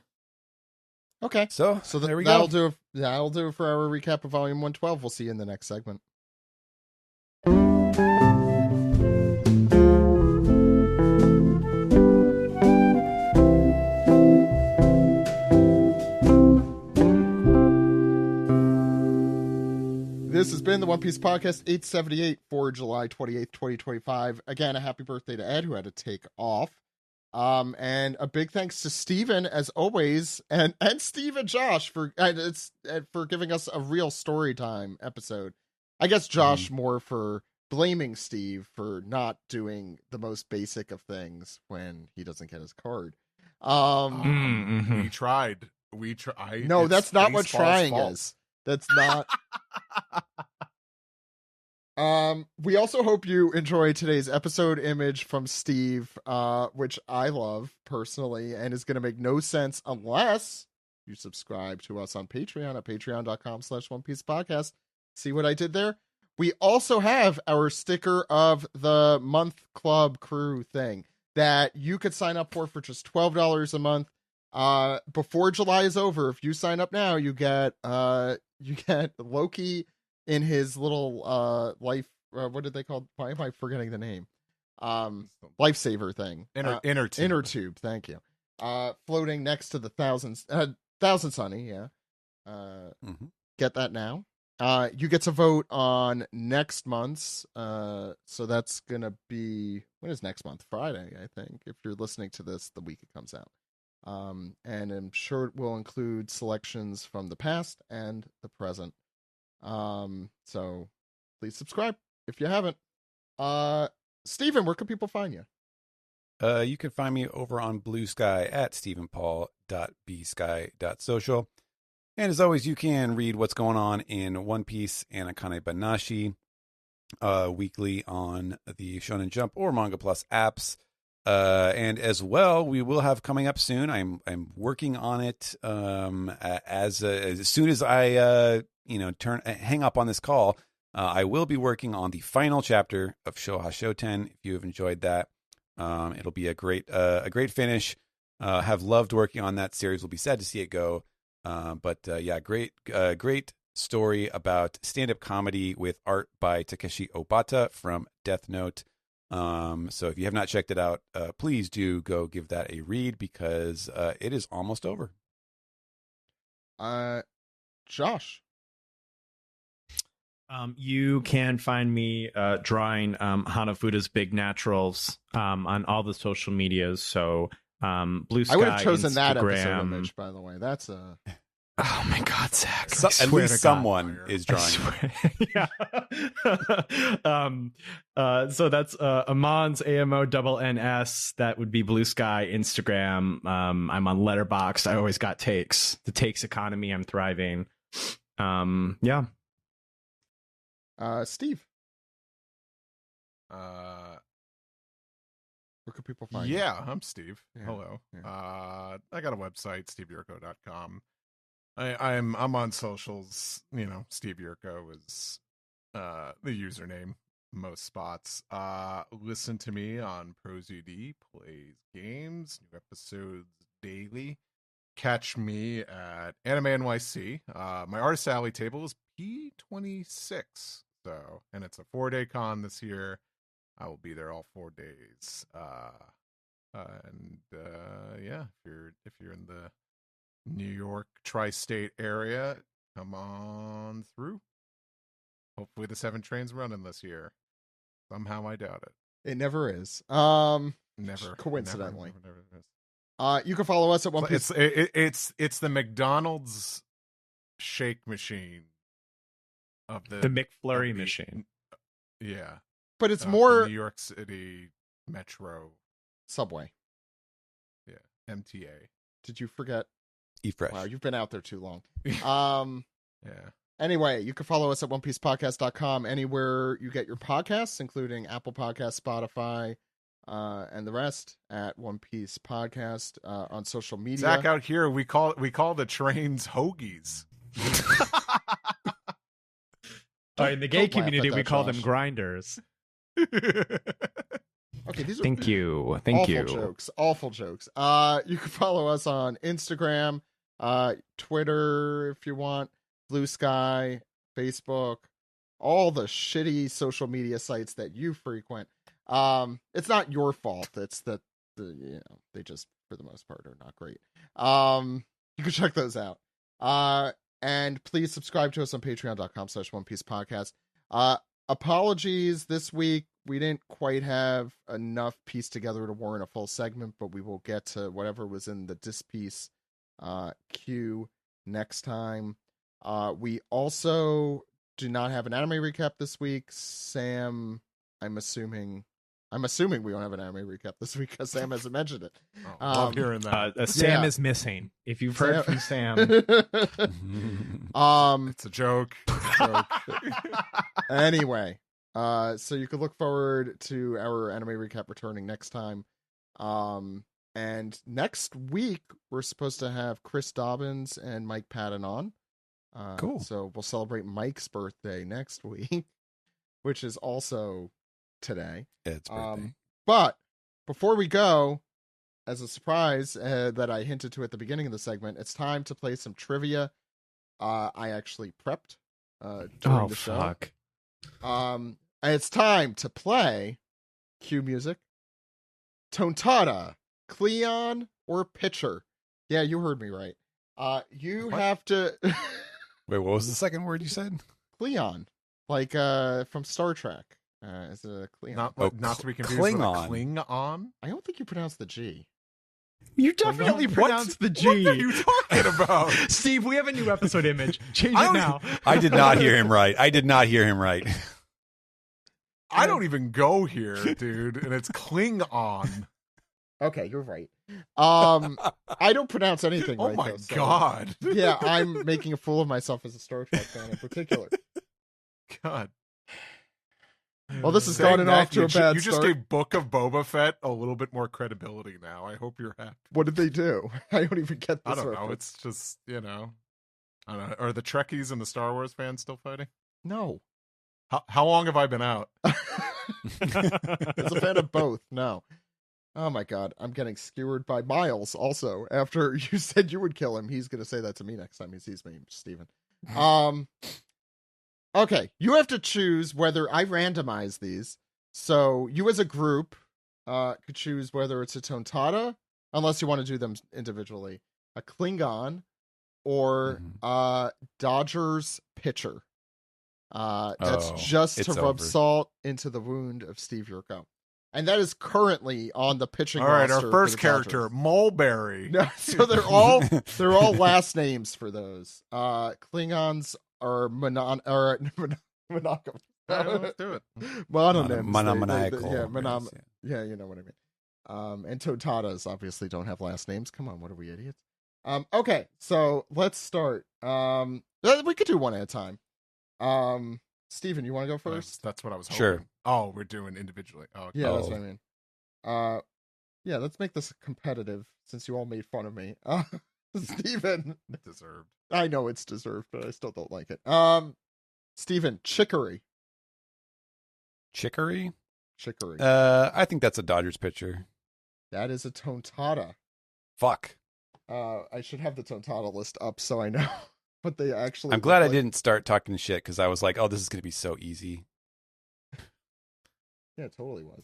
Okay, so there we go. That'll do it for our recap of volume 112. We'll see you in the next segment. This has been the One Piece Podcast 878 for July 28th, 2025. Again, a happy birthday to Ed, who had to take off. And a big thanks to Steven, as always, and Steve and Josh for giving us a real story time episode. I guess Josh more for blaming Steve for not doing the most basic of things when he doesn't get his card. We tried. No, that's not what trying is. That's not. We also hope you enjoy today's episode image from Steve, which I love personally, and is going to make no sense unless you subscribe to us on Patreon at patreon.com/OnePiecePodcast. See what I did there? We also have our sticker of the month club crew thing that you could sign up for just $12 a month. Before July is over, if you sign up now, you get Loki in his little life. What did they call? Why am I forgetting the name? lifesaver thing. Inner tube. Inner tube. Thank you. Floating next to the Thousand Sunny. Yeah. Get that now. You get to vote on next month's. So that's gonna be, when is next month? Friday, I think. If you're listening to this the week it comes out. And I'm sure it will include selections from the past and the present. So please subscribe if you haven't. Steven, where can people find you? You can find me over on Blue Sky at stephenpaul.bsky.social. And as always, you can read what's going on in One Piece and Akane Banashi weekly on the Shonen Jump or Manga Plus apps. And as well, we will have coming up soon. I'm working on it as soon as I hang up on this call. I will be working on the final chapter of Shoha Shoten. If you have enjoyed that, it'll be a great finish. Have loved working on that series. Will be sad to see it go. But great story about stand-up comedy with art by Takeshi Obata from Death Note. So if you have not checked it out, please do go give that a read because it is almost over. Josh. You can find me drawing Hanafuda's Big Naturals on all the social medias. So Blue Sky, I would have chosen Instagram. that episode image, by the way. That's a... Oh my God, Zach! At least someone is drawing. Yeah. So that's Amon's AMONNS. That would be Blue Sky, Instagram. I'm on Letterboxd. I always got takes. The takes economy. I'm thriving. Yeah. Steve. Where can people find you? Yeah, I'm Steve. Yeah. Hello. Yeah. I got a website, steveyurko.com. I'm on socials. Steve Yurko is the username most spots. Listen to me on ProZD Plays Games, new episodes daily. Catch me at Anime NYC. My artist alley table is P26. And it's a 4-day con this year. I will be there all 4 days. If you're in the New York tri-state area, come on through. Hopefully the 7 train's running this year. Somehow I doubt it. It never is. Never. Coincidentally. Never is. You can follow us at One Piece. It's the McDonald's shake machine of the McFlurry machine. Yeah. But it's more New York City Metro Subway. Yeah. MTA. Did you forget? eFresh. Wow, you've been out there too long. Yeah. Anyway, you can follow us at OnePiecePodcast.com anywhere you get your podcasts, including Apple Podcasts, Spotify, and the rest at One Piece Podcast on social media. Zach, out here we call the trains hoagies. In the gay community, we call them grinders. Okay, these are Thank you. Awful jokes. You can follow us on Instagram, Twitter if you want, Blue Sky, Facebook, all the shitty social media sites that you frequent. It's not your fault. It's that they just for the most part are not great. You can check those out. And please subscribe to us on patreon.com/OnePiecePodcast. Apologies this week. We didn't quite have enough piece together to warrant a full segment, but we will get to whatever was in the dispiece queue next time. We also do not have an anime recap this week. Sam, I'm assuming we don't have an anime recap this week because Sam hasn't mentioned it. Love hearing that. Sam is missing. If you've heard from Sam. It's a joke. Anyway, so you could look forward to our anime recap returning next time. And next week, we're supposed to have Chris Dobbins and Mike Patton on. Cool. So we'll celebrate Mike's birthday next week, which is also today. It's birthday. But before we go, as a surprise that I hinted to at the beginning of the segment, it's time to play some trivia. I actually prepped during the show. Fuck. It's time to play Cue music. Tontada, Cleon, or Pitcher? Yeah, you heard me right. You have to... Wait, what was the second word you said? Cleon, like from Star Trek. Is it a Cleon? Not to be confused with a Klingon. I don't think you pronounce the G. You definitely pronounced the G. What are you talking about? Steve, we have a new episode image. Change it now. I did not hear him right. I don't even go here, dude, and it's Klingon. Okay, you're right. I don't pronounce anything right. Oh my though, god. So, yeah, I'm making a fool of myself as a Star Trek fan in particular. God. Well, this has gotten off to a bad start. You just gave Book of Boba Fett a little bit more credibility now. I hope you're happy. What did they do? I don't even get this. I don't know. It's just, I don't know. Are the Trekkies and the Star Wars fans still fighting? No. How long have I been out? As a fan of both, no. Oh my god, I'm getting skewered by Miles also. After you said you would kill him, he's going to say that to me next time he sees me, Steven. Okay, you have to choose whether I randomize these. So you as a group could choose whether it's a Tontada, unless you want to do them individually, a Klingon, or Dodgers pitcher. That's just to rub salt into the wound of Steve Yurko. And that is currently on the pitching roster. All right, our first character, Mulberry. No, so they're all last names for those. Klingons are monogamous. Let's do it. Monomaniacal. Yeah, you know what I mean. And Totadas obviously don't have last names. Come on, what are we, idiots? Okay, so let's start. We could do one at a time. Steven, you want to go first? That's what I was hoping. Sure. Oh, we're doing individually. Oh, okay. Yeah, that's what I mean. Yeah, let's make this competitive since you all made fun of me. Steven. Deserved. I know it's deserved, but I still don't like it. Steven, Chicory. Chicory? Chicory. I think that's a Dodgers pitcher. That is a Tontada. Fuck. I should have the Tontada list up so I know. But they actually... I'm glad I didn't start talking shit because I was like, oh, this is going to be so easy. Yeah, it totally was.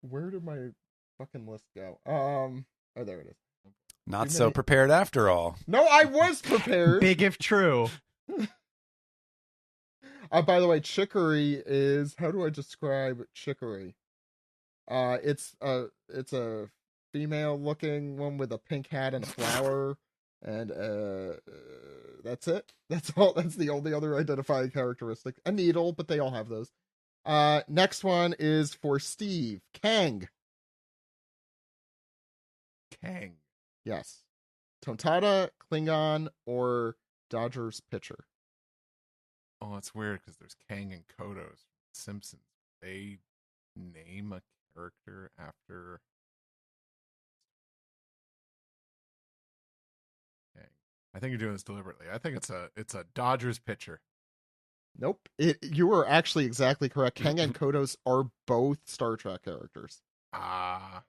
Where did my fucking list go? Oh, there it is. Not so prepared after all. No, I was prepared. Big if true. By the way, Chicory is... How do I describe Chicory? It's a female-looking one with a pink hat and a flower. And that's it. That's all. That's the only other identifying characteristic. A needle, but they all have those. Next one is for Steve. Kang. Kang. Yes. Tontada, Klingon, or Dodgers pitcher. Oh, it's weird because there's Kang and Kodos. Simpsons. They name a character after... I think you're doing this deliberately. I think it's a Dodgers pitcher. Nope. You were actually exactly correct. Kang and Kodos are both Star Trek characters. I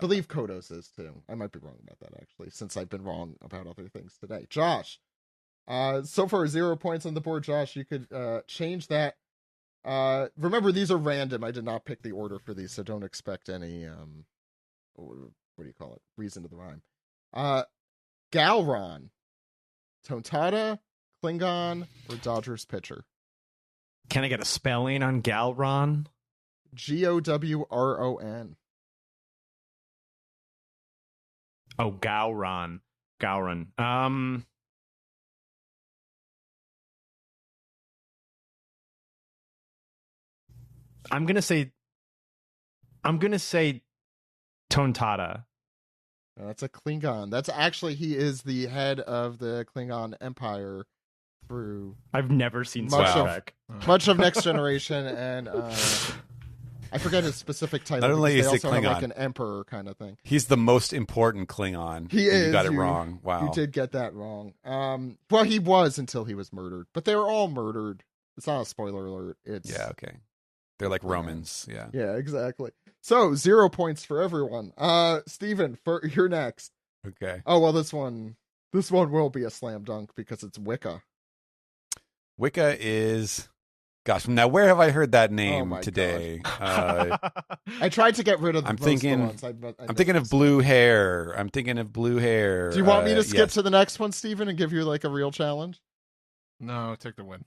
believe Kodos is too. I might be wrong about that actually, since I've been wrong about other things today. Josh. So far 0 points on the board, Josh. You could change that. Remember, these are random. I did not pick the order for these, so don't expect any what do you call it? Reason to the rhyme. Galron. Tontada, Klingon, or Dodgers pitcher? Can I get a spelling on Galron? Gowron. Oh, Gowron. I'm gonna say Tontada. That's a Klingon. That's actually, he is the head of the Klingon Empire through... I've never seen Star Trek. Much of Next Generation, and I forget his specific title. Not only is they it also Klingon, have like an emperor kind of thing. He's the most important Klingon. He is. You got it wrong. Wow. You did get that wrong. Well, he was until he was murdered. But they were all murdered. It's not a spoiler alert. It's... Yeah, okay. They're like Romans. Yeah. Yeah, exactly. So 0 points for everyone. Steven, you're next. Okay. Oh well, this one will be a slam dunk because it's Wicca. Wicca is Gosh, now where have I heard that name today? I tried to get rid of. I'm thinking of blue hair. Do you want me to skip to the next one, Steven, and give you like a real challenge? No, take the win.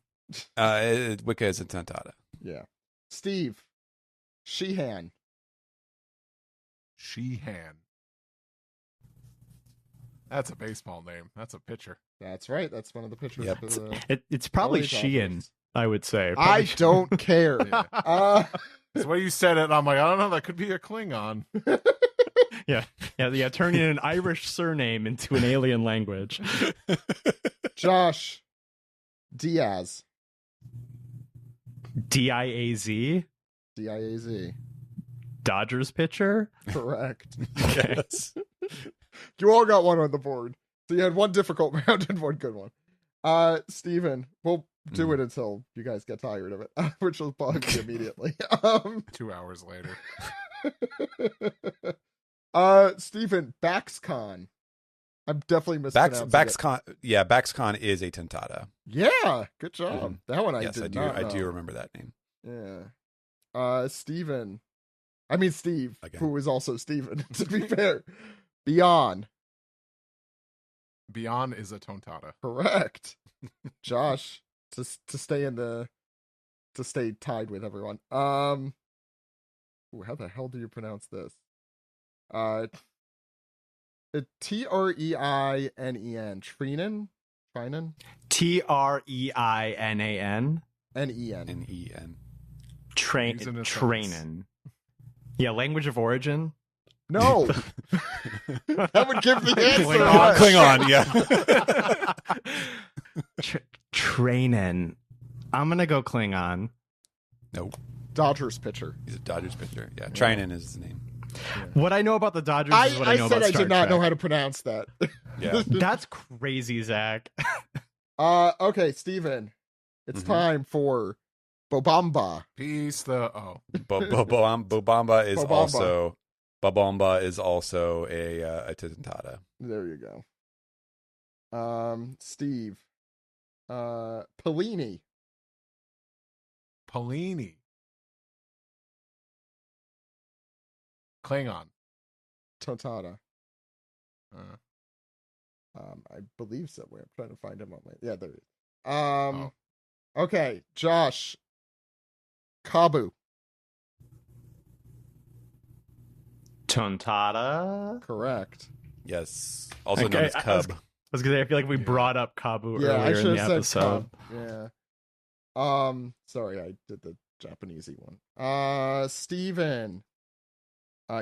Wicca is a Tontata. Yeah, Steve, Sheehan. That's a baseball name. That's a pitcher. That's right. That's one of the pitchers. Yep. It's probably Sheehan. I would say. I don't care. That's the way you said it. I'm like, I don't know. That could be a Klingon. Yeah. Turning an Irish surname into an alien language. Josh Diaz. Diaz. Diaz. Dodgers pitcher. Correct. Yes. You all got one on the board. So you had one difficult round and one good one. Steven, we'll do it until you guys get tired of it, which will bug you immediately. 2 hours later. Steven, Baxcon. I'm definitely mispronouncing Baxcon. Yeah, Baxcon is a Tontata. Yeah, good job. That one I did not know. I do remember that name. Yeah. Steve, who is also Steven, to be fair. Beyond is a Tontata. Correct. Josh, to stay tied with everyone. How the hell do you pronounce this? Treinen. Treinen? Treinan. Nen. Trainen. Yeah, language of origin. No. That would give the answer. Klingon, yeah. Trainen. I'm going to go Klingon. Nope. Dodgers pitcher. He's a Dodgers pitcher. Yeah, Treinen is his name. Yeah. What I know about the Dodgers is what I know about Star Trek. I did not know how to pronounce that. Yeah. That's crazy, Zach. Okay, Steven. It's time for Bobamba. Bobamba is also a Tontata. There you go. Steve. Pellini. Klingon. Tontata. I believe somewhere. I'm trying to find him on my. Yeah, there he is. Okay, Josh. Kabu. Tontata. Correct. Yes. Also known as Cub. I was gonna say, I feel like we brought up Kabu earlier in the episode. Yeah. Sorry, I did the Japanesey one. Steven.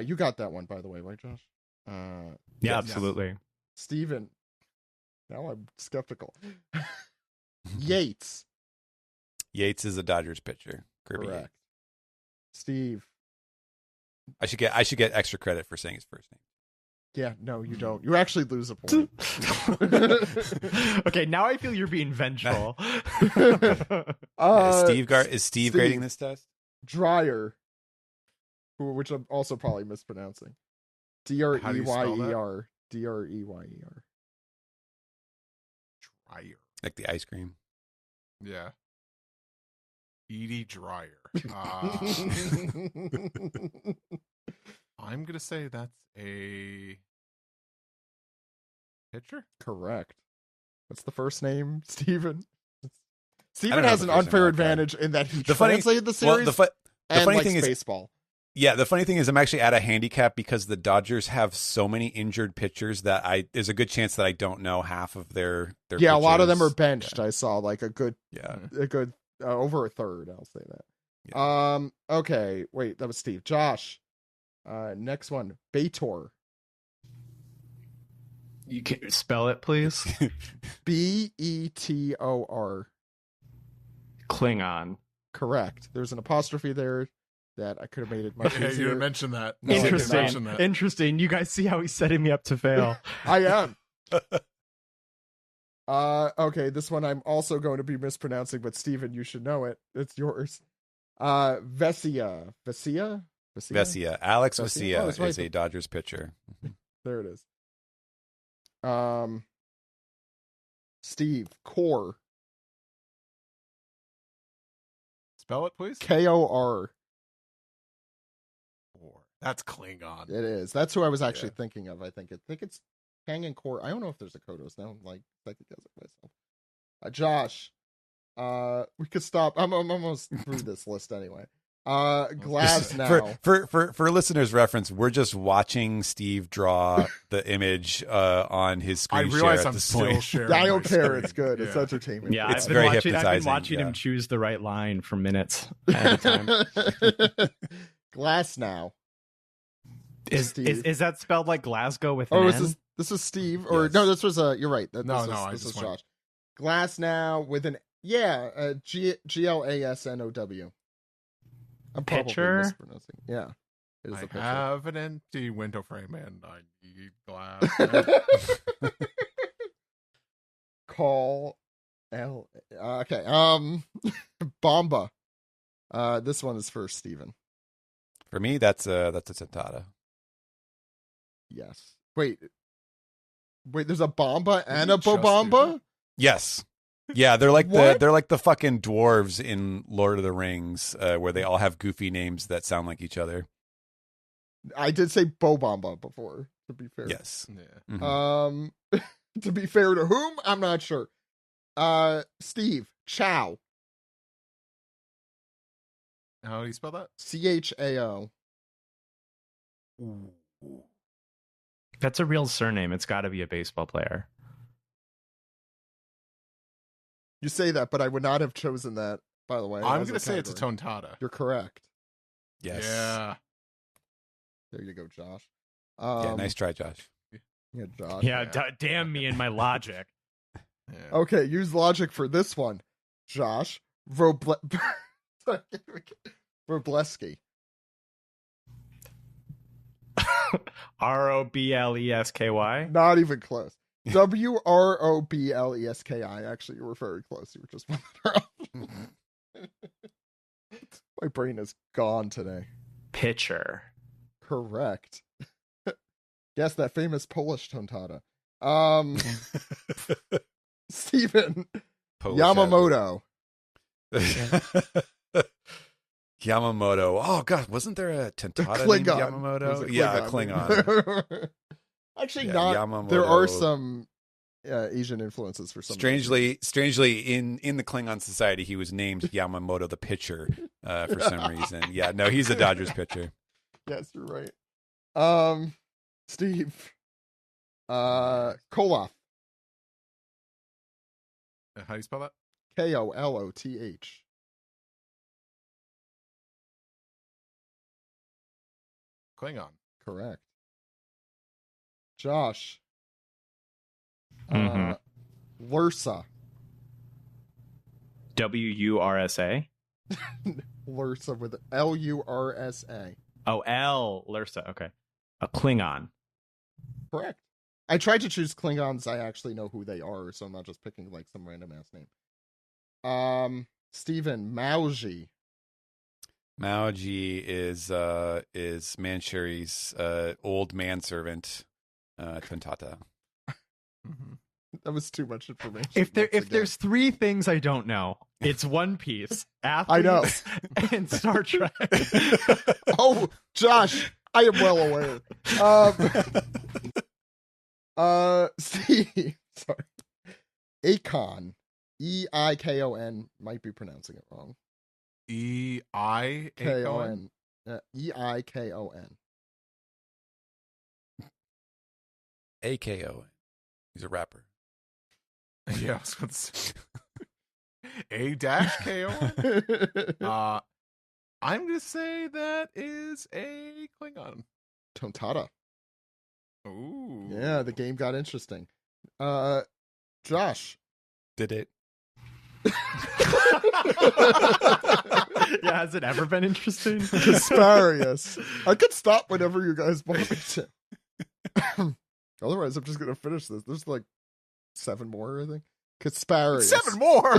You got that one, by the way, right, Josh? Yeah, yes. Absolutely. Steven. Now I'm skeptical. Yates. Yates is a Dodgers pitcher. Kirby Correct. Yates. Steve. I should get extra credit for saying his first name. Yeah, no, you don't. You actually lose a point. Okay, now I feel you're being vengeful. Is Steve grading this test? Dryer, which I'm also probably mispronouncing. Dreyer. Dreyer. Dryer. Like the ice cream. Yeah. Edie Dryer. I'm going to say that's a pitcher? Correct. What's the first name, Steven? Steven has an unfair advantage in that he translated the series the funny likes thing is baseball. Yeah, the funny thing is I'm actually at a handicap because the Dodgers have so many injured pitchers that there's a good chance that I don't know half of their pitchers. A lot of them are benched. Yeah. I saw like a good over a third, I'll say that. Yeah. Okay, wait, that was Steve. Josh. Next one, Betor. You can spell it, please. Betor. Klingon. Correct. There's an apostrophe there that I could have made it much easier. You didn't mention that. No, Interesting. Interesting. You guys see how he's setting me up to fail. I am. Okay, this one I'm also going to be mispronouncing, but Steven, you should know it. It's yours. Vesia. Alex Vesia is a Dodgers pitcher. There it is. Steve, Core. Spell it, please. Kor. That's Klingon. It is. That's who I was actually thinking of. I think it's Kang and Kor. I don't know if there's a Kodos now. Like, second guess it myself. Josh, we could stop. I'm almost through this list anyway. Glass now. For listeners' reference, we're just watching Steve draw the image on his screen. I realize share I'm this still point. sharing. I don't care. Screen. It's good. It's entertainment. Yeah, It's very I've been hypnotizing, watching him choose the right line for minutes at a time. Glass now. Is that spelled like Glasgow with an N? This is Steve, or no? This was you're right. This was went... Josh. Glass now with an Glasnow. I'm probably mispronouncing. Yeah, it is I a picture. have an empty window frame and I need glass. Call L. Okay. Bomba. This one is for Steven. For me, that's a Tentata. Yes. Wait. There's a Bomba and a Bobamba? Yes. Yeah, they're like the fucking dwarves in Lord of the Rings, where they all have goofy names that sound like each other. I did say Bobamba before, to be fair. Yes. Yeah. Mm-hmm. To be fair to whom? I'm not sure. Steve, Chow. How do you spell that? Chao. That's a real surname. It's got to be a baseball player. You say that, but I would not have chosen that, by the way. I'm going to say it's a Tontata. You're correct. Yes. Yeah. There you go, Josh. Yeah, nice try, Josh. Yeah, Josh. Yeah, damn me and my logic. Yeah. Okay, use logic for this one, Josh. Robleski. Roblesky. Not even close. Wrobleski. Actually, you were very close. You were just one off. My brain is gone today. Pitcher. Correct. Yes, that famous Polish Tontata. Steven. Yamamoto. Yamamoto. Oh god, wasn't there a Tentata named Yamamoto? Yeah, Klingon. Actually, not. Yamamoto. There are some Asian influences for some. Strangely, in the Klingon society, he was named Yamamoto the pitcher for some reason. Yeah, no, he's a Dodgers pitcher. Yes, you're right. Steve. Koloth. How do you spell that? Koloth. Klingon. Correct. Josh. Mm-hmm. Lursa. Wursa. Lursa with Lursa. Oh, Lursa. Okay. A Klingon. Correct. I tried to choose Klingons. I actually know who they are, so I'm not just picking like some random ass name. Steven, Mauji. Mauji is Manchuri's old manservant, Tontata. Mm-hmm. That was too much information. If there's three things I don't know, it's One Piece, athletes, I know, and Star Trek. Oh, Josh, I am well aware. Steve, sorry. Akon, Eikon, might be pronouncing it wrong. Eikon. Eikon. AKO. He's a rapper. Yeah, I was going to say. A-K-O. I'm going to say that is a Klingon. Tontata. Ooh. Yeah, the game got interesting. Josh. Did it? Yeah, has it ever been interesting? Casparius. I could stop whenever you guys want me to. Otherwise, I'm just going to finish this. There's like 7 more, I think. Casparius. 7 more?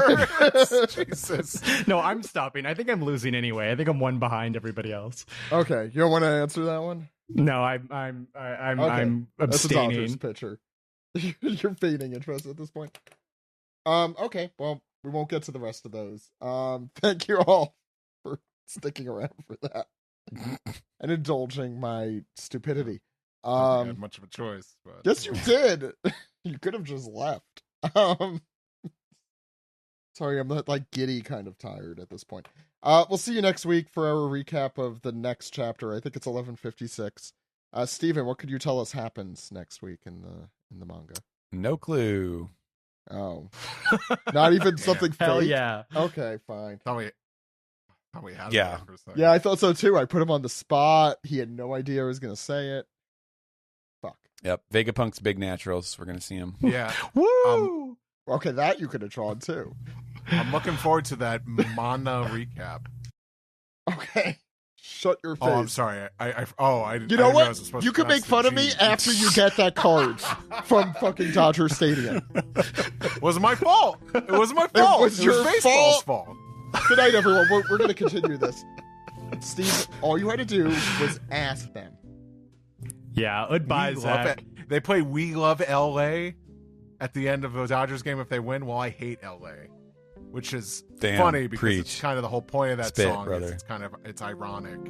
Jesus. No, I'm stopping. I think I'm losing anyway. I think I'm one behind everybody else. Okay, you don't want to answer that one? No, I'm abstaining. That's a Dodgers pitcher. You're feigning interest at this point. Okay, well, we won't get to the rest of those. Thank you all for sticking around for that and indulging my stupidity. I had much of a choice, but yes, you did. You could have just left. Sorry, I'm like giddy, kind of tired at this point. We'll see you next week for our recap of the next chapter. I think it's 1156. Steven, what could you tell us happens next week in the manga? No clue. Oh, not even something fake? Hell yeah. Okay, fine. Thought we had Yeah. for a second. Yeah, I thought so too. I put him on the spot. He had no idea I was going to say it. Fuck. Yep. Vegapunk's big naturals. We're going to see him. Yeah. Woo! Okay, that you could have drawn too. I'm looking forward to that Mana recap. Okay. Shut your face. Oh, I'm sorry. I you know what? You can make fun of me after you get that card from fucking Dodger Stadium. It wasn't my fault. It wasn't my fault. It was your baseball's fault. Good night, everyone. We're going to continue this. Steve, all you had to do was ask them. Yeah, goodbye, Zach. They play We Love L.A. at the end of a Dodgers game if they win. Well, I hate L.A., which is funny because it's kind of the whole point of that song. Brother. It's ironic.